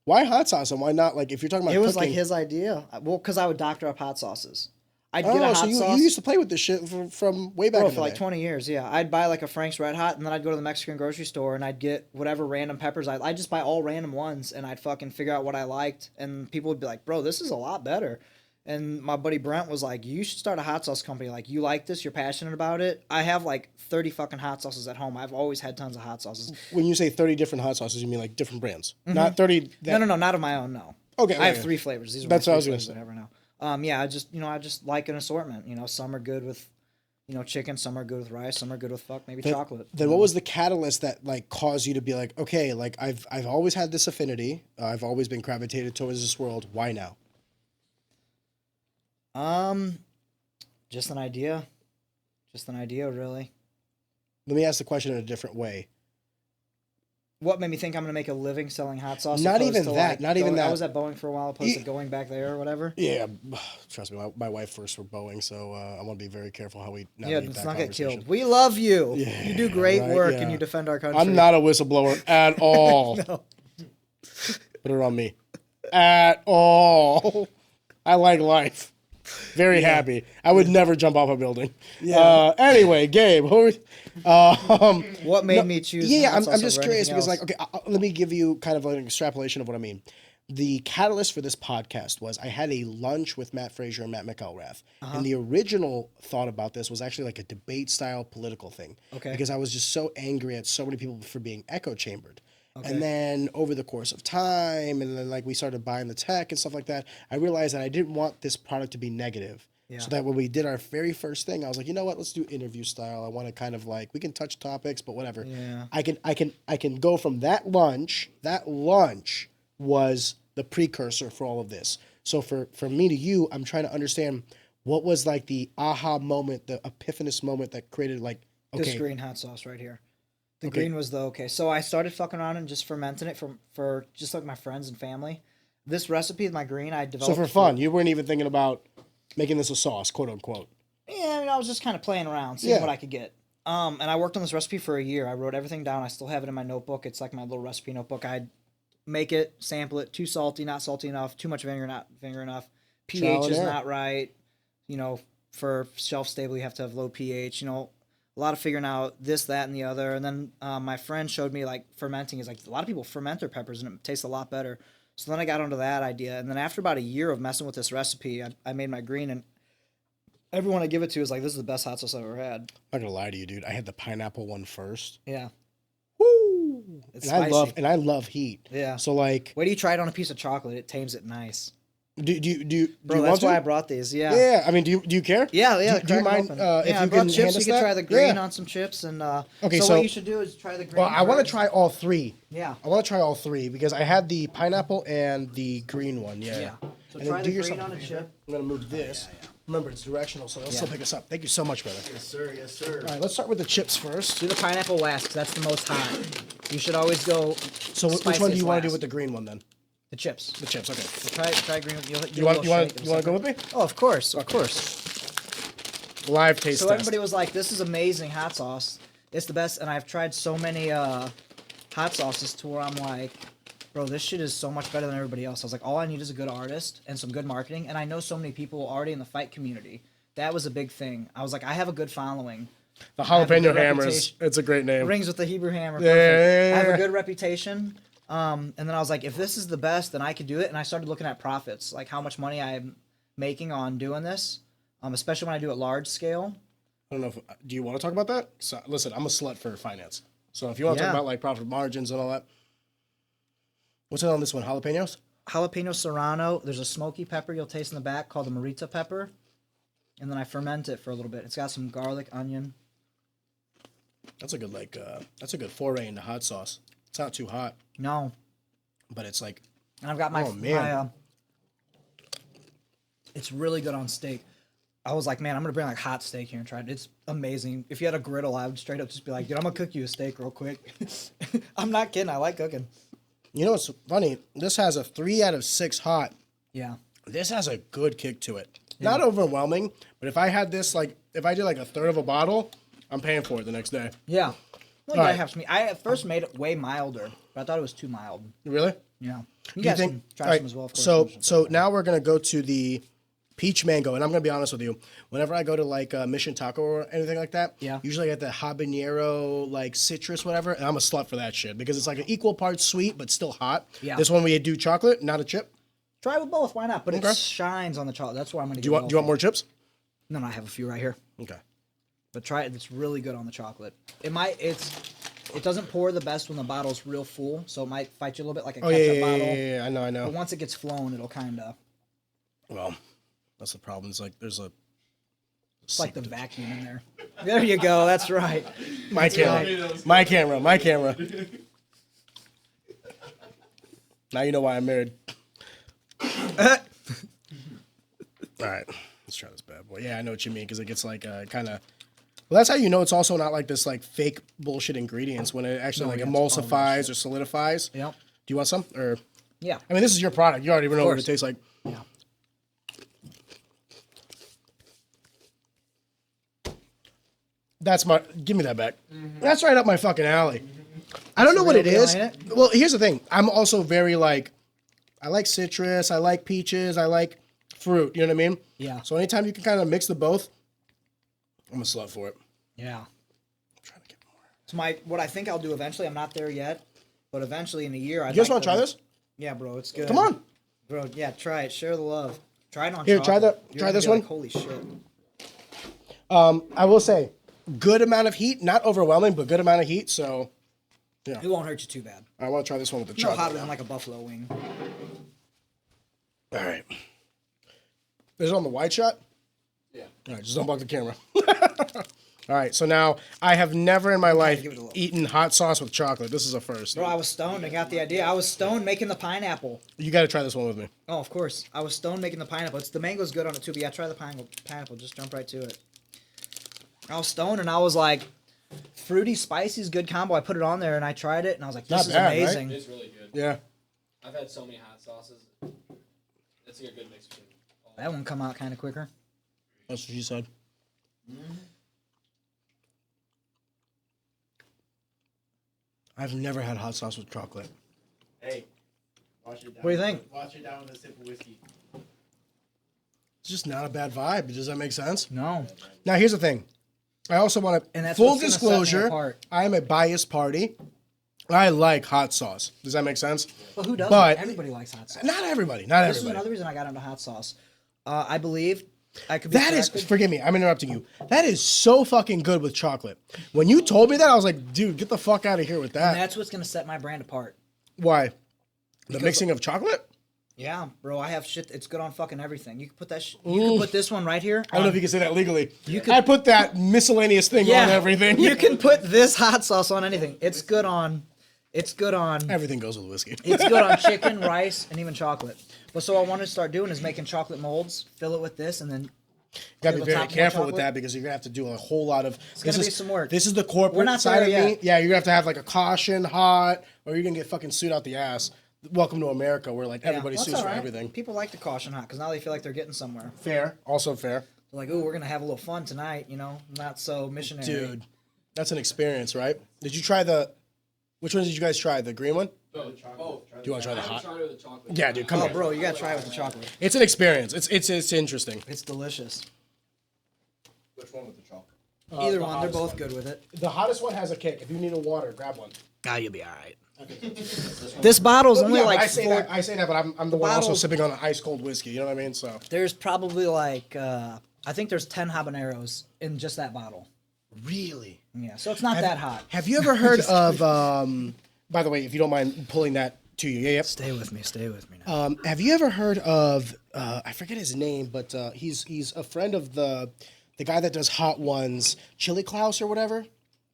Why hot sauce and why not? Like if you're talking about it was cooking, like his idea. Well, because I would doctor up hot sauces. I'd get a hot sauce. You used to play with this shit from way back in the for like day. 20 years, yeah. I'd buy like a Frank's Red Hot, and then I'd go to the Mexican grocery store, and I'd get whatever random peppers. I'd just buy all random ones, and I'd fucking figure out what I liked, and people would be like, bro, this is a lot better. And my buddy Brent was like, you should start a hot sauce company. Like, you like this, you're passionate about it. I have like 30 fucking hot sauces at home. I've always had tons of hot sauces. When you say 30 different hot sauces, you mean like different brands? Mm-hmm. Not 30... No, not of my own, no. Okay. I have 3 flavors. These are That's my what I 3 was flavors going to say. I ever know. I just like an assortment. Some are good with, chicken. Some are good with rice. Some are good with chocolate. Then what was the catalyst that like caused you to be like, okay, like I've always had this affinity. I've always been gravitated towards this world. Why now? Just an idea. Just an idea, really. Let me ask the question in a different way. What made me think I'm going to make a living selling hot sauce? Not even that. I was at Boeing for a while, opposed to going back there or whatever. Yeah, trust me, my wife first worked Boeing, so I want to be very careful how we navigate let's that not get conversation. killed. We love you. Yeah, you do great work, yeah. and you defend our country. I'm not a whistleblower at all. No. Put it on me. At all. I like life. Very happy. I would never jump off a building. Yeah. Anyway, Gabe, what made me choose? Yeah, I'm just curious because, like, okay, let me give you kind of like an extrapolation of what I mean. The catalyst for this podcast was I had a lunch with Matt Frazier and Matt McElrath. And the original thought about this was actually like a debate style political thing. Okay. Because I was just so angry at so many people for being echo chambered. Okay. And then over the course of time, and then like we started buying the tech and stuff like that, I realized that I didn't want this product to be negative. Yeah. So that when we did our very first thing, I was like, you know what, let's do interview style. I want to kind of like, we can touch topics, but whatever. Yeah. I can go from that lunch. That lunch was the precursor for all of this. So for me to you, I'm trying to understand what was like the aha moment, the epiphanous moment that created like, okay. This green hot sauce right here. The green was so I started fucking around and just fermenting it for just like my friends and family. This recipe, my green, I developed. So for fun, you weren't even thinking about making this a sauce, quote unquote. Yeah, I mean, I was just kind of playing around, seeing what I could get. And I worked on this recipe for a year. I wrote everything down. I still have it in my notebook. It's like my little recipe notebook. I'd make it, sample it, too salty, not salty enough, too much vinegar, not vinegar enough. pH is not right. For shelf stable, you have to have low pH. A lot of figuring out this, that, and the other. And then my friend showed me like fermenting is like a lot of people ferment their peppers and it tastes a lot better. So then I got onto that idea. And then after about a year of messing with this recipe, I made my green, and everyone I give it to is like, this is the best hot sauce I've ever had. I'm not gonna lie to you, dude. I had the pineapple one first. Yeah. Woo! It's and spicy. I love heat. Yeah. So like, wait till you try it on a piece of chocolate. It tames it nice. Do you Bro, that's why I brought these. Yeah. Yeah. I mean, do you care? Yeah. Do you mind if I you brought can chips. hand You us can that? try the green on some chips, and okay. So what you should do is try the green. Well, I want to try all three. Yeah. I want to try all three because I had the pineapple and the green one. Yeah. Yeah. So And try then the green on a chip. I'm gonna move this. Remember, it's directional, so it'll still pick us up. Thank you so much, brother. Yes, sir. Yes, sir. All right, let's start with the chips first. Do the pineapple last, 'cause that's the most hot. You should always go. So which one do you want to do last. with the green one then? The chips? The chips, okay. Try green. You want to go with me? Oh, of course, of course. Live taste So test. everybody was like, "This is amazing hot sauce. It's the best." And I've tried so many hot sauces to where I'm like, "Bro, this shit is so much better than everybody else." I was like, "All I need is a good artist and some good marketing." And I know so many people already in the fight community. That was a big thing. I was like, I have a good following. The I have a jalapeno good hammers. reputation. It's a great name. Rings with the Hebrew hammer. Yeah, Perfect. yeah, yeah, I have yeah. a good reputation. And then I was like, if this is the best, then I could do it. And I started looking at profits, like how much money I'm making on doing this, especially when I do it large scale. I don't know if do you want to talk about that? So, listen, I'm a slut for finance. So if you want to talk about like profit margins and all that, what's it on this one? Jalapenos? Jalapeno serrano. There's a smoky pepper you'll taste in the back called the Morita pepper. And then I ferment it for a little bit. It's got some garlic, onion. That's a good that's a good foray into hot sauce. It's not too hot, No. but it's like And I've got my, Oh, man. my it's really good on steak. I was like, man, I'm going to bring like hot steak here and try it. It's amazing. If you had a griddle, I would straight up just be like, dude, I'm going to cook you a steak real quick. I'm not kidding. I like cooking. you know what's funny? This has a 3 out of 6 hot. Yeah. This has a good kick to it. Not overwhelming, but if I had this if I did like a third of a bottle, I'm paying for it the next day. Yeah. Well, All I right. have some. I at first made it way milder, but I thought it was too mild. Really? Yeah. You Do guys can try all right, some as well. Of course. So now we're gonna go to the peach mango, and I'm gonna be honest with you. Whenever I go to like Mission Taco or anything like that, Yeah. usually I get the habanero like citrus whatever, and I'm a slut for that shit because it's like an equal parts sweet but still hot. Yeah. This one we do chocolate, not a chip. Try with both. Why not? But Okay. it shines on the chocolate. That's why I'm gonna. Do you want more chips? No, I have a few right here. Okay. But try it. It's really good on the chocolate. It doesn't pour the best when the bottle's real full, so it might fight you a little bit like a Oh ketchup yeah, bottle. yeah. I But know. once it gets flown, it'll kind of. Well, that's the problem. It's like there's a. It's like the vacuum in there. There you go. That's right. My camera. My camera. My camera. Now you know why I'm married. All right, let's try this bad boy. Yeah, I know what you mean because it gets like kind of. Well, that's how you know it's also not like this like fake bullshit ingredients when it actually like yeah, it's all emulsifies or solidifies. Yep. Do you want some or? Yeah. I mean, this is your product. You already know what it course. tastes like. Yeah. That's my. Give me that back. That's right up my fucking alley. I don't know what real it deal, is. ain't it? Well, here's the thing. I'm also very like. I like citrus. I like peaches. I like fruit. You know what I mean? Yeah. So anytime you can kind of mix the both, I'm a slut for it. Yeah. I'm trying to get more. So what I think I'll do eventually. I'm not there yet, but eventually in a year. You guys want to try this? Yeah, bro. It's good. Come on. bro. Yeah, try it. Share the love. Try it on. Here, try chocolate. the- You're try gonna this be like, one. Holy shit. I will say, good amount of heat. Not overwhelming, but good amount of heat. So It won't hurt you too bad. I want to try this one with the No chocolate. hotter than like a buffalo wing. All right. Is it on the wide shot? Yeah. All right, just don't block the camera. All right, so now I have never in my life give it a little. eaten hot sauce with chocolate. This is a first. Bro, I was stoned. I got the idea. I was stoned making the pineapple. You got to try this one with me. Oh, of course. I was stoned making the pineapple. The mango's good on it too, but yeah, try the pineapple. Just jump right to it. I was stoned and I was like, fruity, spicy is good combo. I put it on there and I tried it and I was like, this Not is bad, right? amazing. It's really good. Yeah. I've had so many hot sauces. It's like a good mix between all. That one come out kind of quicker. That's what she said. I've never had hot sauce with chocolate. Hey, wash it down. What do you think? Wash it down with a sip of whiskey. It's just not a bad vibe. Does that make sense? No. Now, here's the thing. I also want And to, that's full what's gonna set me disclosure, apart. I am a biased party. I like hot sauce. Does that make sense? Well, who doesn't? But- Everybody likes hot sauce. Not everybody. Not This is everybody. another reason I got into hot sauce. I believe I could be That is, corrected. forgive me, I'm interrupting you. That is so fucking good with chocolate. When you told me that, I was like, dude, get the fuck out of here with And that. that's what's going to set my brand apart. Why? The mixing of chocolate? Yeah, bro, I have shit. It's good on fucking everything. You can put that. You can put this one right here. I don't know if you can say that legally. You could- I put that miscellaneous thing on everything. You can put this hot sauce on anything. It's good on. It's good on. Everything goes with whiskey. It's good on chicken, rice, and even chocolate. But so what I wanted to start doing is making chocolate molds, fill it with this, and then You gotta be On very top more careful with chocolate? that because you're gonna have to do a whole lot of. It's gonna be some work. This is the corporate We're not side there of me. yet. Yeah, you're gonna have to have like a caution, hot, or you're gonna get fucking sued out the ass. Welcome to America, where like everybody Well, sues that's for all right. everything. People like the caution hot because now they feel like they're getting somewhere. Fair, also fair. They're like, oh, we're gonna have a little fun tonight, you know, not so missionary. Dude, that's an experience, right? Did you try the? Which one did you guys try? The green one? Oh, Do you want to try the I haven't hot? tried it with the chocolate. Yeah, dude, come Oh, here. bro, you gotta try it with the chocolate. It's an experience. It's interesting. It's delicious. Which one with the chocolate? Either the one, they're hottest both one. good with it. The hottest one has a kick. If you need a water, grab one. Ah, you'll be all right. This bottle's only Yeah, but like I say that, but I'm the one also bottle- sipping on an ice cold whiskey. You know what I mean? So There's probably like I think there's 10 habaneros in just that bottle. really, Yeah, so it's not that hot. have you ever heard of? By the way, if you don't mind pulling that to you, yeah. Stay with me now. Have you ever heard of? I forget his name, but he's a friend of the guy that does Hot Ones, Chili Klaus or whatever.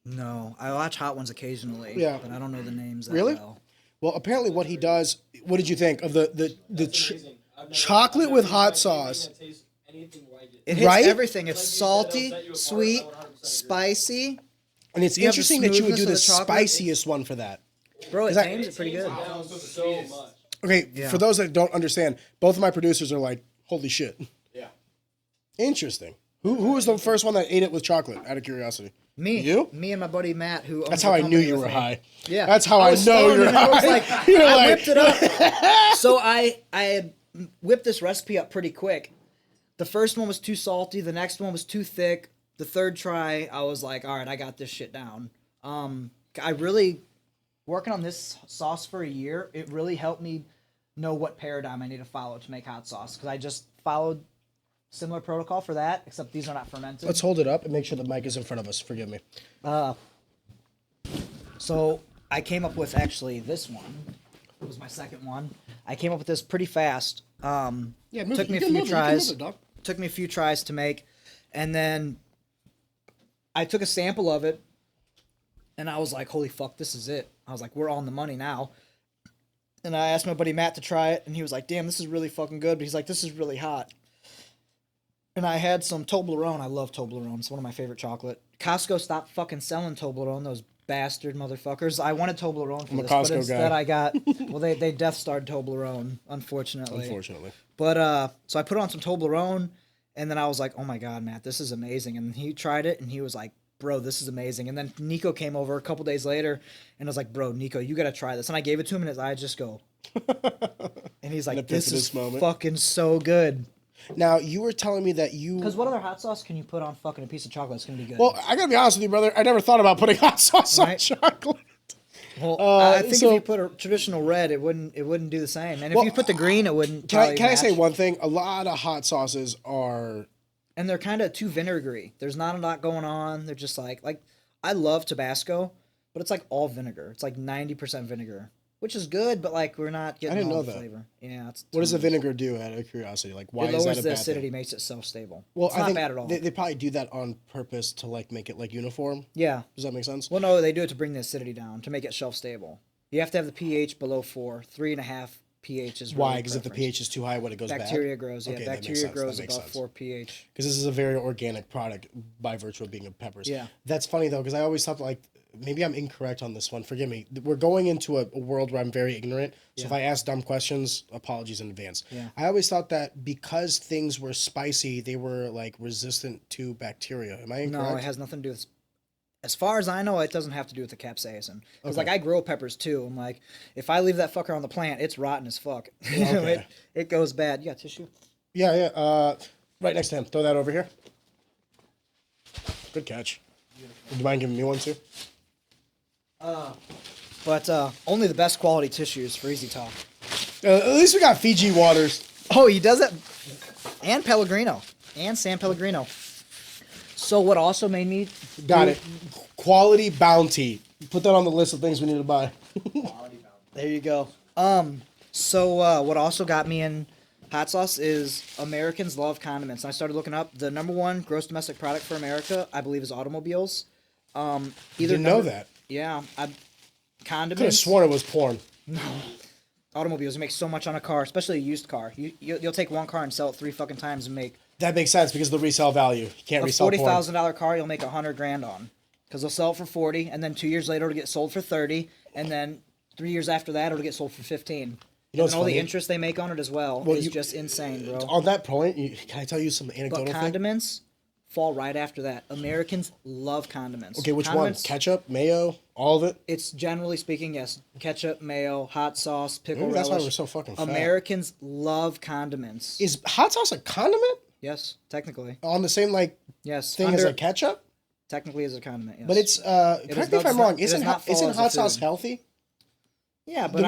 No, I watch Hot Ones occasionally, Yeah. but I don't know the names that Really? well. Well, apparently, what he does. What did you think of the Amazing. I've never- chocolate I've with never hot tried sauce? anything that tastes anything like it. It hits Right? everything. It's Like you said, salty, it'll set you apart. sweet, I 100% agree. spicy. And it's You have the interesting that you would do smoothness the of the chocolate. spiciest one for that. Bro, it that- tames it pretty good. Down so much. Okay, Yeah. for those that don't understand, both of my producers are like, "Holy shit!" Yeah. Interesting. Who was the first one that ate it with chocolate? Out of curiosity. Me, You? Me and my buddy Matt, who owns That's the how I knew company you with were me. high. Yeah, That's how I was know stoned you're and I was high. like, You're I like- whipped it up. So I had whipped this recipe up pretty quick. The first one was too salty. The next one was too thick. The third try, I was like, all right, I got this shit down. I really working on this sauce for a year. It really helped me know what paradigm I need to follow to make hot sauce because I just followed similar protocol for that, except these are not fermented. Let's hold it up and make sure the mic is in front of us. Forgive me. So I came up with actually this one. It was my second one. I came up with this pretty fast. Yeah, move Took it. me You a can few move it. You can tries. move it, dog. Took me a few tries to make, and then I took a sample of it, and I was like, "Holy fuck, this is it!" I was like, "We're on the money now." And I asked my buddy Matt to try it, and he was like, "Damn, this is really fucking good." But he's like, "This is really hot." And I had some Toblerone. I love Toblerone. It's one of my favorite chocolate. Costco stopped fucking selling Toblerone. Those bastard motherfuckers. I wanted Toblerone for I'm a this, Costco but instead guy. I got well. They Death Starred Toblerone, unfortunately. Unfortunately. But so I put on some Toblerone, and then I was like, "Oh my god, Matt, this is amazing!" And he tried it, and he was like, "Bro, this is amazing." And then Nico came over a couple days later, and I was like, "Bro, Nico, you gotta try this." And I gave it to him, and his eyes just go, and he's An like, "This is epiphanous moment. fucking so good." Now you were telling me that you. Because what other hot sauce can you put on fucking a piece of chocolate? It's gonna be good. Well, I gotta be honest with you, brother. I never thought about putting hot sauce on Right. chocolate. Well, I think so- if you put a traditional red, it wouldn't do the same. And if you put the green, it wouldn't. Can I probably say match. one thing? A lot of hot sauces are. And they're kind of too vinegary. There's not a lot going on. They're just like I love Tabasco, but it's like all vinegar. It's like 90% vinegar, which is good, but like we're not getting didn't all know the that. flavor. Yeah, it's What does the tons. vinegar do? Out of curiosity, like why It is lowers that a the bad acidity, thing? makes it self-stable. Well, It's I not think bad at all. They probably do that on purpose to like make it like uniform. Yeah. Does that make sense? Well, no, they do it to bring the acidity down to make it shelf-stable. You have to have the pH below 4. 3.5 pH is Why? really Because if the preference. pH is too high, when it goes Bacteria bad. grows. Yeah, Okay, that makes bacteria sense. grows That makes above sense. 4 pH. Because this is a very organic product by virtue of being a peppers. Yeah. That's funny though, because I always thought like maybe I'm incorrect on this one. Forgive me. We're going into a world where I'm very ignorant. So if I ask dumb questions, apologies in advance. Yeah. I always thought that because things were spicy, they were like resistant to bacteria. Am I incorrect? No, it has nothing to do with. As far as I know, it doesn't have to do with the capsaicin. Because like Okay. I grow peppers too. I'm like, if I leave that fucker on the plant, it's rotten as fuck. You know, Okay. it goes bad. You got tissue? Yeah, yeah. Right next to him. Throw that over here. Good catch. Would you mind giving me one too? But only the best quality tissues for Easy Talk. At least we got Fiji waters. Oh, he does it. And Pellegrino. And San Pellegrino. So what also made me Got it. Quality bounty. Put that on the list of things we need to buy. There you go. So what also got me in hot sauce is Americans love condiments. And I started looking up the number one gross domestic product for America, I believe, is automobiles. Didn't know that. Yeah, Could have condiments. sworn it was porn. Automobiles, you make so much on a car, especially a used car. You'll take one car and sell it 3 fucking times and make That makes sense because of the resale value. You can't A resell porn. $40,000 car, you'll make $100,000 on, because they'll sell it for 40, and then 2 years later it'll get sold for 30, and then 3 years after that it'll get sold for 15. You know and what's all the funny? interest they make on it as well, is just insane, bro. On that point, can I tell you some anecdotal But thing? condiments fall right after that. Americans love condiments. Okay, which condiments, ones? Ketchup, mayo, all of it? It's generally speaking, yes. Ketchup, mayo, hot sauce, pickle Maybe that's relish. why we're so fucking fat. Americans love condiments. Is hot sauce a condiment? Yes, technically. On the same Yes. thing as like ketchup? Technically is a condiment, yes. But it's correct me if I'm wrong. Isn't hot sauce healthy? Yeah, but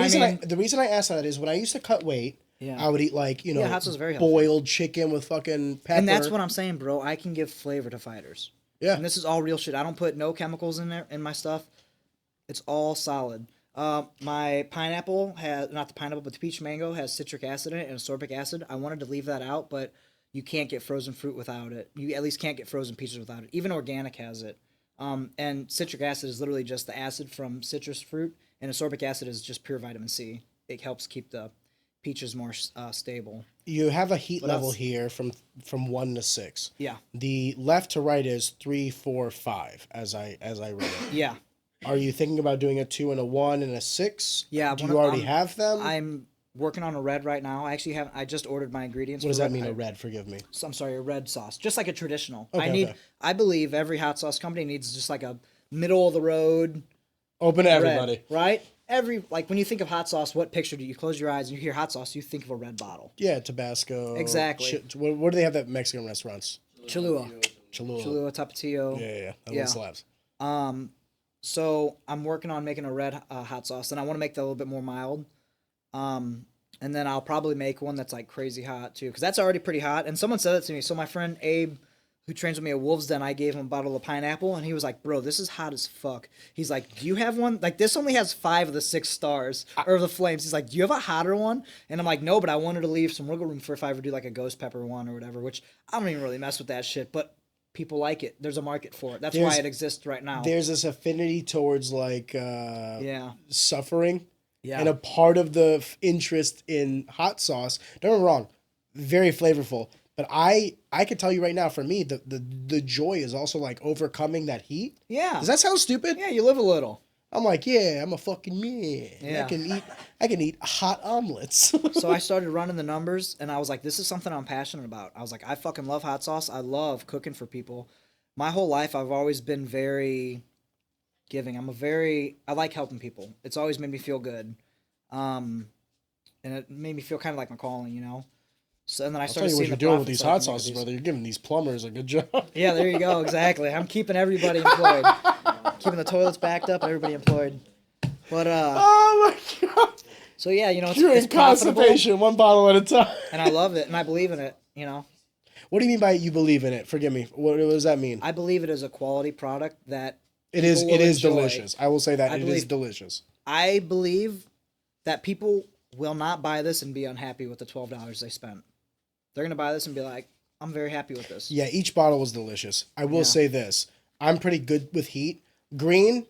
the reason I asked that is when I used to cut weight, I would eat like, hot sauce is very healthy. boiled chicken with fucking pepper. And that's what I'm saying, bro. I can give flavor to fighters. Yeah. And this is all real shit. I don't put no chemicals in there in my stuff. It's all solid. My pineapple has, not the pineapple, but the peach mango has citric acid in it and ascorbic acid. I wanted to leave that out, but you can't get frozen fruit without it. You at least can't get frozen peaches without it. Even organic has it. And citric acid is literally just the acid from citrus fruit, and ascorbic acid is just pure vitamin C. It helps keep the peaches more stable. You have a heat level here from 1 to 6. Yeah. The left to right is 3, 4, 5 as I read it. Yeah. Are you thinking about doing a 2 and a 1 and a 6? Yeah. Do you already have them? I'm working on a red right now. I actually have. I just ordered my ingredients. What does that mean? A red? Forgive me. I'm sorry, a red sauce, just like a traditional. Okay, I believe every hot sauce company needs just like a middle of the road. Open to everybody, red, right? Like when you think of hot sauce, what picture do you close your eyes and you hear hot sauce? You think of a red bottle. Yeah, Tabasco. Exactly. What do they have at Mexican restaurants? Cholula, Tapatio. Yeah. That one slaps. So I'm working on making a red hot sauce, and I want to make that a little bit more mild. And then I'll probably make one that's like crazy hot too, because that's already pretty hot. And someone said that to me. So my friend Abe, who trains with me at Wolves Den, I gave him a bottle of pineapple, and he was like, "Bro, this is hot as fuck." He's like, "Do you have one? Like this only has 5 of the 6 stars or the flames." He's like, "Do you have a hotter one?" And I'm like, "No, but I wanted to leave some wiggle room for if I ever do like a ghost pepper one or whatever." Which I don't even really mess with that shit, but people like it. There's a market for it. That's why it exists right now. There's this affinity towards like suffering. Yeah. And a part of the interest in hot sauce, don't get me wrong, very flavorful. But I can tell you right now, for me, the joy is also like overcoming that heat. Yeah. Does that sound stupid? Yeah, you live a little. I'm like, yeah, I'm a fucking man. Yeah. I can eat hot omelets. So I started running the numbers, and I was like, this is something I'm passionate about. I was like, I fucking love hot sauce. I love cooking for people. My whole life, I've always been very giving. I like helping people. It's always made me feel good. And it made me feel kind of like my calling, you know? So, and then I started seeing what seeing you're the doing with these hot profits sauces, brother. You're giving these plumbers a good job. Yeah, there you go. Exactly. I'm keeping everybody employed. Keeping the toilets backed up and everybody employed. But, oh my God. So yeah, you know, You're it's in constipation, one bottle at a time. And I love it, and I believe in it, you know? What do you mean by you believe in it? Forgive me. What does that mean? I believe it is a quality product that it is enjoy. delicious. I will say that it is delicious. I believe that people will not buy this and be unhappy with the $12 they spent. They're going to buy this and be like, I'm very happy with this. Yeah, each bottle was delicious. I will say this. I'm pretty good with heat. Green,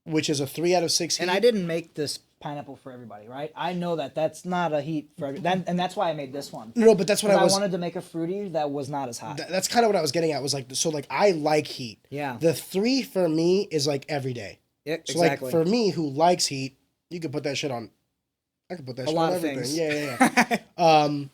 which is a 3 out of 6 heat. And I didn't make this pineapple for everybody, right? I know that that's not a heat for everybody. And that's why I made this one. No, but that's what I wanted to make a fruity that was not as hot. That's kind of what I was getting at. Was like, so like I like heat. Yeah. The 3 for me is like every day. Yeah, so exactly. Like for me who likes heat, you could put that shit on. I could put that shit on everything. Things. Yeah.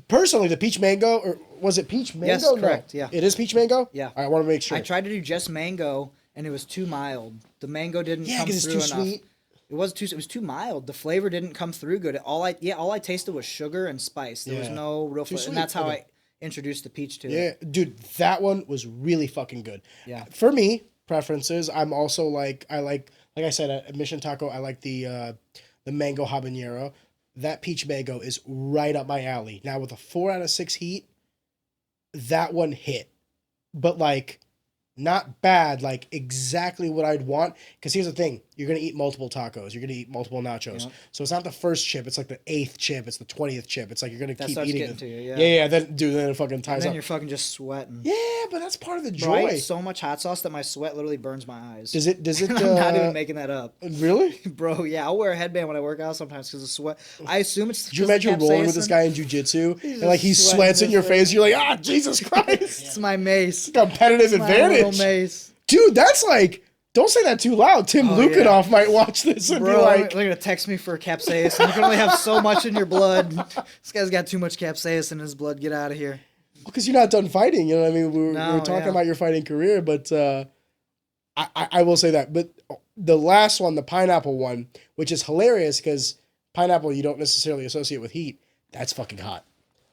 Personally, the peach mango, or was it peach mango? Yes, correct. Yeah. It is peach mango? Yeah. I want to make sure. I tried to do just mango, and it was too mild. The mango didn't come through because it's too enough. sweet. It was too mild. The flavor didn't come through good. All I tasted was sugar and spice. There was no real flavor, and that's how I introduced the peach to it. Yeah, dude, that one was really fucking good. Yeah. For me, preferences, I'm also like I said at Mission Taco, I like the mango habanero. That peach mango is right up my alley. Now with a 4 out of 6 heat, that one hit. But like not bad, like exactly what I'd want. Because here's the thing. you're gonna eat multiple tacos. You're gonna eat multiple nachos. Yep. So it's not the first chip. It's like the 8th chip. It's the 20th chip. It's like you're gonna That keep starts eating getting it. to you, yeah. Yeah. Then it fucking And ties then up. you're fucking just sweating. Yeah, but that's part of the Bro, I joy. eat so much hot sauce that my sweat literally burns my eyes. Does it? I'm not even making that up. Really? Bro, yeah, I'll wear a headband when I work out sometimes because of sweat. I assume it's. Did you imagine rolling with this guy in jujitsu and like he just sweats in sweating your his face? You're like, Jesus Christ! It's my mace. Competitive My little advantage, mace. dude. That's like, don't say that too loud. Tim Lukianoff might watch this and Bro, be like, they're gonna text me for capsaicin. You can only have so much in your blood. This guy's got too much capsaicin in his blood. Get out of here. because you're not done fighting. You know what I mean? We were talking yeah. about your fighting career, but I will say that. But the last one, the pineapple one, which is hilarious because pineapple you don't necessarily associate with heat. That's fucking hot.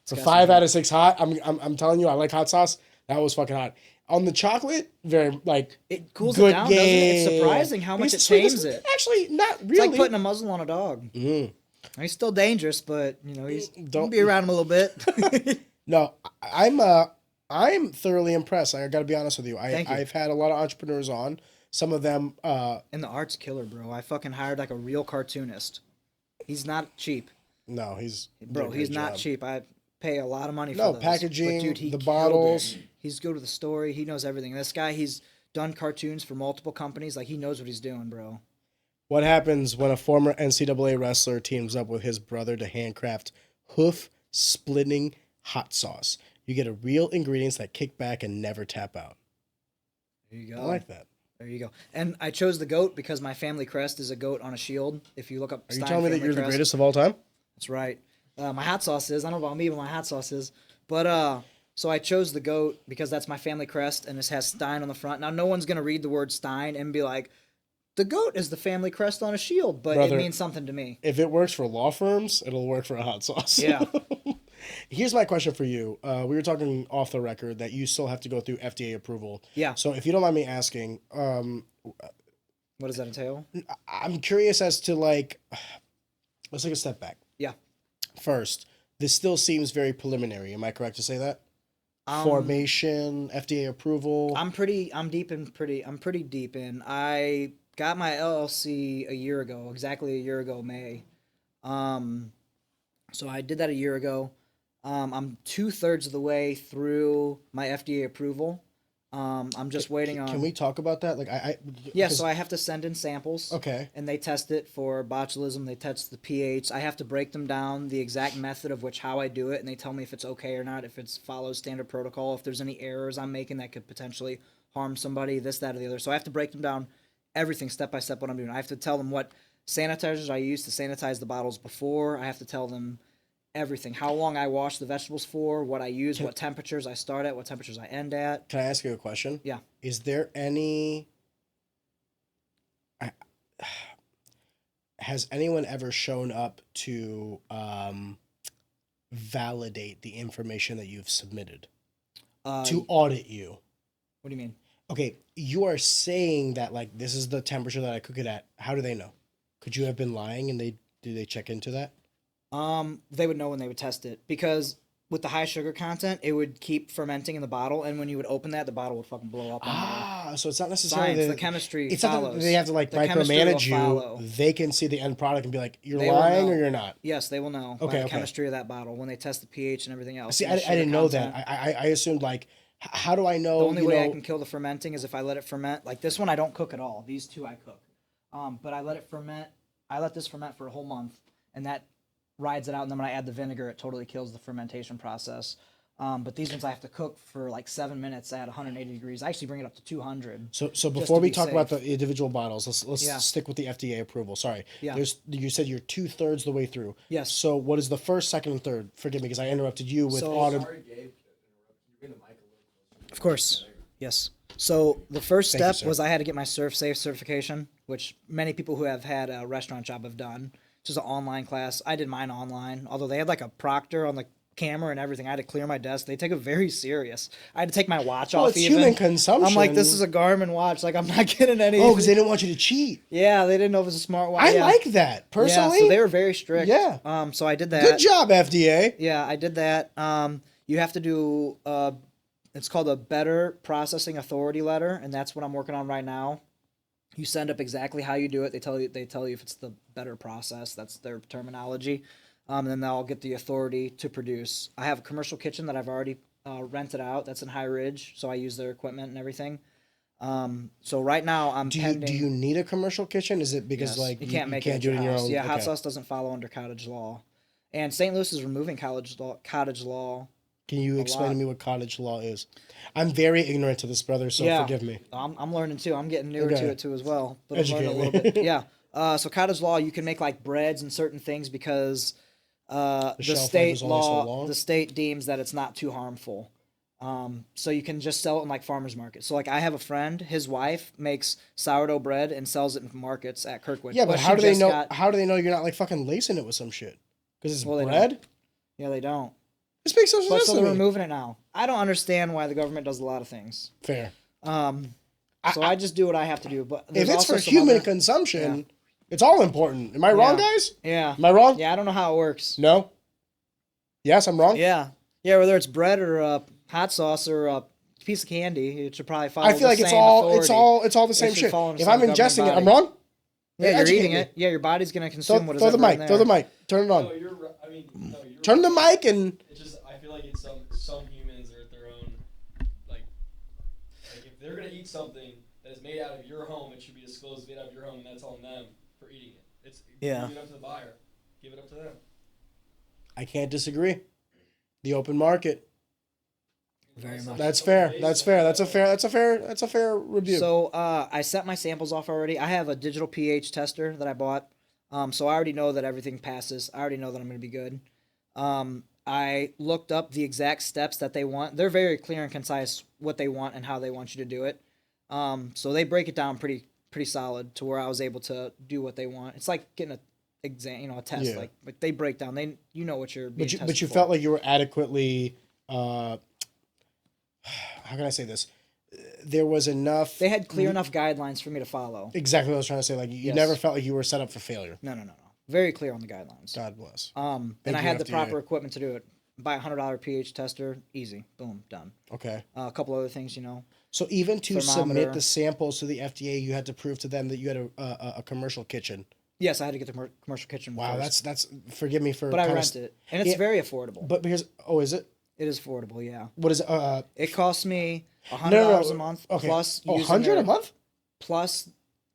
So 5 out of 6 hot. I'm telling you, I like hot sauce. That was fucking hot. On the chocolate, very like It cools good it down, doesn't it? It's game. surprising how much it It's sweet. tames it. Actually, not really. It's like putting a muzzle on a dog. Mm. He's still dangerous, but you know he's Don't- don't be around him a little bit. No, I'm thoroughly impressed. I got to be honest with you. Thank you. I've had a lot of entrepreneurs on. Some of them, And the art's killer, bro. I fucking hired like a real cartoonist. He's not cheap, no, he's bro. did a He's great not job. cheap. I pay a lot of money for No, those. packaging, But, dude, he the killed bottles. it. He's good with the story. He knows everything. This guy, he's done cartoons for multiple companies. Like he knows what he's doing, bro. What happens when a former NCAA wrestler teams up with his brother to handcraft hoof-splitting hot sauce? You get a real ingredients that kick back and never tap out. There you go. I like that. There you go. And I chose the goat because my family crest is a goat on a shield. If you look up, Are you Stein telling me that family you're the crest, greatest of all time? That's right. My hot sauce is. I don't know about me, but my hot sauce is. But so I chose the goat because that's my family crest, and this has Stein on the front. Now no one's gonna read the word Stein and be like, the goat is the family crest on a shield, but Brother, it means something to me. If it works for law firms, it'll work for a hot sauce. Yeah. Here's my question for you. We were talking off the record that you still have to go through FDA approval. Yeah. So if you don't mind me asking, What does that entail? I'm curious as to like, let's take a step back. Yeah. First, this still seems very preliminary. Am I correct to say that? Formation, FDA approval. I'm pretty deep in. I got my LLC a year ago, exactly a year ago, May. So I did that a year ago. I'm 2/3 of the way through my FDA approval. I'm just waiting on. Can we talk about that? Like Yeah, so I have to send in samples. Okay. And they test it for botulism. They test the pH. I have to break them down, the exact method of how I do it, and they tell me if it's okay or not, if it follows standard protocol, if there's any errors I'm making that could potentially harm somebody, this, that, or the other. So I have to break them down, everything step by step what I'm doing. I have to tell them what sanitizers I use to sanitize the bottles before. I have to tell them everything, how long I wash the vegetables for, what I use, what temperatures I start at, what temperatures I end at. Can I ask you a question? Yeah. Is there any... Has anyone ever shown up to validate the information that you've submitted? To audit you? What do you mean? Okay, you are saying that like this is the temperature that I cook it at. How do they know? Could you have been lying and do they check into that? They would know when they would test it because with the high sugar content, it would keep fermenting in the bottle, and when you would open that, the bottle would fucking blow up. So it's not necessarily Science, the chemistry It's not that follows. they have to like The chemistry will micromanage you. follow. They can see the end product and be like, you're They will lying know. or you're not. Yes, they will know by Okay, the okay. chemistry of that bottle when they test the pH and everything else. See, and I the sugar didn't know content. that. I assumed like, how do I know? The only you way know, I can kill the fermenting is if I let it ferment. Like this one, I don't cook at all. These two I cook, but I let it ferment. I let this ferment for a whole month, and that rides it out. And then when I add the vinegar, it totally kills the fermentation process. But these ones I have to cook for like 7 minutes at 180 degrees. I actually bring it up to 200. So before we be talk about safe. the individual bottles, let's Yeah. stick with the FDA approval. Sorry. Yeah. You said you're 2/3 the way through. Yes. So what is the first, second, and third? Forgive me because I interrupted you with So- audit. Sorry, Gabe. Can you bring the mic a little closer? Of course. Yes. So the first Thank you, step sir. was I had to get my Surf Safe certification, which many people who have had a restaurant job have done. It's just an online class. I did mine online, although they had like a proctor on the camera and everything. I had to clear my desk. They take it very serious. I had to take my watch Well, off. it's even. human consumption. I'm like, this is a Garmin watch. Like, I'm not getting any. Oh, because they didn't want you to cheat. Yeah, they didn't know it was a smart watch. I Yeah. like that personally. Yeah, so they were very strict. Yeah. So I did that. Good job, FDA. Yeah, I did that. You have to do it's called a Better Processing Authority letter, and that's what I'm working on right now. You send up exactly how you do it. They tell you if it's the better process. That's their terminology. And then they'll get the authority to produce. I have a commercial kitchen that I've already rented out. That's in High Ridge, so I use their equipment and everything. So right now I'm pending. Do you need a commercial kitchen? Is it because Yes. like you can't make can't it do it at in your your house? own? Yeah, okay. hot sauce doesn't follow under cottage law, and St. Louis is removing cottage law. Can you explain to me what cottage law is? I'm very ignorant to this, brother, so forgive me. I'm learning too. I'm getting newer Okay. to it too as well. But Educate I'm learning a me. little bit. Yeah. So cottage law, you can make like breads and certain things because the shelf life state is only so law, long? the state deems that it's not too harmful. So you can just sell it in like farmers markets. So like I have a friend, his wife makes sourdough bread and sells it in markets at Kirkwood. Yeah, but she how do they just know? How do they know you're not like fucking lacing it with some shit? Because it's Well, they bread. don't. Yeah, they don't. This makes no But sense so to they're me. removing it now. I don't understand why the government does a lot of things. Fair. So I just do what I have to do. But If there's it's also for some human other- consumption, it's all important. Am I wrong, Yeah. guys? Yeah. Am I wrong? Yeah, I don't know how it works. No. Yes, I'm wrong. Yeah. Yeah, whether it's bread or hot sauce or a piece of candy, it should probably follow I feel like the it's same all authority. it's all the same should shit. fall under If some I'm government ingesting it, I'm body. wrong. Yeah, you're Educate eating me. it. Yeah, your body's going to consume what is Throw the ever in mic. there. Throw the mic. Turn it on. No, you're right. I mean, no, you're Turn the right. mic and It's just I feel like it's some humans are at their own like if they're gonna eat something that is made out of your home, it should be disclosed made out of your home, and that's on them for eating it. It's Yeah. Give it up to the buyer. Give it up to them. I can't disagree. The open market. Very much. That's fair. That's fair. That's a fair review. So I set my samples off already. I have a digital pH tester that I bought. So I already know that everything passes. I already know that I'm going to be good. I looked up the exact steps that they want. They're very clear and concise what they want and how they want you to do it. So they break it down pretty solid to where I was able to do what they want. It's like getting a exam, a test. Yeah. Like they break down. You know what you're being tested but you for. felt like you were adequately. How can I say this? There was enough. They had clear enough guidelines for me to follow. Exactly what I was trying to say. Like you Yes. never felt like you were set up for failure. No. Very clear on the guidelines. God bless. And Thank I you, had the FDA. proper equipment to do it. Buy a $100 pH tester, easy, boom, done. Okay. A couple other things, So even to Thermometer. submit the samples to the FDA, you had to prove to them that you had a commercial kitchen. Yes, I had to get the commercial kitchen. Wow, first, that's forgive me for. but I kinda rent it, and it's Yeah. very affordable. But because is it? It is affordable, yeah. What is it? It costs me $100 a month Okay. plus Oh, using 100 their- a month? plus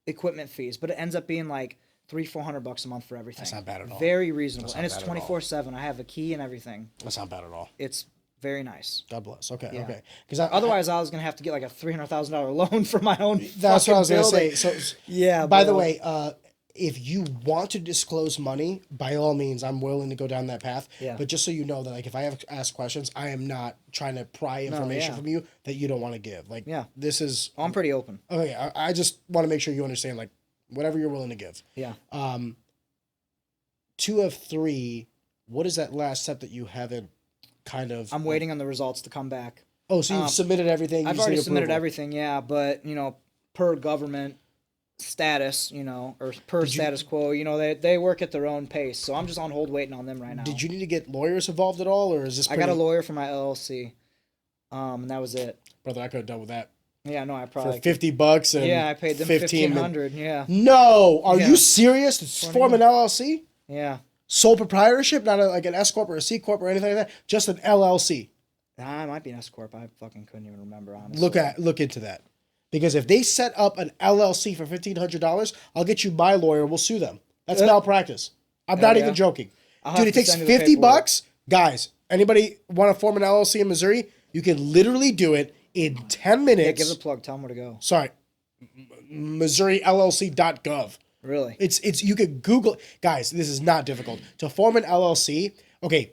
equipment fees, but it ends up being like $300-400 a month for everything. That's not bad at all. Very reasonable, That's and not it's bad at all. 24/7. I have a key and everything. That's not bad at all. It's very nice. God bless. Okay. Yeah. Okay. Because Otherwise, I was gonna have to get like a $300,000 loan for my own. that's what I was fucking gonna building. say. So Yeah. By the bro. way, if you want to disclose money, by all means, I'm willing to go down that path. Yeah. But just so you know that, like, if I have to ask questions, I am not trying to pry information yeah. from you that you don't want to give. Like, Yeah. this is I'm pretty open. okay. I just want to make sure you understand, like, whatever you're willing to give. Yeah. 2 of 3. What is that last step that you haven't kind of? I'm waiting on the results to come back. Oh, so you've submitted everything. I've you just already need submitted approval. everything, yeah, but per government status, or per status quo, they work at their own pace. So I'm just on hold waiting on them right now. Did you need to get lawyers involved at all, or is this? I got a lawyer for my LLC, and that was it. Brother, I could have done with that Yeah, no, I for probably $50 and yeah, I paid them 15 $1,500. Yeah, No, are Yeah. you serious? To form an LLC, yeah. sole proprietorship, not like an S corp or a C corp or anything like that, just an LLC. Nah, it might be an S corp. I fucking couldn't even remember honestly. Look into that, because if they set up an LLC for $1,500, I'll get you my lawyer. We'll sue them. That's malpractice. I'm not yeah. even joking, I'll dude. have It to takes send you the $50, guys. Anybody want to form an LLC in Missouri? You can literally do it in 10 minutes. Yeah, give it a plug. Tell them where to go. Sorry, MissouriLLC.gov. Really? It's you could Google, guys. This is not difficult to form an LLC. Okay,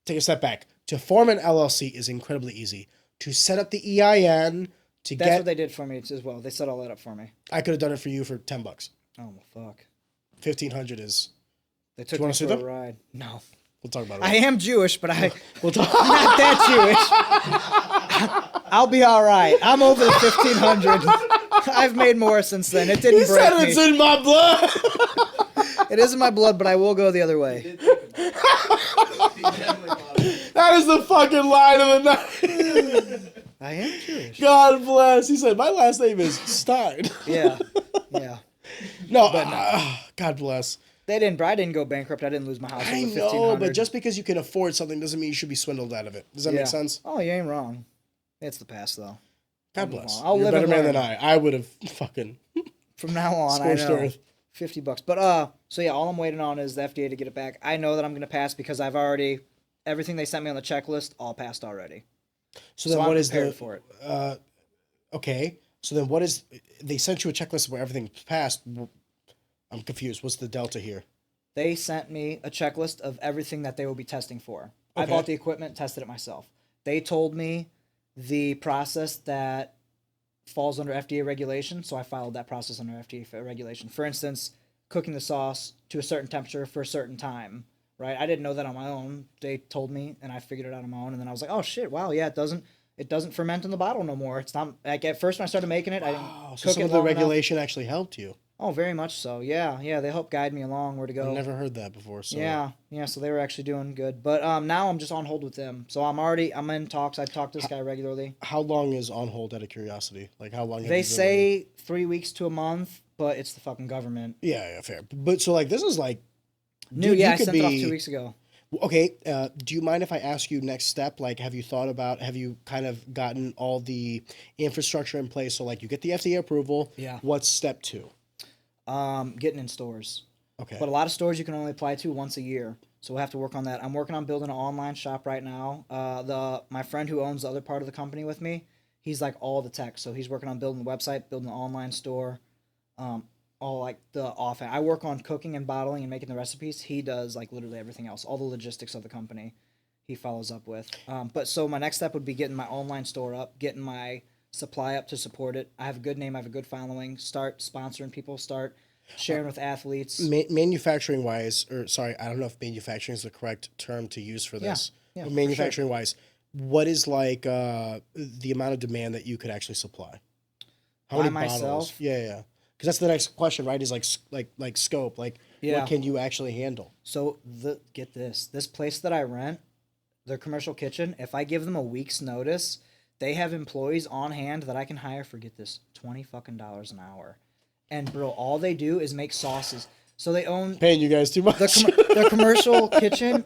take a step back. To form an LLC is incredibly easy. To set up the EIN, to That's get, what they did for me as well. They set all that up for me. I could have done it for you for $10. Oh well, fuck. 1,500 is. They took you wanna me sue for a them? ride. No. We'll talk about it. I am Jewish, but We'll talk. I'm not that Jewish. I'll be all right. I'm over the 1,500. I've made more since then. It didn't He break said me. it's in my blood. It is in my blood, but I will go the other way. That is the fucking line of the night. I am Jewish. God bless. He said, my last name is Stein. Yeah. No, But no. God bless. I didn't go bankrupt. I didn't lose my house over I $1,500. know, but just because you can afford something doesn't mean you should be swindled out of it. Does that make sense? Oh, you ain't wrong. It's the past, though. God bless. I'll You're a live better and man learn. than I. I would have fucking From now on, scorched I know. earth. $50. But so yeah, all I'm waiting on is the FDA to get it back. I know that I'm gonna pass because I've already everything they sent me on the checklist all passed already. So then I'm what is prepared the for it? okay? So then what is they sent you a checklist where everything's passed? I'm confused. What's the delta here? They sent me a checklist of everything that they will be testing for. I Okay. bought the equipment, tested it myself. They told me the process that falls under FDA regulation, so I followed that process under FDA regulation. For instance, cooking the sauce to a certain temperature for a certain time, right? I didn't know that on my own. They told me, and I figured it out on my own. And then I was like, oh shit, wow, yeah, it doesn't ferment in the bottle no more. It's not like at first when I started making it, I didn't So cook some it of the long enough. regulation actually helped you. Oh, very much so. Yeah, they helped guide me along where to go. I've never heard that before. So Yeah. So they were actually doing good. But now I'm just on hold with them. So I'm in talks. I talk to this guy regularly. how long is on hold out of curiosity? Like how long? Have They you been waiting? say 3 weeks to a month, but it's the fucking government. Yeah, fair. But so like this is like New, dude, yeah, you I could sent it off be- 2 weeks ago. Okay, do you mind if I ask you next step? Like, have you kind of gotten all the infrastructure in place? So, like, you get the FDA approval. Yeah. What's step 2? Getting in stores. Okay. But a lot of stores you can only apply to once a year. So we'll have to work on that. I'm working on building an online shop right now. My friend who owns the other part of the company with me, he's like all the tech. So he's working on building the website, building the online store, all like the off. I work on cooking and bottling and making the recipes. He does like literally everything else, all the logistics of the company. He follows up with. But so my next step would be getting my online store up, getting my supply up to support it. I have a good name, I have a good following. Start sponsoring people. Start sharing with athletes. Manufacturing wise, or sorry, I don't know if manufacturing is the correct term to use for this. Yeah, But for manufacturing wise, what is like the amount of demand that you could actually supply? How By many myself? bottles? Yeah. Because that's the next question, right? Is like scope, like Yeah. what can you actually handle? So get this place that I rent, their commercial kitchen. If I give them a week's notice, they have employees on hand that I can hire for $20 fucking an hour, and bro, all they do is make sauces. So they own Paying you guys too much. the commercial kitchen.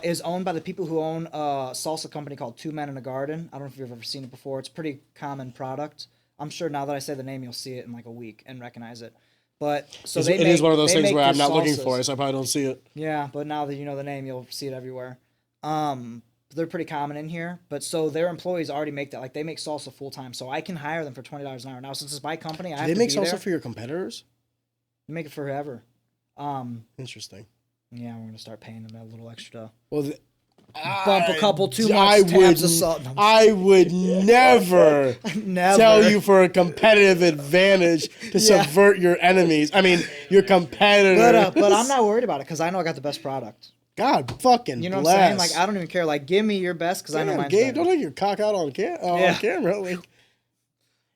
Is owned by the people who own a salsa company called Two Men in a Garden. I don't know if you've ever seen it before. It's a pretty common product. I'm sure now that I say the name, you'll see it in like a week and recognize it. But so It is one of those things where I'm not looking salsas. for it, so I probably don't see it. Yeah, but now that you know the name, you'll see it everywhere. They're pretty common in here, but so their employees already make that. Like they make salsa full time, so I can hire them for $20 an hour. Now, since it's my company, I have Do they to make be salsa there. for your competitors? They make it forever. Interesting. Yeah, we're gonna start paying them that little extra. Well, Bump a couple too much tabs of salt. No, I would never never tell you for a competitive advantage to subvert your enemies. I mean, your competitors. But I'm not worried about it because I know I got the best product. God fucking You know bless. what I'm saying? Like I don't even care. Like give me your best because I know Damn, mine's Gabe, better. don't let your cock out on camera. Like,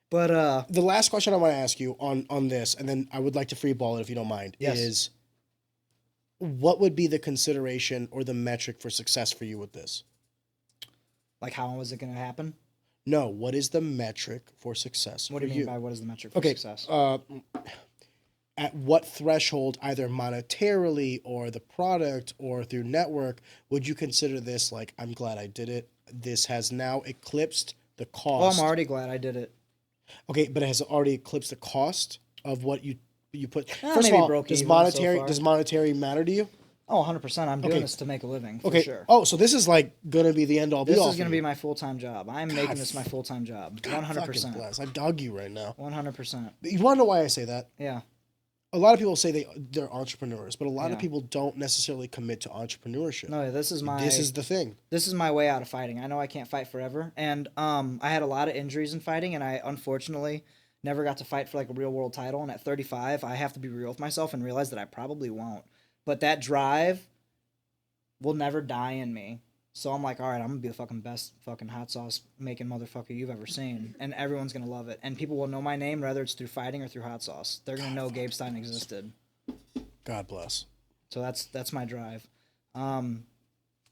But the last question I want to ask you on this, and then I would like to free ball it if you don't mind, Yes. is what would be the consideration or the metric for success for you with this? like how is it gonna happen? No, what is the metric for success What for do you mean by what is the metric for Okay, success? At what threshold, either monetarily or the product or through network, would you consider this like, I'm glad I did it? This has now eclipsed the Oh, cost. I'm already glad I did it. Okay, but it has already eclipsed the cost of what you put. Eh, First of maybe all, broke does even so monetary far. does monetary matter to you? Oh, 100%. I'm doing Okay. this to make a living for Okay. sure. Oh, so this is like gonna be the end all be This all. is gonna be my full time job. I'm making this my full time job. fucking 100%. bless. I dog you right now. 100%. You want to know why I say that? Yeah. A lot of people say they're entrepreneurs, but a lot of Yeah. people don't necessarily commit to entrepreneurship. No, this is my This is the thing. this is my way out of fighting. I know I can't fight forever, and I had a lot of injuries in fighting, and I unfortunately never got to fight for like a real world title. And at 35, I have to be real with myself and realize that I probably won't. But that drive will never die in me. So I'm like, all right, I'm gonna be the fucking best fucking hot sauce making motherfucker you've ever seen, and everyone's gonna love it, and people will know my name whether it's through fighting or through hot sauce. They're gonna know Gabe Stein existed. God bless. So that's my drive. And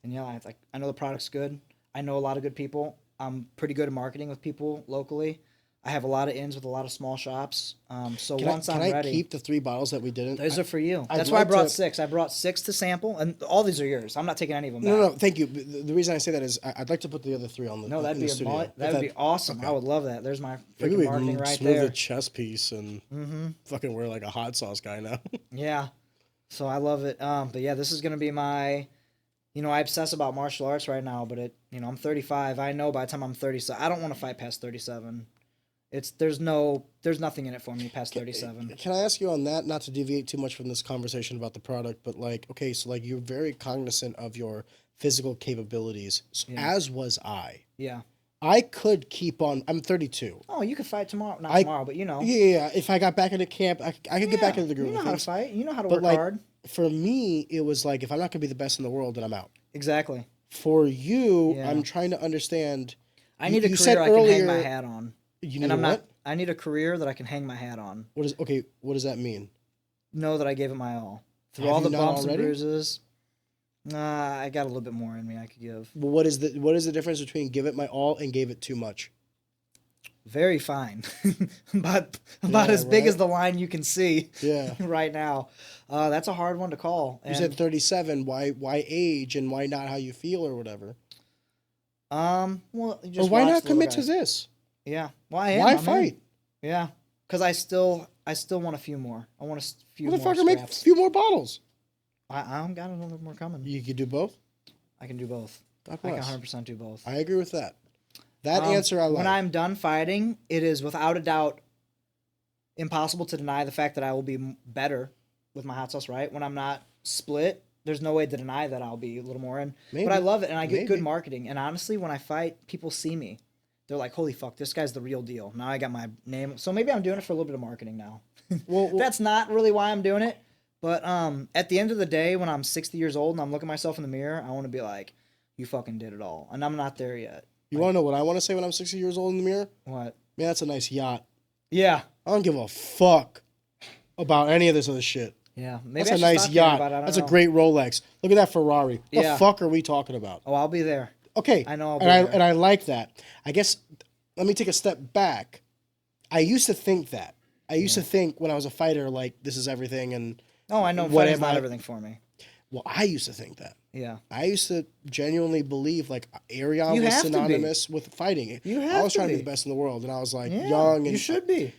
yeah, I know the product's good. I know a lot of good people. I'm pretty good at marketing with people locally. I have a lot of ins with a lot of small shops. So once I'm ready, can I keep the 3 bottles that we didn't? those are for you. I'd That's why I like brought to- 6. I brought 6 to sample, and all these are yours. I'm not taking any of them back. No, thank you. The reason I say that is I'd like to put the other 3 on the. No, that'd in be the studio. that would be awesome. okay. I would love that. There's my Maybe freaking we marketing can right smooth there. a chess piece and fucking wear like a hot sauce guy now. Yeah. So I love it. But yeah, this is gonna be my. I obsess about martial arts right now, but I'm 35. I know by the time I'm 30, so I don't want to fight past 37. There's nothing in it for me past 37. Can I ask you on that, not to deviate too much from this conversation about the product, but like, okay, so like you're very cognizant of your physical capabilities, as was I. Yeah. I could keep on. I'm 32. Oh, you could fight tomorrow. Not tomorrow, but Yeah. If I got back into camp, I could get back into the groove. You know of how to things. fight. You know how to But work like, hard. for me, it was like if I'm not gonna be the best in the world, then I'm out. Exactly. For you, Yeah. I'm trying to understand. I need a you career said I can hang earlier- my hat on. You need And I'm what? not. I need a career that I can hang my hat on. What does that mean? Know that I gave it my all through Have all you the not bumps already? and bruises. I got a little bit more in me I could give. Well, what is the difference between give it my all and gave it too much? Very fine, about as big right? as the line you can see. Yeah. Right now, that's a hard one to call. You said 37. Why age and why not how you feel or whatever? Well, you Or just why watch not the little commit to guys. this? Yeah, well, I am. Why I'm in. fight? Yeah, because I still want a few more. I want a few more Motherfucker, make a scraps. few more bottles. I got another more coming. You could do both. I can do both. God I can bless. 100% do both. I agree with that. That answer I like. When I'm done fighting, it is without a doubt impossible to deny the fact that I will be better with my hot sauce, right? When I'm not split, there's no way to deny that I'll be a little more in. Maybe. But I love it, and I get good Maybe. marketing. And honestly, when I fight, people see me. They're like, holy fuck, this guy's the real deal. Now I got my name. So maybe I'm doing it for a little bit of marketing now. well, That's not really why I'm doing it. But at the end of the day, when I'm 60 years old and I'm looking at myself in the mirror, I want to be like, you fucking did it all. And I'm not there yet. you want to know what I want to say when I'm 60 years old in the mirror? What? Man, that's a nice yacht. Yeah. I don't give a fuck about any of this other shit. Yeah. Maybe That's I a should nice stop caring yacht. about it. I don't That's a know. great Rolex. Look at that Ferrari. What Yeah. the fuck are we talking about? Oh, I'll be there. Okay. I know I'll be and there. and I like that. I guess let me take a step back. I used to think that. I used to think when I was a fighter, like this is everything, and Oh, I know What fighting's am not I- everything for me. well, I used to think that. Yeah. I used to genuinely believe like Arion You was have to be. synonymous with fighting. You I have was to trying to be be. the best in the world, and I was like Yeah, young and you should be.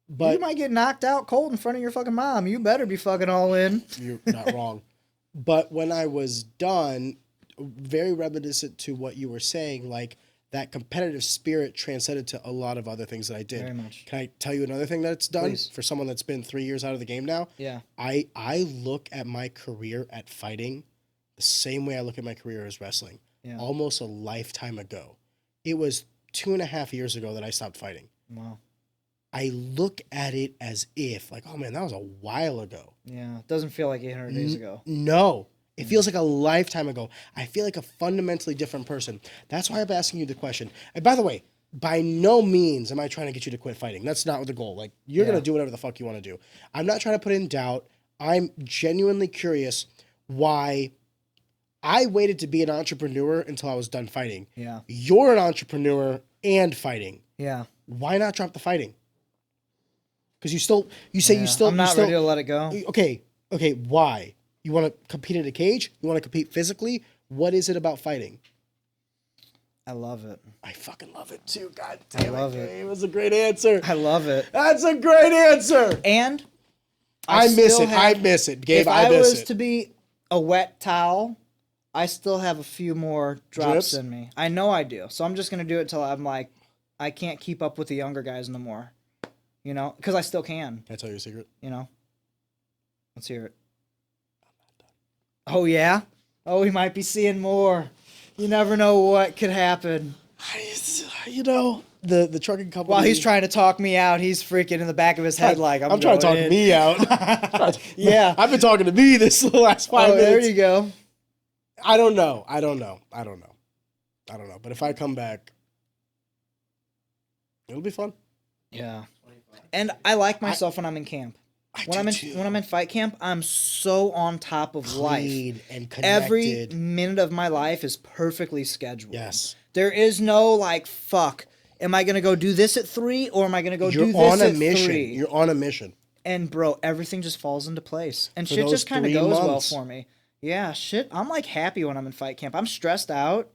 But you might get knocked out cold in front of your fucking mom. You better be fucking all in. you're not wrong. But when I was done, very reminiscent to what you were saying, like that competitive spirit transcended to a lot of other things that I did. Very much. Can I tell you another thing that's done Please. for someone that's been 3 years out of the game now? Yeah. I look at my career at fighting the same way I look at my career as wrestling. Yeah. Almost a lifetime ago. It was 2.5 years ago that I stopped fighting. Wow. I look at it as if, like, oh man, that was a while ago. Yeah. It doesn't feel like 800 days ago. No. It feels like a lifetime ago. I feel like a fundamentally different person. That's why I'm asking you the question. And by the way, by no means am I trying to get you to quit fighting. That's not the goal. Like, you're Yeah. going to do whatever the fuck you want to do. I'm not trying to put it in doubt. I'm genuinely curious why I waited to be an entrepreneur until I was done fighting. Yeah. You're an entrepreneur and fighting. Yeah. Why not drop the fighting? Because you say Yeah. you still. I'm not you still, ready to let it go. Okay, why? You want to compete in a cage? You want to compete physically? What is it about fighting? I love it. I fucking love it too. God damn love it. it. Gabe. It was a great answer. I love it. That's a great answer. And I miss still it. I have- miss it. Gabe, If I I miss was it. to be a wet towel, I still have a few more drops Drips? in me. I know I do. So I'm just going to do it till I'm like, I can't keep up with the younger guys no more. You know? Because I still can. Can I tell you a secret? You know? Let's hear it. Oh, yeah? Oh, we might be seeing more. You never know what could happen. You know, the trucking company. While he's trying to talk me out, he's freaking in the back of his head like, I'm trying to talk going in. me out. Yeah. I've been talking to me this last 5 Oh, minutes. there you go. I don't know. But if I come back, it'll be fun. Yeah. And I like myself when I'm in camp. When I'm in fight camp, I'm so on top of life. Clean and connected. Every minute of my life is perfectly scheduled. Yes. There is no like, fuck, am I going to go do this at 3 or am I going to go do this on a at mission. 3? You're on a mission. And bro, everything just falls into place. And For shit those just kind of 3 goes well months. for me. Yeah, shit. I'm like happy when I'm in fight camp. I'm stressed out,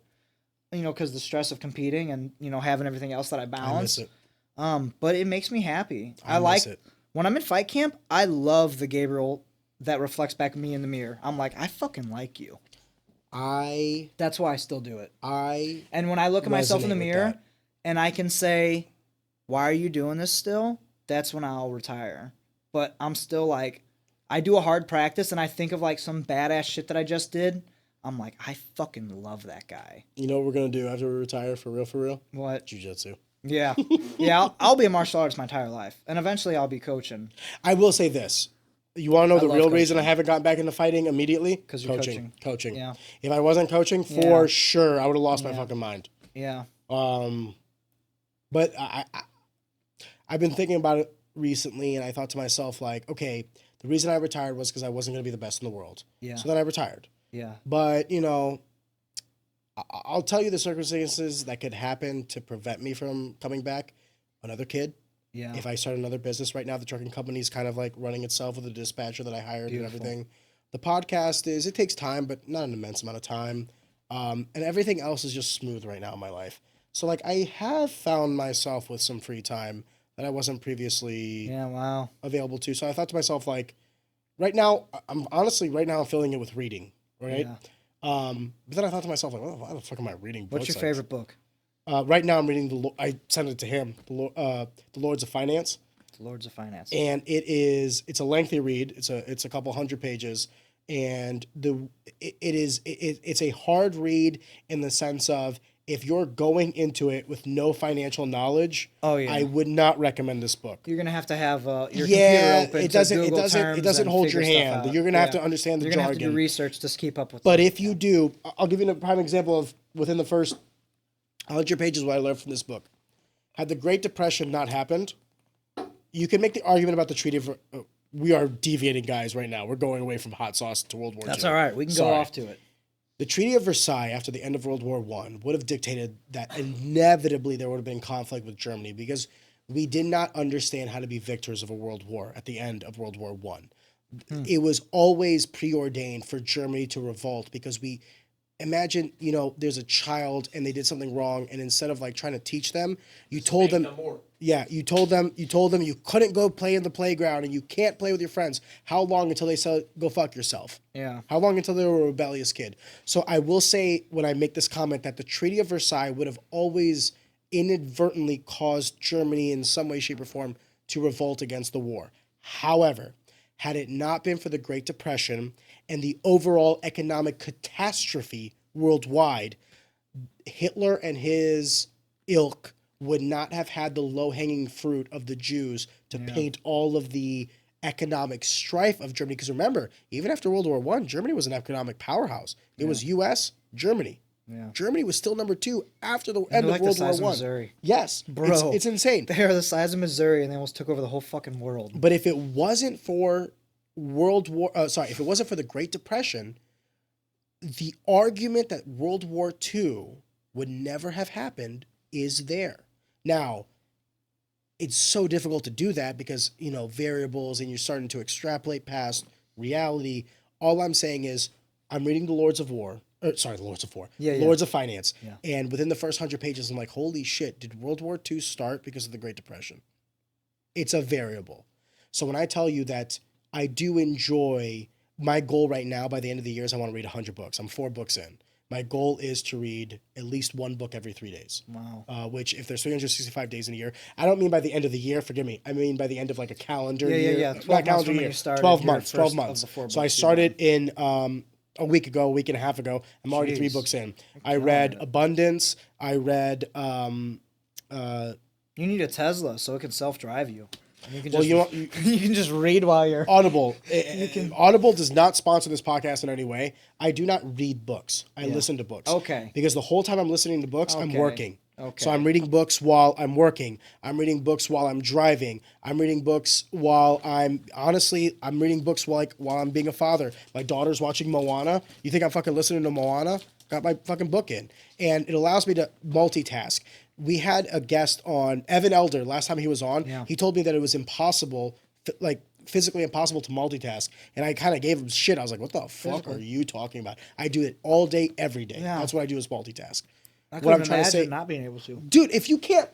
you know, because the stress of competing and, you know, having everything else that I balance. I miss it. But it makes me happy. I like miss it. when I'm in fight camp, I love the Gabriel that reflects back at me in the mirror. I'm like, I fucking like you. That's why I still do it. And when I look at myself in the resonate with mirror that. and I can say, why are you doing this still? That's when I'll retire. But I'm still like, I do a hard practice and I think of like some badass shit that I just did. I'm like, I fucking love that guy. You know what we're going to do after we retire for real, for real? What? Jiu-jitsu. Yeah. Yeah, I'll be a martial artist my entire life. And eventually I'll be coaching. I will say this. You want to know the love real reason I coaching. haven't gotten back into fighting immediately? 'Cause you're Coaching. Yeah. If I wasn't coaching, for sure, I would have lost my fucking mind. Yeah. But I've been thinking about it recently, and I thought to myself, like, okay, the reason I retired was because I wasn't going to be the best in the world. Yeah. So then I retired. Yeah. But, you know, I'll tell you the circumstances that could happen to prevent me from coming back. Another kid. Yeah. If I start another business right now, the trucking company is kind of like running itself with a dispatcher that I hired Beautiful. and everything. The podcast it takes time, but not an immense amount of time. And everything else is just smooth right now in my life. So, like, I have found myself with some free time that I wasn't previously Yeah, wow. available to. So I thought to myself, like, right now I'm filling it with reading, right? Yeah. But then I thought to myself, like, why the fuck am I reading books? What's your Like, favorite book? right now I'm reading I sent it to him, the Lords of Finance. Lords of Finance. And it's a lengthy read. It's a couple hundred pages, and it's a hard read in the sense of if you're going into it with no financial knowledge, Oh, yeah. I would not recommend this book. You're gonna have to have your computer Yeah, open. it to doesn't Google terms and hold your figure stuff hand. out. You're gonna have Yeah. to understand the You're gonna jargon. have to do research to keep up with. But them. if you do, I'll give you a prime example of within the first 100 pages what I learned from this book. Had the Great Depression not happened, you can make the argument about the Treaty of... we are deviating, guys, right now. We're going away from hot sauce to World War II. That's all right. We can go off to it. The Treaty of Versailles, after the end of World War I, would have dictated that inevitably there would have been conflict with Germany because we did not understand how to be victors of a world war at the end of World War I. It was always preordained for Germany to revolt because imagine, you know, there's a child and they did something wrong, and instead of like trying to teach them, you told them, you told them you couldn't go play in the playground and you can't play with your friends. How long until they said, go fuck yourself? Yeah. How long until they were a rebellious kid? So I will say when I make this comment that the Treaty of Versailles would have always inadvertently caused Germany in some way, shape, or form to revolt against the war. However, had it not been for the Great Depression and the overall economic catastrophe worldwide, Hitler and his ilk would not have had the low-hanging fruit of the Jews to paint all of the economic strife of Germany. Because remember, even after World War I, Germany was an economic powerhouse. It was U.S., Germany. Yeah. Germany was still number 2 after the end of like World the size War I. of Missouri. Yes, Bro. it's insane. They are the size of Missouri, and they almost took over the whole fucking world. But if it wasn't for if it wasn't for the Great Depression, the argument that World War II would never have happened is there. Now, it's so difficult to do that because, you know, variables and you're starting to extrapolate past reality. All I'm saying is I'm reading the Lords of Finance. Lords of Finance. Yeah. And within the first 100 pages, I'm like, holy shit, did World War II start because of the Great Depression? It's a variable. So when I tell you that I do enjoy, my goal right now by the end of the year is I want to read 100 books. I'm 4 books in. My goal is to read at least 1 book every 3 days. Wow. Which, if there's 365 days in a year, I don't mean by the end of the year, forgive me. I mean by the end of like a calendar year. Yeah. 12 months calendar from when year. you started 12 your months. first 12 of months. the 4 So I books you started in a week and a half ago. I'm already 3 Jeez. books in. I read Abundance. I read... You need a Tesla so it can self-drive you. And you can Well, just, you can just read while you're... Audible. Audible does not sponsor this podcast in any way. I do not read books. I listen to books. Okay. Because the whole time I'm listening to books, I'm Okay. working. Okay. So I'm reading books while I'm working. I'm reading books while I'm driving. I'm reading books while I'm reading books while I'm being a father. My daughter's watching Moana. You think I'm fucking listening to Moana? got my fucking book in, and it allows me to multitask. We had a guest on, Evan Elder, last time he was on. Yeah. He told me that it was impossible, like physically impossible to multitask. And I kind of gave him shit. I was like, what the fuck are you talking about? I do it all day, every day. Yeah. That's what I do is multitask. I What I'm couldn't trying to say, imagine not being able to. dude, if you can't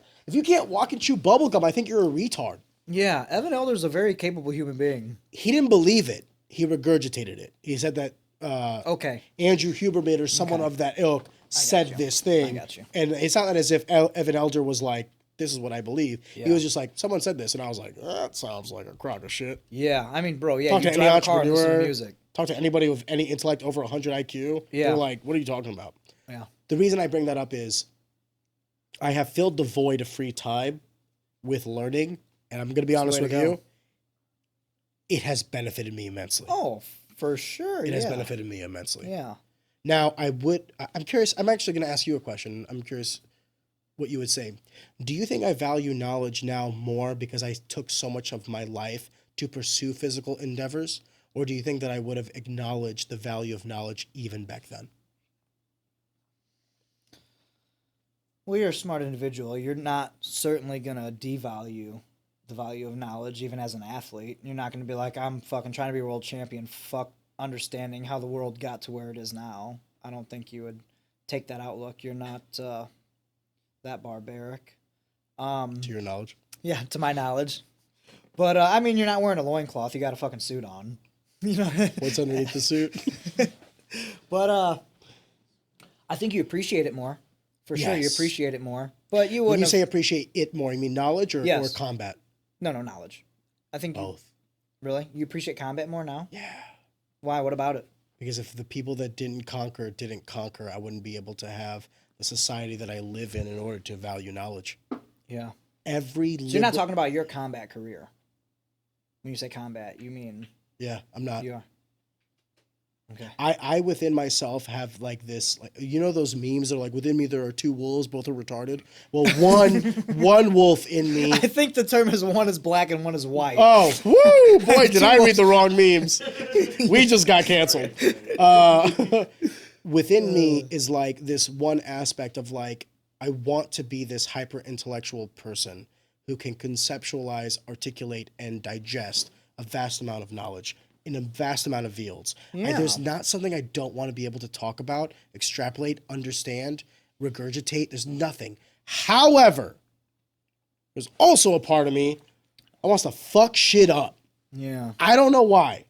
walk and chew bubblegum, I think you're a retard. Yeah, Evan Elder's a very capable human being. He didn't believe it. He regurgitated it. He said that Okay. Andrew Huberman or someone of that ilk said you. this thing. I got you. And it's not as if Evan Elder was like, this is what I believe. Yeah. He was just like, someone said this. And I was like, that sounds like a crock of shit. Yeah, I mean, bro, yeah, Talk you to any drive a car and listen to entrepreneur, music. talk to anybody with any intellect over 100 IQ. Yeah. They're like, what are you talking about? Yeah. The reason I bring that up is I have filled the void of free time with learning. And I'm going to be honest way with to go. you. It has benefited me immensely. Oh, for sure. It has benefited me immensely. Yeah. Now, I'm curious, I'm actually going to ask you a question. I'm curious what you would say. Do you think I value knowledge now more because I took so much of my life to pursue physical endeavors? Or do you think that I would have acknowledged the value of knowledge even back then? Well, you're a smart individual. You're not certainly going to devalue the value of knowledge, even as an athlete. You're not going to be like, I'm fucking trying to be a world champion. Fuck understanding how the world got to where it is now. I don't think you would take that outlook. You're not that barbaric. To your knowledge? Yeah, to my knowledge. But, I mean, you're not wearing a loincloth. You got a fucking suit on. You know? What's underneath the suit? But I think you appreciate it more. For sure, you Yes. appreciate it more. But you When wouldn't you have- say appreciate it more, you mean knowledge or Yes. combat? No, knowledge. I think you, Both. really? You appreciate combat more now? Yeah. Why? What about it? Because if the people that didn't conquer, I wouldn't be able to have the society that I live in order to value knowledge. Yeah. Every So you're not talking about your combat career. When you say combat, you mean Yeah, I'm not. you are. Okay. I within myself have like this, like, you know those memes that are like, within me there are two wolves, both are retarded. Well, one wolf in me. I think the term is one is black and one is white. Oh, woo! Boy, did I read the wrong memes. We just got canceled. Within me is like this one aspect of like, I want to be this hyper intellectual person who can conceptualize, articulate, and digest a vast amount of knowledge in a vast amount of fields. Yeah. There's not something I don't want to be able to talk about, extrapolate, understand, regurgitate. There's nothing. However, there's also a part of me that wants to fuck shit up. Yeah. I don't know why.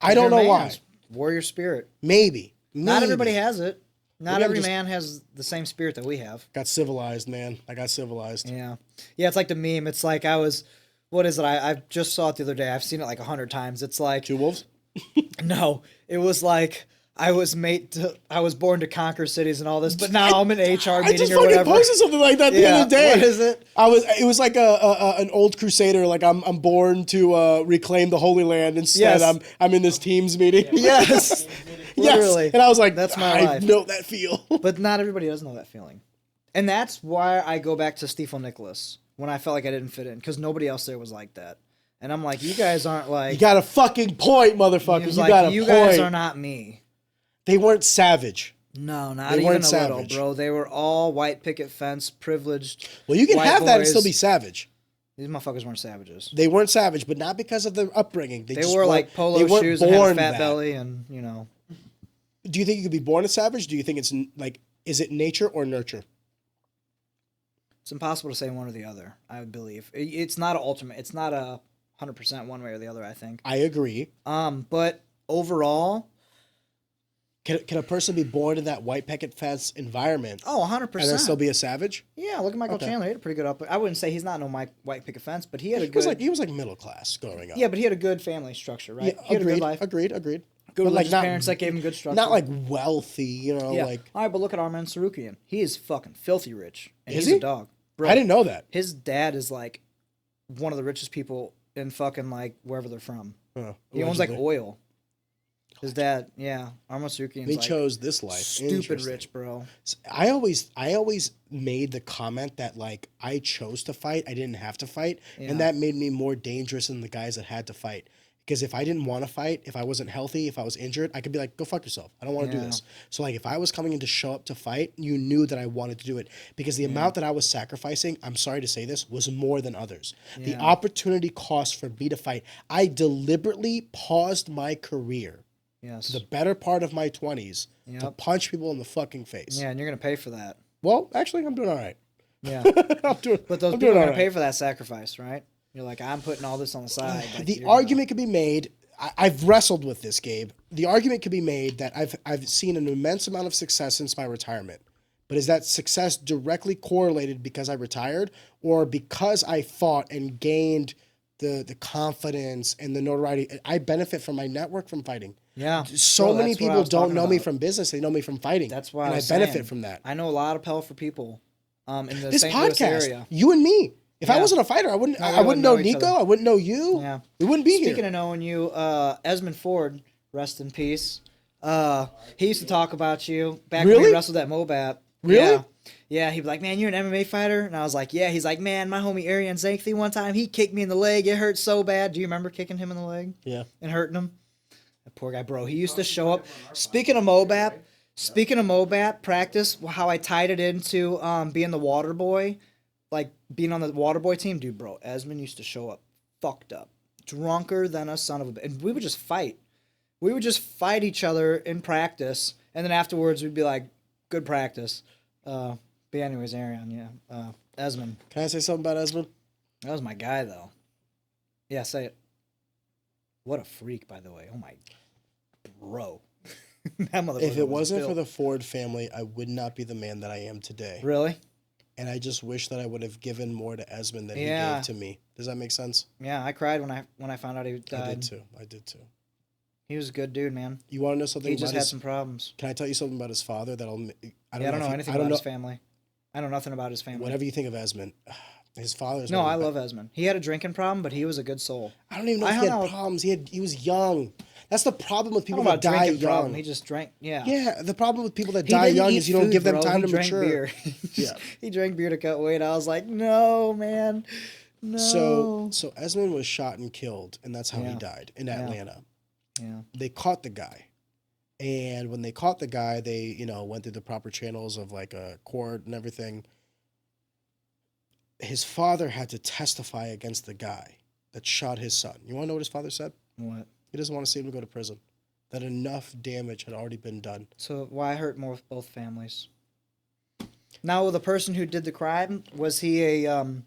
I don't know why. Warrior spirit. Maybe. Not everybody has it. Not Maybe I'm every just- man has the same spirit that we have. Got civilized, man. I got civilized. Yeah. Yeah, it's like the meme. It's like what is it? I just saw it the other day. I've seen it like 100 times. It's like, Two wolves? no, it was like, I was born to conquer cities and all this, but now I'm in an HR I meeting just or fucking whatever. posted something like that the other day. What is it? It was like an old crusader. Like I'm born to reclaim the Holy Land. Instead, Yes. I'm in this teams meeting. Yes. Literally. Yes. And I was like, That's my I life. know that feel. But not everybody does know that feeling. And that's why I go back to Stefan Nicholas when I felt like I didn't fit in, because nobody else there was like that. And I'm like, you guys aren't like... You got a fucking point, motherfucker. he was You like, got a you point. guys are not me. They weren't savage. No, not They even weren't a savage. little, bro. They were all white picket fence, privileged. Well, you can white have that and boys. still be savage. These motherfuckers weren't savages. They weren't savage, but not because of their upbringing. They just wore weren't- like they polo weren't shoes and had a born fat that. belly and, you know. Do you think you could be born a savage? Do you think it's like, is it nature or nurture? It's impossible to say one or the other, I would believe. It's not an ultimate. It's not a 100% one way or the other, I think. I agree. But overall... Can a person be born in that white picket fence environment Oh, 100%. and then still be a savage? Yeah, look at Michael Okay. Chandler. He had a pretty good up. I wouldn't say he's not no white picket fence, but he had a He was good. like middle class growing up. Yeah, but he had a good family structure, right? Yeah, He had a good agreed, life. agreed. Good But, like, religious not- parents that gave him good structure. Not like wealthy, you know, yeah. like All right, but look at Arman Sarukian. He is fucking filthy rich, and Is he's he? a dog. Bro, I didn't know that. his dad is like one of the richest people in fucking like wherever they're from. He owns like allegedly. oil. His dad, yeah, Arman Sarukian's They like chose this life. stupid Interesting. rich, bro. I always made the comment that like I chose to fight, I didn't have to fight, Yeah. and that made me more dangerous than the guys that had to fight. Because if I didn't want to fight, if I wasn't healthy, if I was injured, I could be like, go fuck yourself. I don't want to do this. So like if I was coming in to show up to fight, you knew that I wanted to do it. Because the amount that I was sacrificing, I'm sorry to say this, was more than others. The opportunity cost for me to fight. I deliberately paused my career to the better part of my 20s to punch people in the fucking face. Yeah, and you're going to pay for that. Well, actually, I'm doing all right. Yeah. But those people are going to pay for that sacrifice, right? You're like, I'm putting all this on the side. Like, the argument could be made. I've wrestled with this, Gabe. The argument could be made that I've seen an immense amount of success since my retirement. But is that success directly correlated because I retired, or because I fought and gained the confidence and the notoriety? I benefit from my network from fighting. Yeah. So many people don't know me from business. They know me from fighting. That's why I benefit from that. I know a lot of powerful people in the this St. podcast, Louis area. You and me. If I wasn't a fighter, I wouldn't know Nico. I wouldn't know you. Yeah. We wouldn't be here. Speaking of knowing you, Esmond Ford, rest in peace. He used to talk about you back when he wrestled at Mobat. Really? Yeah, he'd be like, man, you're an MMA fighter? And I was like, yeah. He's like, man, my homie Arian Zankthi one time, he kicked me in the leg. It hurt so bad. Do you remember kicking him in the leg? Yeah. And hurting him? That poor guy, bro. He used to show up. Speaking of Mobat practice, how I tied it into being the water boy, like being on the water boy team. Dude, bro, Esmond used to show up fucked up, drunker than a son of a bitch. And we would just fight. We would just fight each other in practice. And then afterwards, we'd be like, good practice. But anyways, Arian, Esmond. Can I say something about Esmond? That was my guy, though. Yeah, say it. What a freak, by the way. Oh, my bro. That motherfucker If it wasn't built. for the Ford family, I would not be the man that I am today. Really? And I just wish that I would have given more to Esmond than he gave to me. Does that make sense? Yeah, I cried when I found out he died. I did too. He was a good dude, man. You want to know something? He just had some problems. Can I tell you something about his father? I don't know anything about his family. I know nothing about his family. Whatever you think of Esmond, his father's. No, I love Esmond. He had a drinking problem, but he was a good soul. I don't even know if he had problems. He was young. That's the problem with people that die young. Problem. He just drank. Yeah. Yeah. The problem with people that die young is you don't give them time to mature. Beer. He drank beer to cut weight. I was like, no, man, no. So Esmond was shot and killed, and that's how he died in Atlanta. Yeah. They caught the guy. And when they caught the guy, they, went through the proper channels of like a court and everything. His father had to testify against the guy that shot his son. You want to know what his father said? What? He doesn't want to see him go to prison. That enough damage had already been done. So why hurt more with both families? Now, the person who did the crime, was he a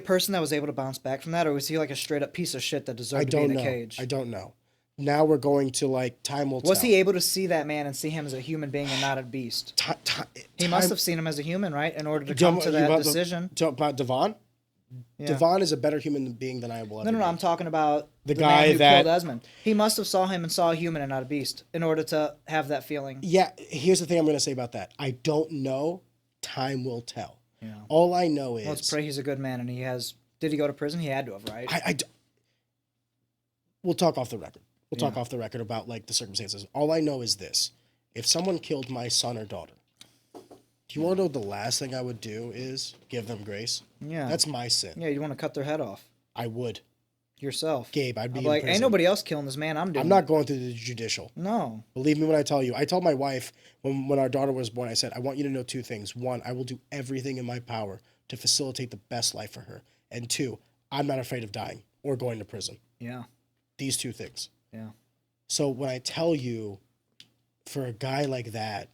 person that was able to bounce back from that, or was he like a straight up piece of shit that deserved to be in a cage? I don't know. Now we're going to time will tell. Was he able to see that man and see him as a human being and not a beast? He must have seen him as a human, right? In order to come to that decision. About Devon? Yeah. Devon is a better human being than I will ever be. No, I'm talking about the guy man who that killed Esmond. He must have saw him and saw a human and not a beast in order to have that feeling. Yeah, here's the thing I'm going to say about that. I don't know. Time will tell. Yeah. All I know is... Let's pray he's a good man and he has... Did he go to prison? He had to have, right? We'll talk off the record. We'll talk off the record about the circumstances. All I know is this. If someone killed my son or daughter, do you want to know the last thing I would do is give them grace? Yeah. That's my sin. Yeah, you want to cut their head off. I would. Yourself. Gabe, I'd be like, in prison. Ain't nobody else killing this man. I'm not going through the judicial. No. Believe me when I tell you. I told my wife when our daughter was born, I said, I want you to know two things. One, I will do everything in my power to facilitate the best life for her. And two, I'm not afraid of dying or going to prison. Yeah. These two things. Yeah. So when I tell you, for a guy like that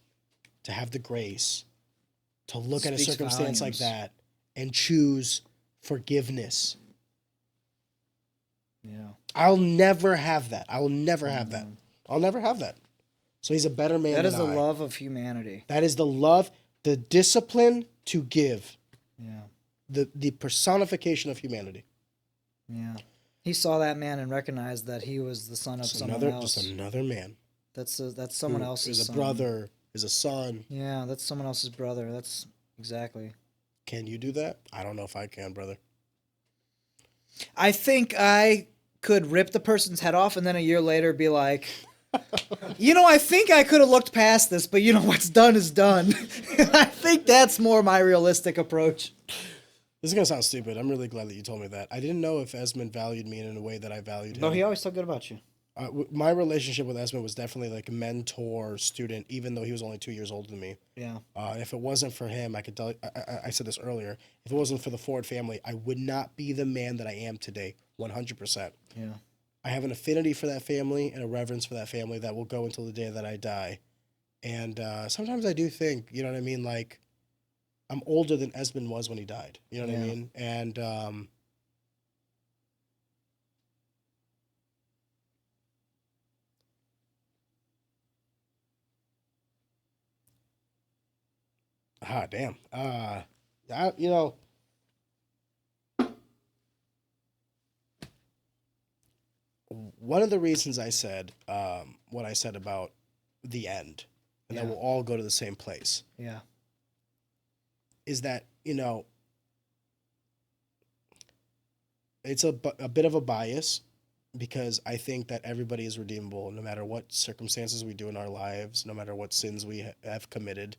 to have the grace to look at a circumstance like that and choose forgiveness. Yeah. I'll never have that. I'll never have that. I'll never have that. So he's a better man than I. That is the love of humanity. That is the love, the discipline to give. Yeah. The personification of humanity. Yeah. He saw that man and recognized that he was the son of someone else. Just another man. That's someone else's son. Is a brother, is a son. Yeah, that's someone else's brother. That's exactly. Can you do that? I don't know if I can, brother. I think I could rip the person's head off and then a year later be like, I think I could have looked past this, but what's done is done. I think that's more my realistic approach. This is gonna sound stupid. I'm really glad that you told me that. I didn't know if Esmond valued me in a way that I valued him. No, he always talked good about you. My relationship with Esmond was definitely like a mentor-student, even though he was only 2 years older than me. Yeah. If it wasn't for him, I could tell. I said this earlier. If it wasn't for the Ford family, I would not be the man that I am today. 100%. Yeah. I have an affinity for that family and a reverence for that family that will go until the day that I die. And sometimes I do think, you know what I mean, like, I'm older than Esmond was when he died. You know what I mean? And damn. You know, one of the reasons I said what I said about the end, and that we'll all go to the same place. Yeah. Is that, you know, it's a bit of a bias because I think that everybody is redeemable no matter what circumstances we do in our lives, no matter what sins we have committed.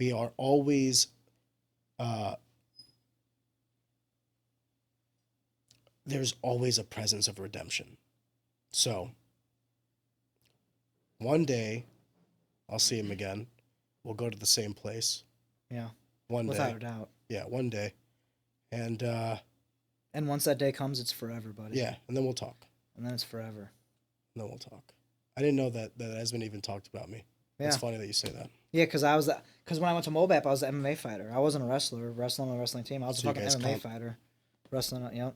We are always there's always a presence of redemption. So one day I'll see him again. We'll go to the same place. Yeah. One Without day. a doubt. Yeah, one day. And once that day comes, it's forever, buddy. yeah, and then we'll talk. And then it's forever. And then we'll talk. I didn't know that Esmond even talked about me. Yeah. It's funny that you say that. Yeah, because when I went to MOBAP, I was an MMA fighter. I wasn't a wrestler, wrestling on the wrestling team. I was So a you fucking guys MMA fighter. Wrestling, yep.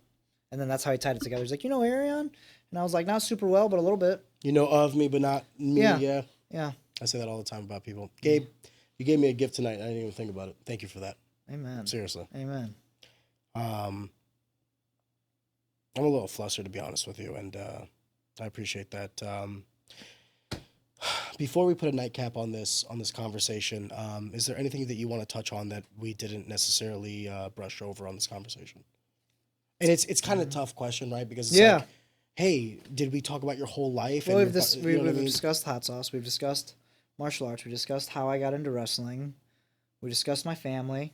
And then that's how he tied it together. He's like, you know Arion? And I was like, not super well, but a little bit. You know of me, but not me, yeah. Yeah. I say that all the time about people. Gabe, you gave me a gift tonight. I didn't even think about it. Thank you for that. Amen. Seriously. Amen. I'm a little flustered, to be honest with you, and I appreciate that. Before we put a nightcap on this conversation, is there anything that you want to touch on that we didn't necessarily brush over on this conversation? And it's kind of a tough question, right? Because it's like, hey, did we talk about your whole life? Well, and we've discussed hot sauce. We've discussed martial arts. We discussed how I got into wrestling. We discussed my family.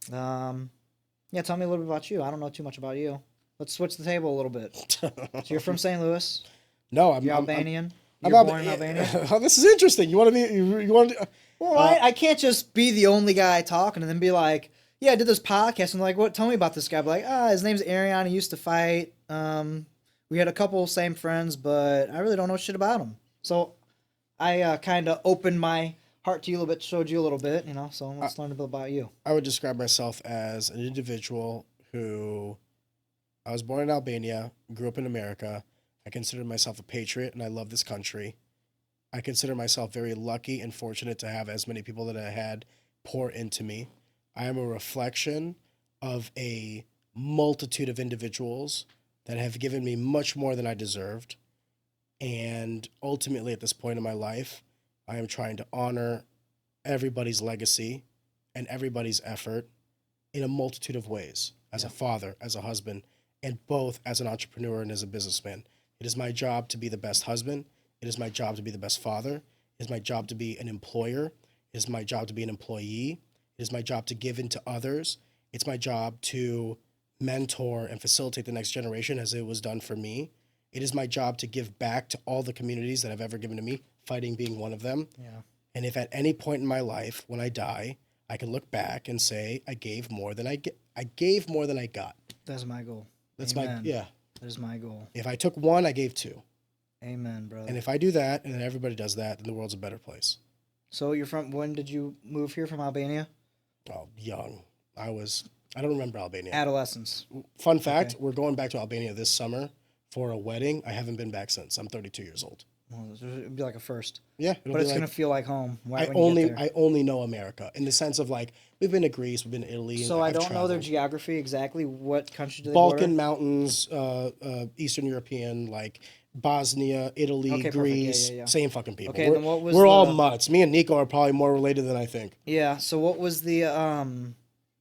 Yeah, tell me a little bit about you. I don't know too much about you. Let's switch the table a little bit. So you're from St. Louis? No, You're Albanian? I'm You're born in Albania? Oh, this is interesting. You want to be? You want to? Well, I can't just be the only guy talking and then be like, yeah, I did this podcast. And like, what? Tell me about this guy. I'm like, his name's Arion. He used to fight. We had a couple same friends, but I really don't know shit about him. So I kind of opened my heart to you a little bit, showed you a little bit, you know. So let's learn a bit about you. I would describe myself as an individual who I was born in Albania, grew up in America. I consider myself a patriot, and I love this country. I consider myself very lucky and fortunate to have as many people that I had pour into me. I am a reflection of a multitude of individuals that have given me much more than I deserved. And ultimately, at this point in my life, I am trying to honor everybody's legacy and everybody's effort in a multitude of ways, as a father, as a husband, and both as an entrepreneur and as a businessman. It is my job to be the best husband. It is my job to be the best father. It is my job to be an employer. It is my job to be an employee. It is my job to give into others. It's my job to mentor and facilitate the next generation as it was done for me. It is my job to give back to all the communities that have ever given to me, fighting being one of them. Yeah. And if at any point in my life, when I die, I can look back and say, I gave more than I got. That's my goal. That's Amen. yeah. That is my goal. If I took one, I gave two. Amen, brother. And if I do that, and then everybody does that, then the world's a better place. So when did you move here from Albania? Oh, young. I don't remember Albania. Adolescence. Fun fact, we're going back to Albania this summer for a wedding. I haven't been back since. I'm 32 years old. Well, it'd be like a first. Yeah. But it's going to feel like home. I only know America in the sense of like, we've been to Greece, we've been to Italy. So I don't know their geography exactly. What country do they Balkan mountains, Eastern European, like Bosnia, Italy, Okay, Greece, yeah. same fucking people. Okay, then what was we're all mutts. Me and Nico are probably more related than I think. Yeah. So what was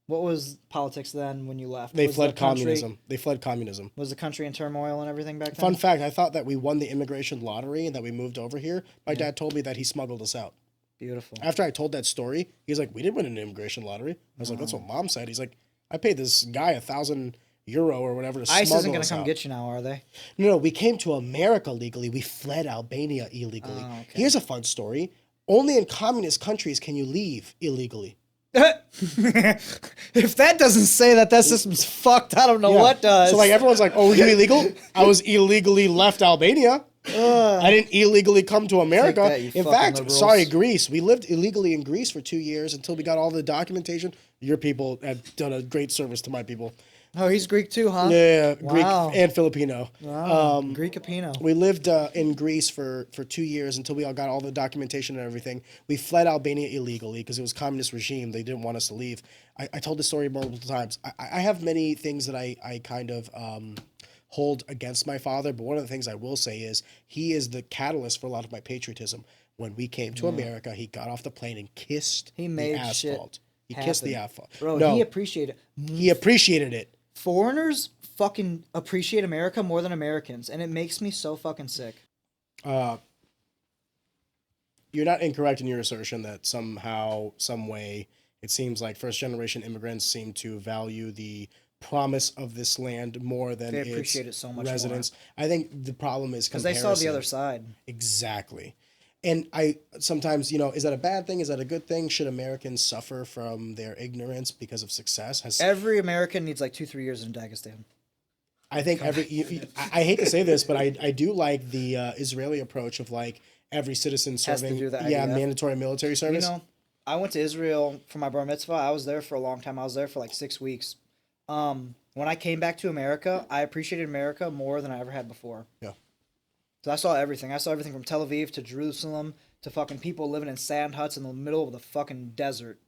what was politics then when you left? They fled communism. Was the country in turmoil and everything back then? Fun fact, I thought that we won the immigration lottery and that we moved over here. My dad told me that he smuggled us out. Beautiful. After I told that story, he's like, we didn't win an immigration lottery. I was like, that's what Mom said. He's like, I paid this guy €1,000 or whatever to ICE smuggle isn't going us to come out. get you now, are they? No, we came to America legally. We fled Albania illegally. Oh, okay. Here's a fun story. Only in communist countries can you leave illegally. If that doesn't say that system's fucked, I don't know Yeah. what does. So like everyone's like, "Oh, were you illegal?" I was illegally left Albania. I didn't illegally come to America. Take that, you In fucking fact, liberals. sorry, Greece. We lived illegally in Greece for 2 years until we got all the documentation. Your people have done a great service to my people. Oh, he's Greek too, huh? Yeah, Wow. Greek and Filipino. Wow. Greek-apino. We lived in Greece for 2 years until we all got all the documentation and everything. We fled Albania illegally because it was a communist regime. They didn't want us to leave. I told this story multiple times. I have many things that I kind of hold against my father, but one of the things I will say is he is the catalyst for a lot of my patriotism. When we came to America, he got off the plane and kissed He the made asphalt. shit He kissed the happen. asphalt. Bro, No, he appreciated it. he appreciated it. Foreigners fucking appreciate America more than Americans, and it makes me so fucking sick. You're not incorrect in your assertion that somehow, some way, it seems like first-generation immigrants seem to value the promise of this land more than They its appreciate it so much more. residents. I think the problem is Because they saw the other side. Exactly. And I sometimes, is that a bad thing? Is that a good thing? Should Americans suffer from their ignorance because of success? Every American needs like 2-3 years in Dagestan. I think I hate to say this, but I do like the Israeli approach of like every citizen Has to serving do the IDF. mandatory military service. I went to Israel for my bar mitzvah. I was there for a long time. I was there for like 6 weeks. When I came back to America, I appreciated America more than I ever had before. Yeah. So I saw everything. I saw everything from Tel Aviv to Jerusalem to fucking people living in sand huts in the middle of the fucking desert.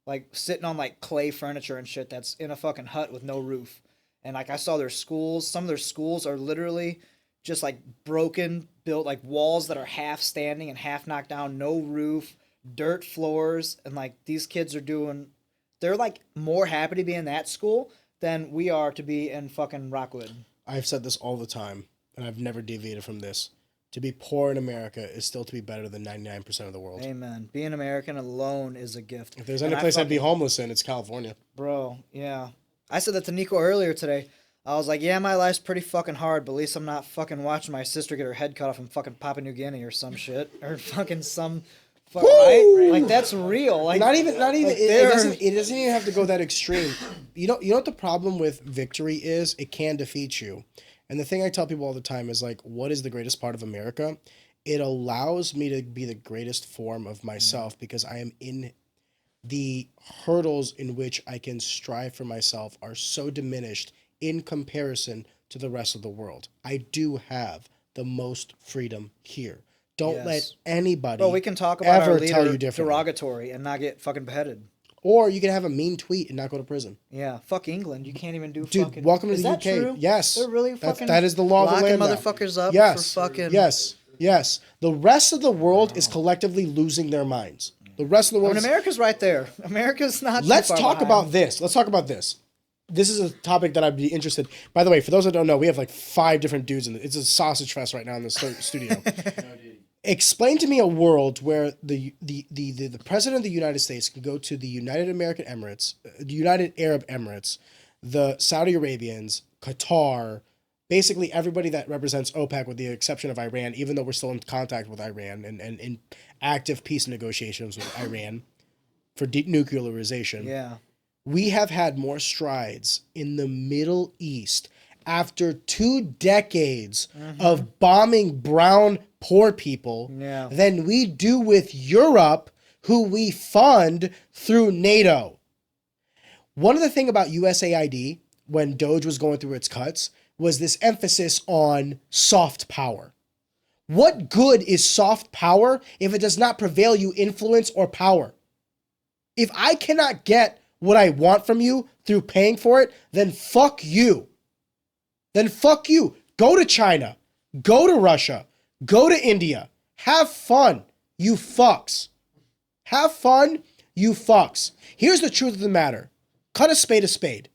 Like sitting on like clay furniture and shit that's in a fucking hut with no roof. And like I saw their schools. Some of their schools are literally just like broken, built like walls that are half standing and half knocked down, no roof, dirt floors. And like these kids they're like more happy to be in that school than we are to be in fucking Rockwood. I've said this all the time, and I've never deviated from this. To be poor in America is still to be better than 99% of the world. Amen. Being American alone is a gift. If there's any place I'd be homeless in, it's California. Bro, yeah. I said that to Nico earlier today. I was like, yeah, my life's pretty fucking hard, but at least I'm not fucking watching my sister get her head cut off in fucking Papua New Guinea or some shit. Or fucking some... right? Like, that's real. Like, Not even. like It doesn't even have to go that extreme. You know what the problem with victory is? It can defeat you. And the thing I tell people all the time is like, what is the greatest part of America? It allows me to be the greatest form of myself because I am in the hurdles in which I can strive for myself are so diminished in comparison to the rest of the world. I do have the most freedom here. Don't let anybody Bro, we can talk about ever our tell you leader differently. derogatory and not get fucking beheaded. Or you can have a mean tweet and not go to prison. Yeah, fuck England. You can't even do Dude, fucking... welcome to Is the that UK. True? Yes. They're really fucking... That is the law of the land now. motherfuckers up Yes. for fucking... Yes. The rest of the world is collectively losing their minds. The rest of the I world mean, America's right there. America's not too Let's far talk behind. about this. Let's talk about this. This is a topic that I'd be interested. By the way, for those that don't know, we have like 5 different dudes in it. It's a sausage fest right now in the studio. Explain to me a world where the president of the United States can go to the United Arab Emirates, the Saudi Arabians, Qatar, basically everybody that represents OPEC with the exception of Iran, even though we're still in contact with Iran and in active peace negotiations with Iran for denuclearization. Yeah. We have had more strides in the Middle East after 2 decades of bombing brown poor people than we do with Europe, who we fund through NATO. One of the things about USAID, when Doge was going through its cuts, was this emphasis on soft power. What good is soft power if it does not prevail you influence or power? If I cannot get what I want from you through paying for it, then fuck you. Then fuck you. Go to China. Go to Russia. Go to India. Have fun, you fucks. Have fun, you fucks. Here's the truth of the matter. Cut a spade a spade.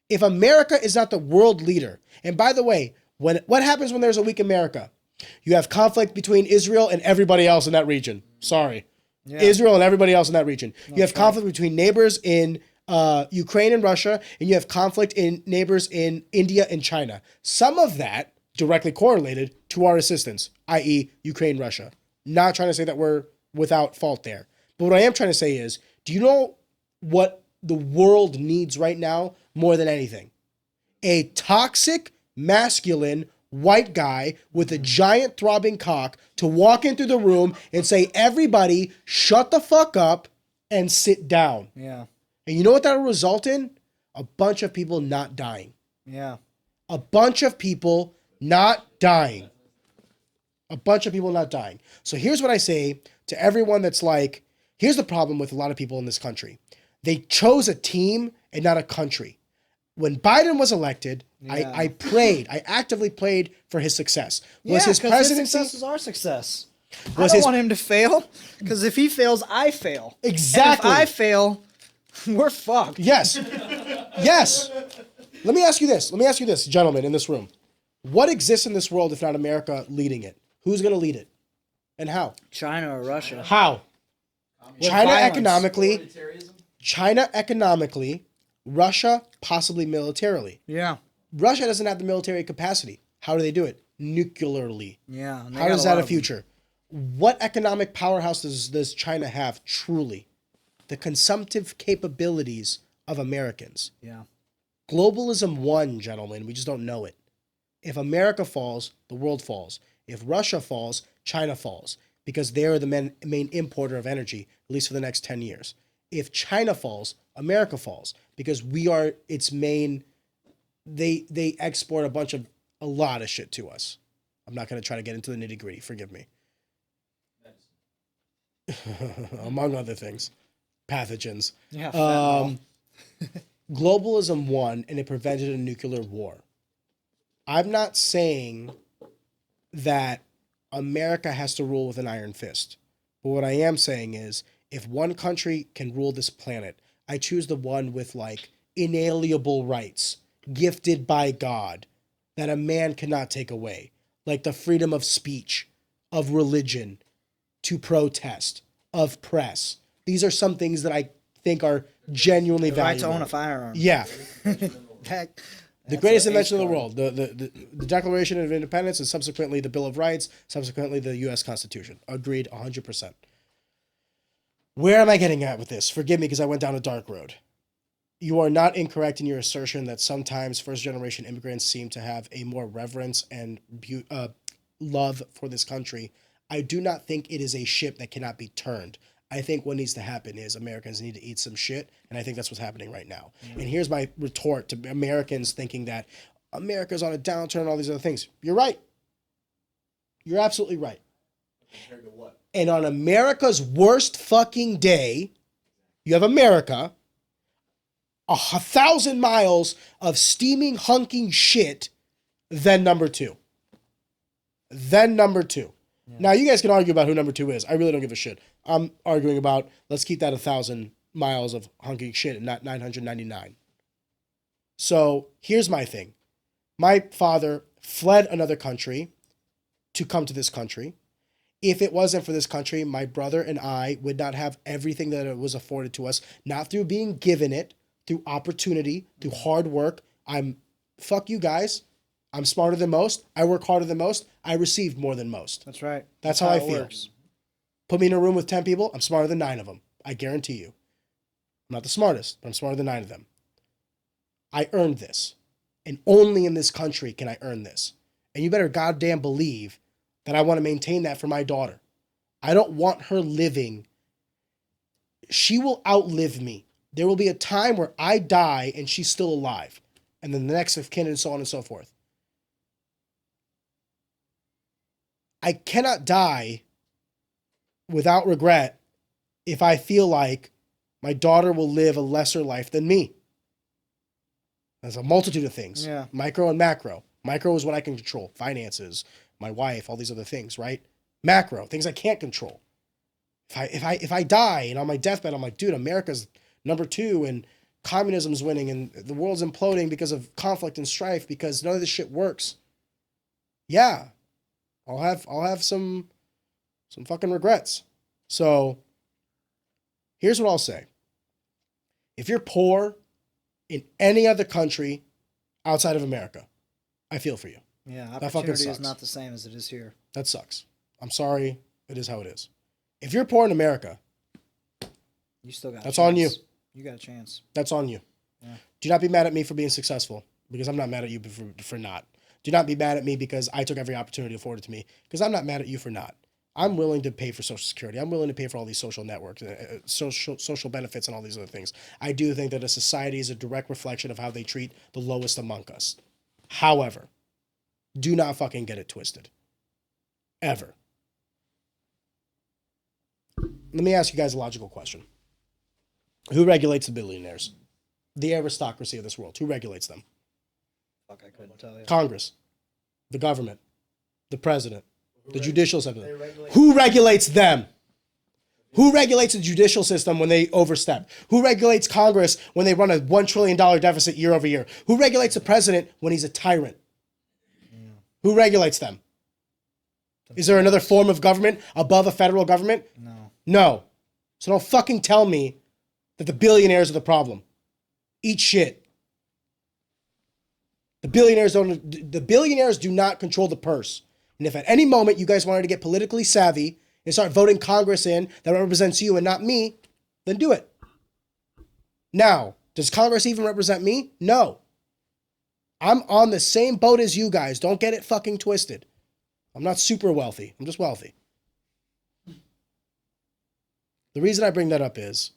If America is not the world leader, and by the way, what happens when there's a weak America? You have conflict between Israel and everybody else in that region. Sorry. Yeah. Israel and everybody else in that region. You have conflict between neighbors in Ukraine and Russia, and you have conflict in neighbors in India and China. Some of that directly correlated to our assistance, i.e. Ukraine, Russia. Not trying to say that we're without fault there. But what I am trying to say is, do you know what the world needs right now more than anything? A toxic, masculine, white guy with a giant throbbing cock to walk into the room and say, everybody shut the fuck up and sit down. Yeah. And you know what that'll result in? A bunch of people not dying. Yeah. A bunch of people not dying. A bunch of people not dying. So here's what I say to everyone that's like, here's the problem with a lot of people in this country. They chose a team and not a country. When Biden was elected, Yeah. I actively prayed for his success. Was Yeah, his 'cause presidency? his success is our success. I Was don't his- want him to fail, because if he fails, I fail. Exactly. And if I fail, we're fucked. Yes. Yes. Let me ask you this, gentlemen in this room. What exists in this world if not America leading it? Who's going to lead it? And how? China or Russia. How? With China violence. economically, Authoritarianism? China economically, Russia possibly militarily. Yeah. Russia doesn't have the military capacity. How do they do it? Nuclearly. Yeah. and they How got does a that lot a of- future? What economic powerhouse does China have truly? The consumptive capabilities of Americans. Yeah. Globalism won, gentlemen. We just don't know it. If America falls, the world falls. If Russia falls, China falls. Because they're the main importer of energy, at least for the next 10 years. If China falls, America falls. Because we are its main... They export a lot of shit to us. I'm not going to try to get into the nitty gritty. Forgive me. Among other things. Pathogens. Yeah. fentanyl. Globalism won and it prevented a nuclear war. I'm not saying that America has to rule with an iron fist. But what I am saying is, if one country can rule this planet, I choose the one with like inalienable rights, gifted by God, that a man cannot take away. Like the freedom of speech, of religion, to protest, of press. These are some things that I think are genuinely The right to valuable. own a firearm. Yeah. That- The that's greatest an invention in the ace world, the Declaration of Independence, and subsequently the Bill of Rights, subsequently the U.S. Constitution. Agreed 100%. Where am I getting at with this? Forgive me because I went down a dark road. You are not incorrect in your assertion that sometimes first-generation immigrants seem to have a more reverence and love for this country. I do not think it is a ship that cannot be turned. I think what needs to happen is Americans need to eat some shit, and I think that's what's happening right now. And here's my retort to Americans thinking that America's on a downturn and all these other things. You're right. You're absolutely right. Compared to what? And on America's worst fucking day, you have America, 1,000 miles of steaming, hunking shit, then number two. Then number two. Yeah. Now, you guys can argue about who number two is. I really don't give a shit. I'm arguing about, let's keep that 1,000 miles of hunking shit and not 999. So here's my thing. My father fled another country to come to this country. If it wasn't for this country, my brother and I would not have everything that it was afforded to us, not through being given it, through opportunity, through hard work. Fuck you guys. I'm smarter than most. I work harder than most. I received more than most. That's right. That's how I it feel. works. Put me in a room with 10 people, I'm smarter than 9 of them. I guarantee you. I'm not the smartest, but I'm smarter than 9 of them. I earned this. And only in this country can I earn this. And you better goddamn believe that I want to maintain that for my daughter. I don't want her living. She will outlive me. There will be a time where I die and she's still alive. And then the next of kin and so on and so forth. I cannot die without regret if I feel like my daughter will live a lesser life than me. There's a multitude of things. Yeah. Micro and macro. Micro is what I can control. Finances, my wife, all these other things, right? Macro, things I can't control. If I die and on my deathbed, I'm like, dude, America's number 2 and communism's winning and the world's imploding because of conflict and strife because none of this shit works. Yeah. I'll have some fucking regrets. So here's what I'll say. If you're poor in any other country outside of America, I feel for you. Yeah, fucking opportunity is sucks. not the same as it is here. That sucks. I'm sorry. It is how it is. If you're poor in America, You still got. That's a chance. on you. You got a chance. that's on you. Yeah. Do not be mad at me for being successful, because I'm not mad at you for not. Do not be mad at me because I took every opportunity afforded to me, because I'm not mad at you for not. I'm willing to pay for Social Security. I'm willing to pay for all these social networks, social benefits, and all these other things. I do think that a society is a direct reflection of how they treat the lowest among us. However, do not fucking get it twisted. Ever. Let me ask you guys a logical question. Who regulates the billionaires? The aristocracy of this world. Who regulates them? Fuck, I couldn't tell you. Congress, the government, the president, the judicial system. Who regulates them? Who regulates the judicial system when they overstep? Who regulates Congress when they run a $1 trillion deficit year over year? Who regulates the president when he's a tyrant? Who regulates them? Is there another form of government above a federal government? No. No. So don't fucking tell me that the billionaires are the problem. Eat shit. The billionaires do not control the purse. And if at any moment you guys wanted to get politically savvy and start voting Congress in that represents you and not me, then do it. Now, does Congress even represent me? No. I'm on the same boat as you guys. Don't get it fucking twisted. I'm not super wealthy. I'm just wealthy. The reason I bring that up is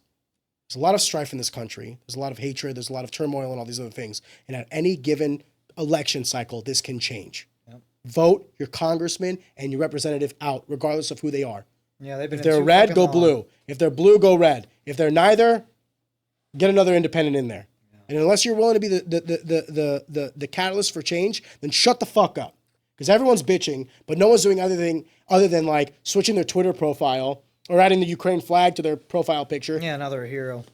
there's a lot of strife in this country. There's a lot of hatred. There's a lot of turmoil and all these other things. And at any given election cycle, this can change. Yep. Vote your congressman and your representative out, regardless of who they are. Yeah, they've been. If they're red, go blue. If they're blue, go red. If they're neither, get another independent in there. Yeah. And unless you're willing to be the catalyst for change, then shut the fuck up. Because everyone's bitching, but no one's doing anything other than like switching their Twitter profile or adding the Ukraine flag to their profile picture. Yeah, another hero.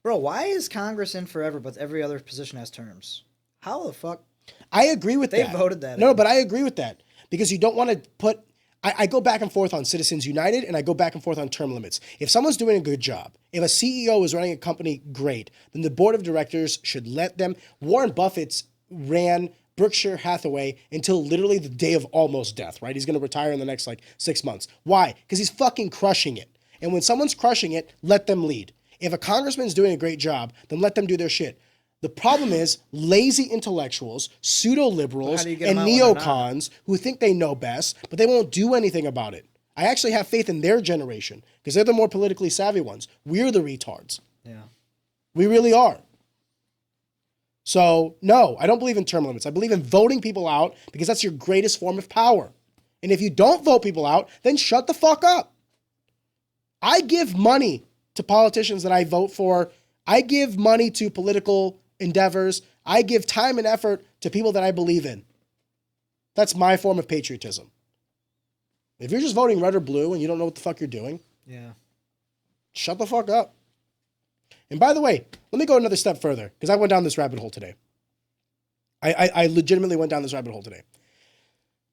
Bro, why is Congress in forever, but every other position has terms? How the fuck? I agree with They that. voted that No, in. but I agree with that. Because you don't want to put... I go back and forth on Citizens United, and I go back and forth on term limits. If someone's doing a good job, if a CEO is running a company great, then the board of directors should let them... Warren Buffett's ran Berkshire Hathaway until literally the day of almost death, right? He's going to retire in the next, 6 months. Why? Because he's fucking crushing it. And when someone's crushing it, let them lead. If a congressman's doing a great job, then let them do their shit. The problem is lazy intellectuals, pseudo-liberals, and neocons who think they know best, but they won't do anything about it. I actually have faith in their generation because they're the more politically savvy ones. We're the retards. Yeah. We really are. So, no, I don't believe in term limits. I believe in voting people out because that's your greatest form of power. And if you don't vote people out, then shut the fuck up. I give money to politicians that I vote for. I give money to political endeavors. I give time and effort to people that I believe in. That's my form of patriotism. If you're just voting red or blue and you don't know what the fuck you're doing, Yeah. shut the fuck up. And by the way, let me go another step further because I went down this rabbit hole today. I legitimately went down this rabbit hole today.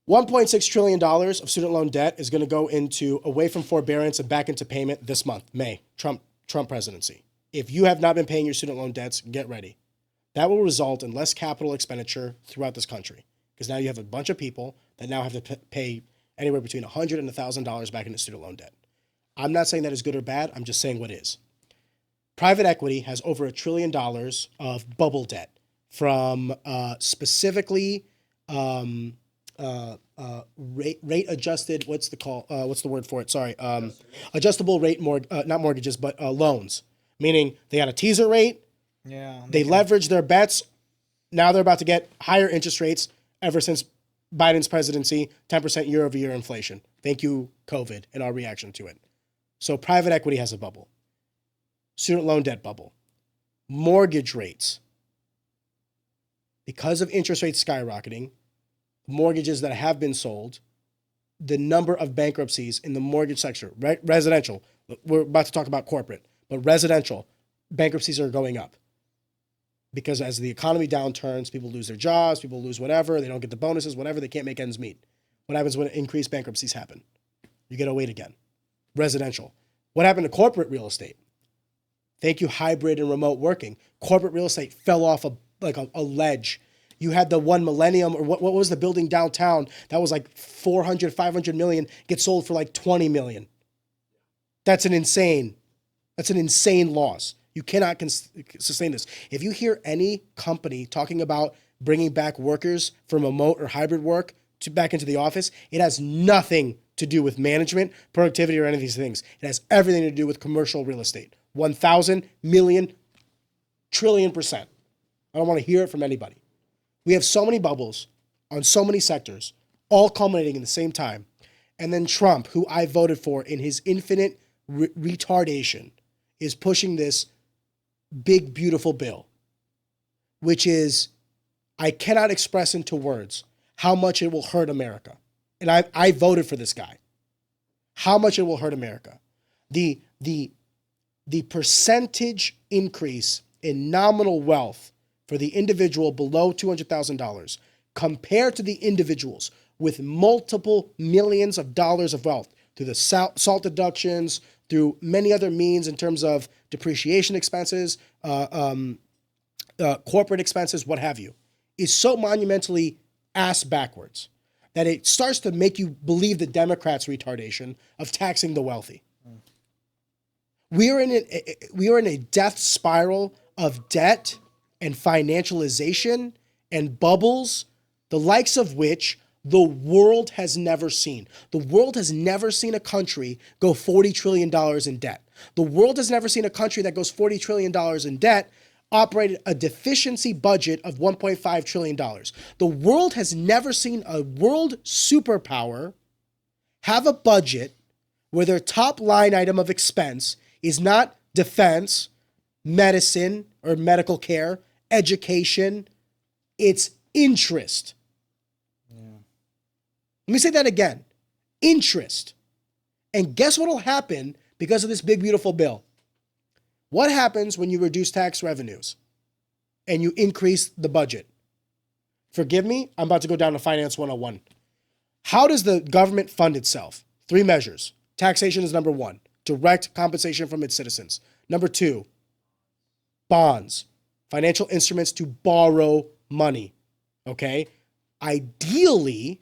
$1.6 trillion of student loan debt is going to go into away from forbearance and back into payment this month, May, Trump presidency. If you have not been paying your student loan debts, get ready. That will result in less capital expenditure throughout this country because now you have a bunch of people that now have to pay anywhere between $100 and $1,000 back into student loan debt. I'm not saying that is good or bad. I'm just saying what is. Private equity has over $1 trillion of bubble debt from specifically rate adjusted. What's the word for it? Sorry, adjustable rate not mortgages, but loans. Meaning they had a teaser rate. Yeah. They leveraged their bets. Now they're about to get higher interest rates ever since Biden's presidency, 10% year over year inflation. Thank you, COVID, and our reaction to it. So private equity has a bubble. Student loan debt bubble. Mortgage rates. Because of interest rates skyrocketing, mortgages that have been sold, the number of bankruptcies in the mortgage sector, residential, we're about to talk about corporate, but residential, bankruptcies are going up. Because as the economy downturns, people lose their jobs, people lose whatever, they don't get the bonuses, whatever, they can't make ends meet. What happens when increased bankruptcies happen? You get to wait again. Residential. What happened to corporate real estate? Thank you, hybrid and remote working. Corporate real estate fell off a ledge. You had the one Millennium, or what was the building downtown that was like 400, 500 million, get sold for like 20 million. That's an insane loss. You cannot sustain this. If you hear any company talking about bringing back workers from remote or hybrid work back into the office, it has nothing to do with management, productivity, or any of these things. It has everything to do with commercial real estate. 1,000 million trillion %. I don't want to hear it from anybody. We have so many bubbles on so many sectors, all culminating in the same time. And then Trump, who I voted for in his infinite retardation, is pushing this big, beautiful bill, which is, I cannot express into words how much it will hurt America. And I voted for this guy. How much it will hurt America. The percentage increase in nominal wealth for the individual below $200,000 compared to the individuals with multiple millions of dollars of wealth through the SALT deductions, through many other means in terms of depreciation expenses, corporate expenses, what have you, is so monumentally ass backwards that it starts to make you believe the Democrats' retardation of taxing the wealthy. We are in a death spiral of debt and financialization and bubbles, the likes of which the world has never seen. The world has never seen a country go $40 trillion in debt. The world has never seen a country that goes $40 trillion in debt operate a deficiency budget of $1.5 trillion. The world has never seen a world superpower have a budget where their top line item of expense is not defense, medicine or medical care, education, it's interest. Let me say that again. Interest. And guess what will happen because of this big, beautiful bill? What happens when you reduce tax revenues and you increase the budget? Forgive me, I'm about to go down to Finance 101. How does the government fund itself? 3 measures. Taxation is number 1. Direct compensation from its citizens. Number 2, bonds. Financial instruments to borrow money. Okay? Ideally,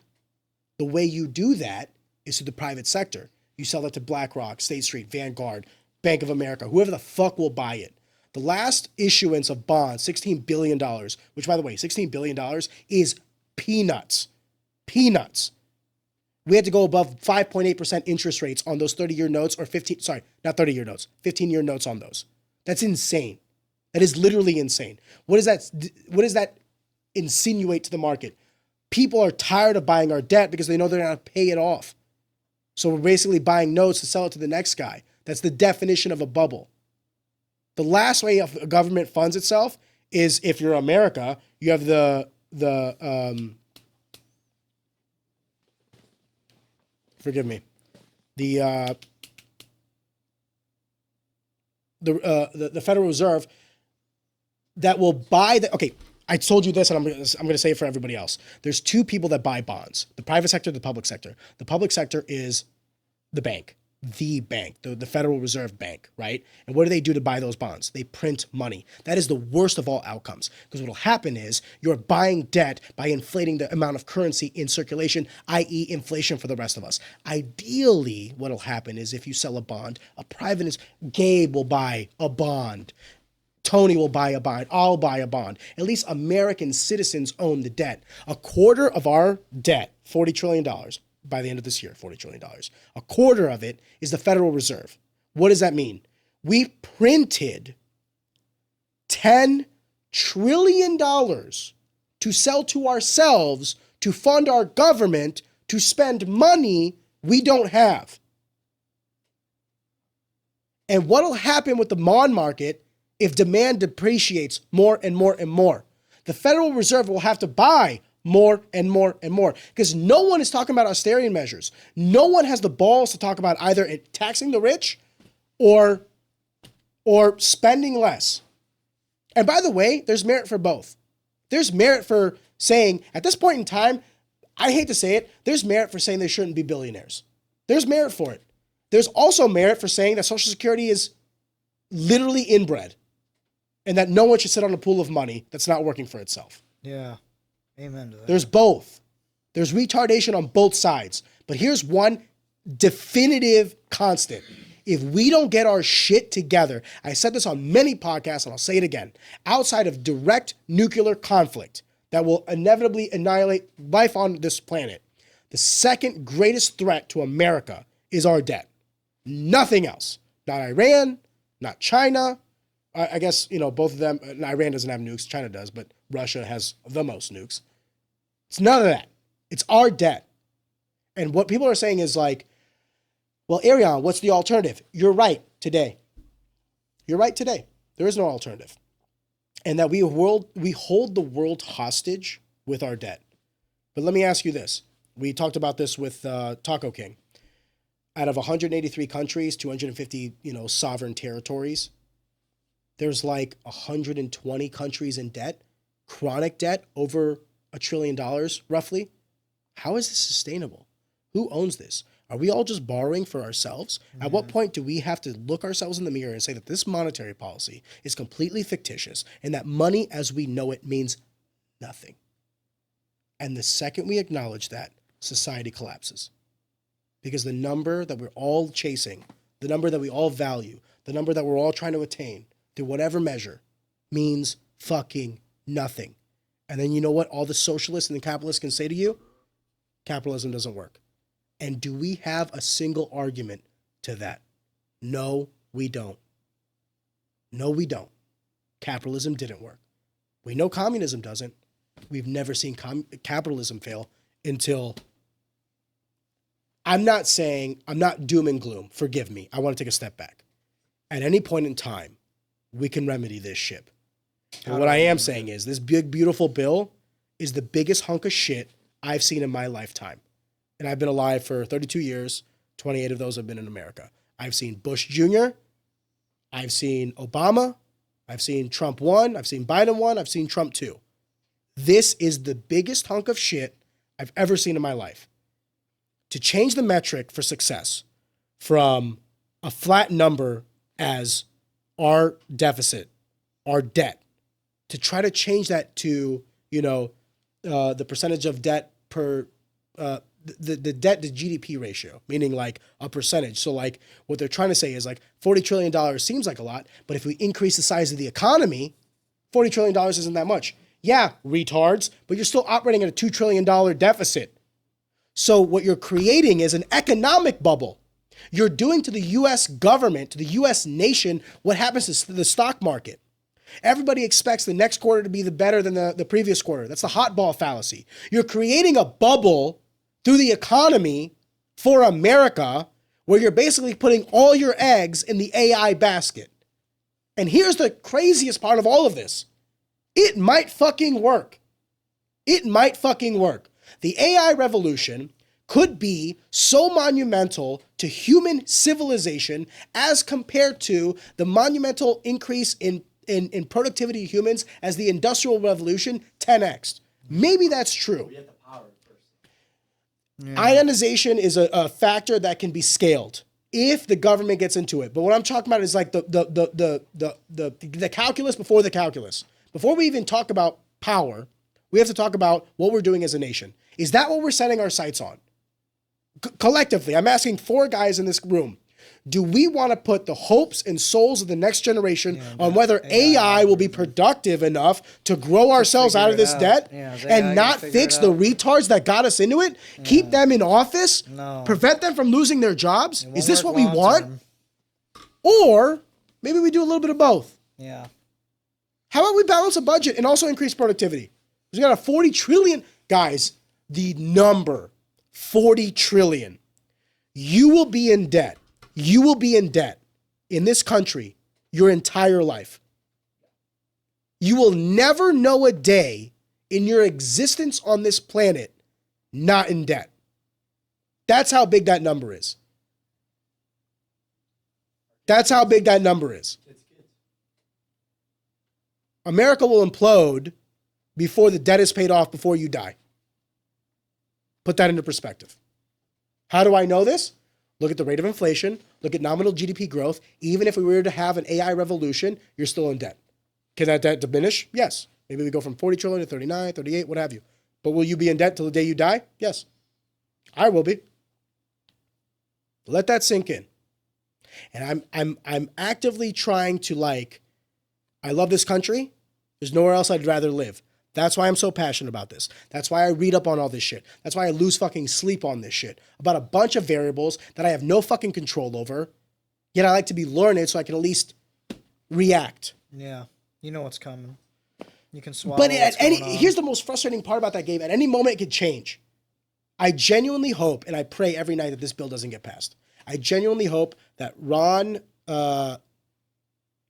the way you do that is to the private sector. You sell that to BlackRock, State Street, Vanguard, Bank of America, whoever the fuck will buy it. The last issuance of bonds, $16 billion, which, by the way, $16 billion is peanuts. Peanuts. We had to go above 5.8% interest rates on those 30-year notes, or 15-year notes, 15-year notes on those. That's insane. That is literally insane. What does that insinuate to the market? People are tired of buying our debt because they know they're going to pay it off. So we're basically buying notes to sell it to the next guy. That's the definition of a bubble. The last way a government funds itself is, if you're America, you have the Federal Reserve that will buy the. Okay, I told you this, and I'm going to say it for everybody else. There's 2 people that buy bonds: the private sector, the public sector. The public sector is the bank. The Federal Reserve Bank, right? And what do they do to buy those bonds? They print money. That is the worst of all outcomes, because what will happen is you're buying debt by inflating the amount of currency in circulation, i.e. inflation for the rest of us. Ideally, what will happen is if you sell a bond, Gabe will buy a bond. Tony will buy a bond. I'll buy a bond. At least American citizens own the debt. A quarter of our debt, $40 trillion, by the end of this year, $40 trillion. A quarter of it is the Federal Reserve. What does that mean? We printed $10 trillion to sell to ourselves, to fund our government, to spend money we don't have. And what will happen with the bond market if demand depreciates more and more and more? The Federal Reserve will have to buy more and more and more, because no one is talking about austerity measures. No one has the balls to talk about either taxing the rich or spending less. And by the way, there's merit for both. There's merit for saying, at this point in time, I hate to say it, there's merit for saying they shouldn't be billionaires. There's merit for it. There's also merit for saying that Social Security is literally inbred, and that no one should sit on a pool of money that's not working for itself. Yeah. Amen to that. There's both. There's retardation on both sides. But here's one definitive constant. If we don't get our shit together, I said this on many podcasts and I'll say it again, outside of direct nuclear conflict that will inevitably annihilate life on this planet, the second greatest threat to America is our debt. Nothing else. Not Iran, not China. I guess, both of them, Iran doesn't have nukes, China does, but Russia has the most nukes. It's none of that. It's our debt. And what people are saying is like, well, Arion, what's the alternative? You're right today. You're right today. There is no alternative. And that we hold the world hostage with our debt. But let me ask you this. We talked about this with Taco King. Out of 183 countries, 250, sovereign territories, there's like 120 countries in debt, chronic debt, over $1 trillion, roughly. How is this sustainable? Who owns this? Are we all just borrowing for ourselves? Mm-hmm. At what point do we have to look ourselves in the mirror and say that this monetary policy is completely fictitious and that money as we know it means nothing? And the second we acknowledge that, society collapses. Because the number that we're all chasing, the number that we all value, the number that we're all trying to attain through whatever measure means fucking nothing. And then you know what all the socialists and the capitalists can say to you? Capitalism doesn't work. And do we have a single argument to that? No, we don't. No, we don't. Capitalism didn't work. We know communism doesn't. We've never seen capitalism fail until... I'm not doom and gloom. Forgive me. I want to take a step back. At any point in time, we can remedy this ship. And what I am saying is this big, beautiful bill is the biggest hunk of shit I've seen in my lifetime. And I've been alive for 32 years. 28 of those have been in America. I've seen Bush Jr. I've seen Obama. I've seen Trump 1. I've seen Biden 1. I've seen Trump 2. This is the biggest hunk of shit I've ever seen in my life. To change the metric for success from a flat number as our deficit, our debt, to try to change that to, the percentage of debt per, the debt to GDP ratio, meaning like a percentage. So like what they're trying to say is like $40 trillion seems like a lot, but if we increase the size of the economy, $40 trillion isn't that much. Yeah, retards, but you're still operating at a $2 trillion deficit. So what you're creating is an economic bubble. You're doing to the U.S. government, to the U.S. nation, what happens to the stock market. Everybody expects the next quarter to be better than the previous quarter. That's the hot ball fallacy. You're creating a bubble through the economy for America where you're basically putting all your eggs in the AI basket. And here's the craziest part of all of this. It might fucking work. It might fucking work. The AI revolution could be so monumental to human civilization as compared to the monumental increase in productivity of humans as the Industrial Revolution 10x. Maybe that's true. Yeah. Ionization is a factor that can be scaled if the government gets into it. But what I'm talking about is like the calculus before the calculus. Before we even talk about power, we have to talk about what we're doing as a nation. Is that what we're setting our sights on? Collectively, I'm asking 4 guys in this room. Do we want to put the hopes and souls of the next generation on whether AI will be productive enough to grow ourselves out of this debt and not fix the retards that got us into it? Yeah. Keep them in office? No. Prevent them from losing their jobs? Is this what we want? Or maybe we do a little bit of both. Yeah. How about we balance a budget and also increase productivity? We got a 40 trillion. Guys, the number 40 trillion. You will be in debt. You will be in debt in this country your entire life. You will never know a day in your existence on this planet not in debt. That's how big that number is. That's how big that number is. America will implode before the debt is paid off, before you die. Put that into perspective. How do I know this? Look at the rate of inflation. Look look at nominal GDP growth. Even if we were to have an AI revolution, you're still in debt. Can that debt diminish? Yes. Maybe we go from 40 trillion to 39, 38, what have you. But will you be in debt till the day you die? Yes. I will be. Let that sink in. And I'm actively trying to I love this country. There's nowhere else I'd rather live. That's why I'm so passionate about this. That's why I read up on all this shit. That's why I lose fucking sleep on this shit. About a bunch of variables that I have no fucking control over. Yet I like to be learned so I can at least react. Yeah. You know what's coming. You can swallow But here's the most frustrating part about that, Gabe. At any moment, it could change. I genuinely hope, and I pray every night that this bill doesn't get passed. I genuinely hope that Ron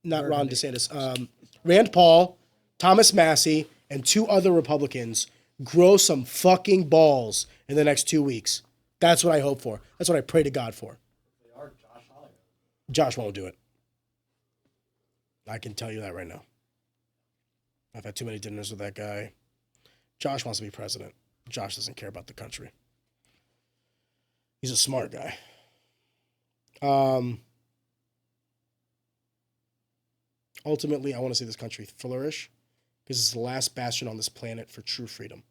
DeSantis, Rand Paul, Thomas Massey, and 2 other Republicans grow some fucking balls in the next 2 weeks. That's what I hope for. That's what I pray to God for. They are Josh Hollywood. Josh won't do it. I can tell you that right now. I've had too many dinners with that guy. Josh wants to be president. Josh doesn't care about the country. He's a smart guy. Ultimately, I want to see this country flourish because it's the last bastion on this planet for true freedom.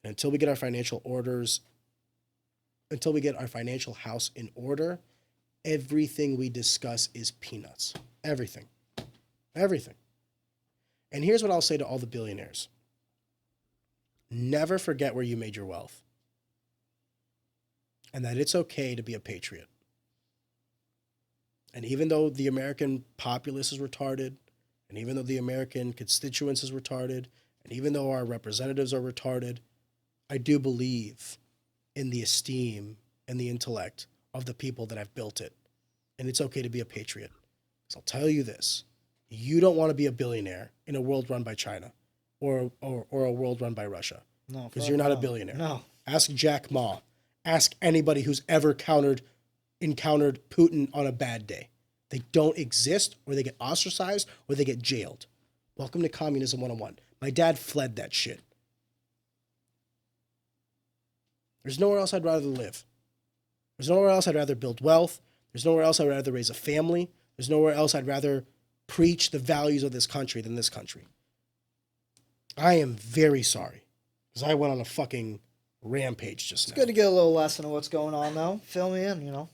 And until we get our financial house in order, everything we discuss is peanuts. Everything. And here's what I'll say to all the billionaires. Never forget where you made your wealth. And that it's okay to be a patriot. And even though the American populace is retarded, and even though the American constituents is retarded, and even though our representatives are retarded, I do believe in the esteem and the intellect of the people that have built it. And it's okay to be a patriot. So I'll tell you this. You don't want to be a billionaire in a world run by China or a world run by Russia. No, because you're not a billionaire. No. Ask Jack Ma. Ask anybody who's ever encountered Putin on a bad day. They don't exist, or they get ostracized, or they get jailed. Welcome to Communism 101. My dad fled that shit. There's nowhere else I'd rather live. There's nowhere else I'd rather build wealth. There's nowhere else I'd rather raise a family. There's nowhere else I'd rather preach the values of this country than this country. I am very sorry, because I went on a fucking rampage just now. It's good to get a little lesson of what's going on, though. Fill me in, you know.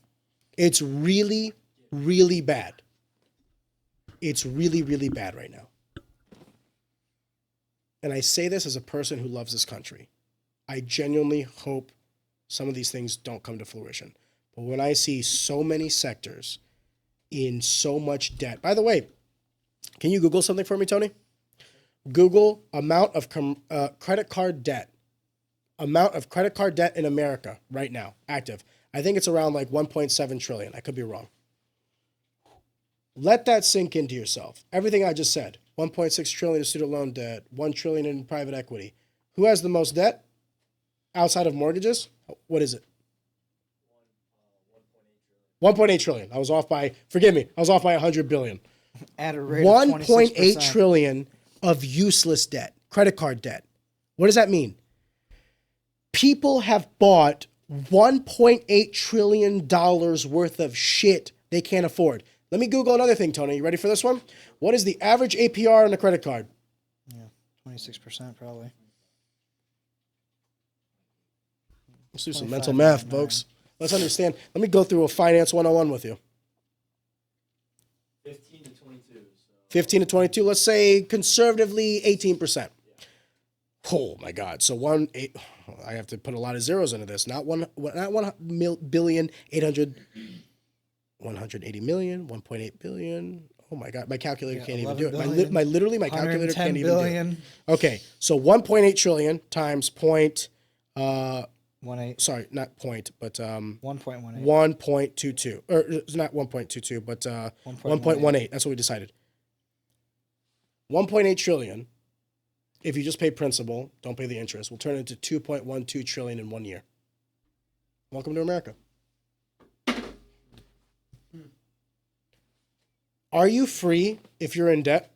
It's really, really bad. It's really, really bad right now. And I say this as a person who loves this country. I genuinely hope some of these things don't come to fruition. But when I see so many sectors in so much debt, by the way, can you Google something for me, Tony? Google amount of credit card debt. Amount of credit card debt in America right now, active. I think it's around 1.7 trillion. I could be wrong. Let that sink into yourself. Everything I just said. 1.6 trillion in student loan debt, 1 trillion in private equity. Who has the most debt outside of mortgages? What is it? 1.8 trillion. I was off by 100 billion. At a rate 1.8 trillion of useless debt, credit card debt. What does that mean? People have bought $1.8 trillion worth of shit they can't afford. Let me Google another thing, Tony. You ready for this one? What is the average APR on a credit card? Yeah, 26% probably. Let's do some mental math, folks. Let's understand. Let me go through a finance 101 with you. 15 to 22. 15 to 22. Let's say conservatively 18%. Oh my God! So I have to put a lot of zeros into this. Not 1 billion 180 million, 1.8 billion. Oh my God! My calculator can't even do it. My calculator can't even do it. Okay, so 1.8 trillion times point. 1.8. Sorry, not point, but 1.18. 1.22, or it's not 1.22, but 1.18. That's what we decided. 1.8 trillion. If you just pay principal, don't pay the interest, will turn into 2.12 trillion in 1 year. Welcome to America. Are you free if you're in debt?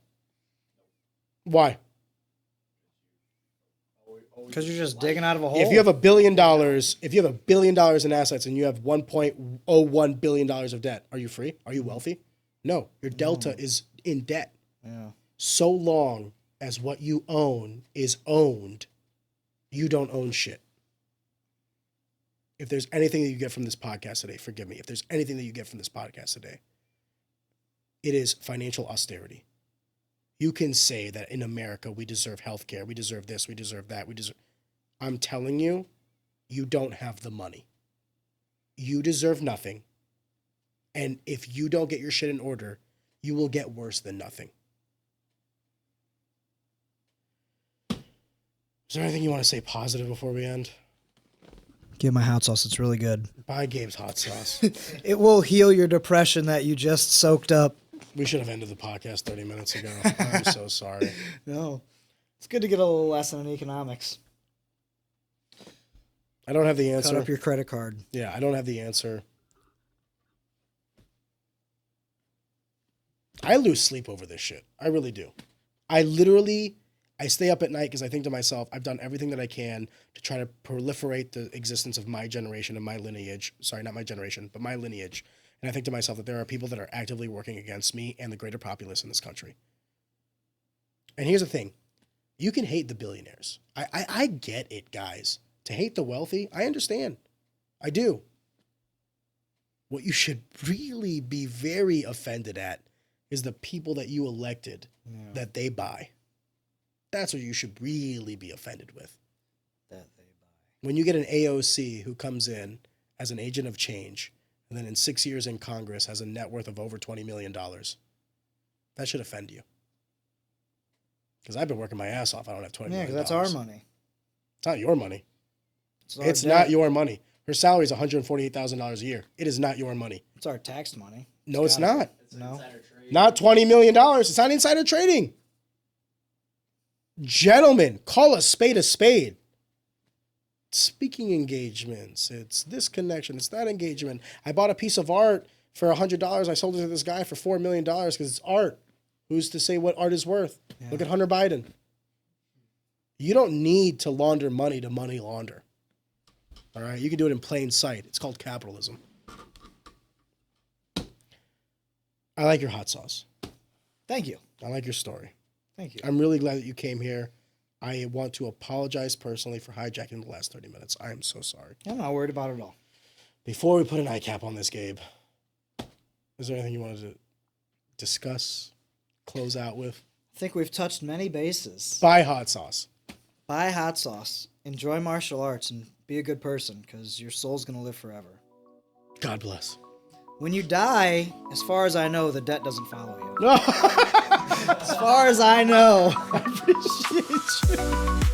Why? we Because you're just like. digging out of a hole. If you have $1 billion, in assets and you have $1.01 billion of debt, are you free? Are you wealthy? No, your delta is in debt. Yeah. So long as what you own is owned, you don't own shit. If there's anything that you get from this podcast today, forgive me. If there's anything that you get from this podcast today, it is financial austerity. You can say that in America, we deserve health care. We deserve this. We deserve that. I'm telling you, you don't have the money. You deserve nothing. And if you don't get your shit in order, you will get worse than nothing. Is there anything you want to say positive before we end? Get my hot sauce. It's really good. Buy Gabe's hot sauce. It will heal your depression that you just soaked up. We should have ended the podcast 30 minutes ago. I'm so sorry. No. It's good to get a little lesson in economics. I don't have the answer. Cut up your credit card. Yeah, I don't have the answer. I lose sleep over this shit. I really do. I stay up at night because I think to myself, I've done everything that I can to try to proliferate the existence of my generation and my lineage. Sorry, not my generation, but my lineage. And I think to myself that there are people that are actively working against me and the greater populace in this country. And here's the thing. You can hate the billionaires. I get it, guys. To hate the wealthy, I understand. I do. What you should really be very offended at is the people that you elected that they buy. That's what you should really be offended with. That they buy. When you get an AOC who comes in as an agent of change, and then in 6 years in Congress has a net worth of over $20 million, that should offend you. Because I've been working my ass off. I don't have $20 million. Yeah, because that's our money. It's not your money. It's not your money. Her salary is $148,000 a year. It is not your money. It's our taxed money. No, it's not. It's an No. insider trade. Not $20 million. It's not insider trading. Gentlemen, call a spade a spade. Speaking engagements. It's this connection. It's that engagement. I bought a piece of art for $100. I sold it to this guy for $4 million because it's art. Who's to say what art is worth? Yeah. Look at Hunter Biden. You don't need to launder money to money launder. All right? You can do it in plain sight. It's called capitalism. I like your hot sauce. Thank you. I like your story. Thank you. I'm really glad that you came here. I want to apologize personally for hijacking the last 30 minutes. I am so sorry. I'm not worried about it at all. Before we put an eye cap on this, Gabe, is there anything you wanted to discuss, close out with? I think we've touched many bases. Buy hot sauce. Buy hot sauce. Enjoy martial arts and be a good person because your soul's going to live forever. God bless. When you die, as far as I know, the debt doesn't follow you. As far as I know. I appreciate you.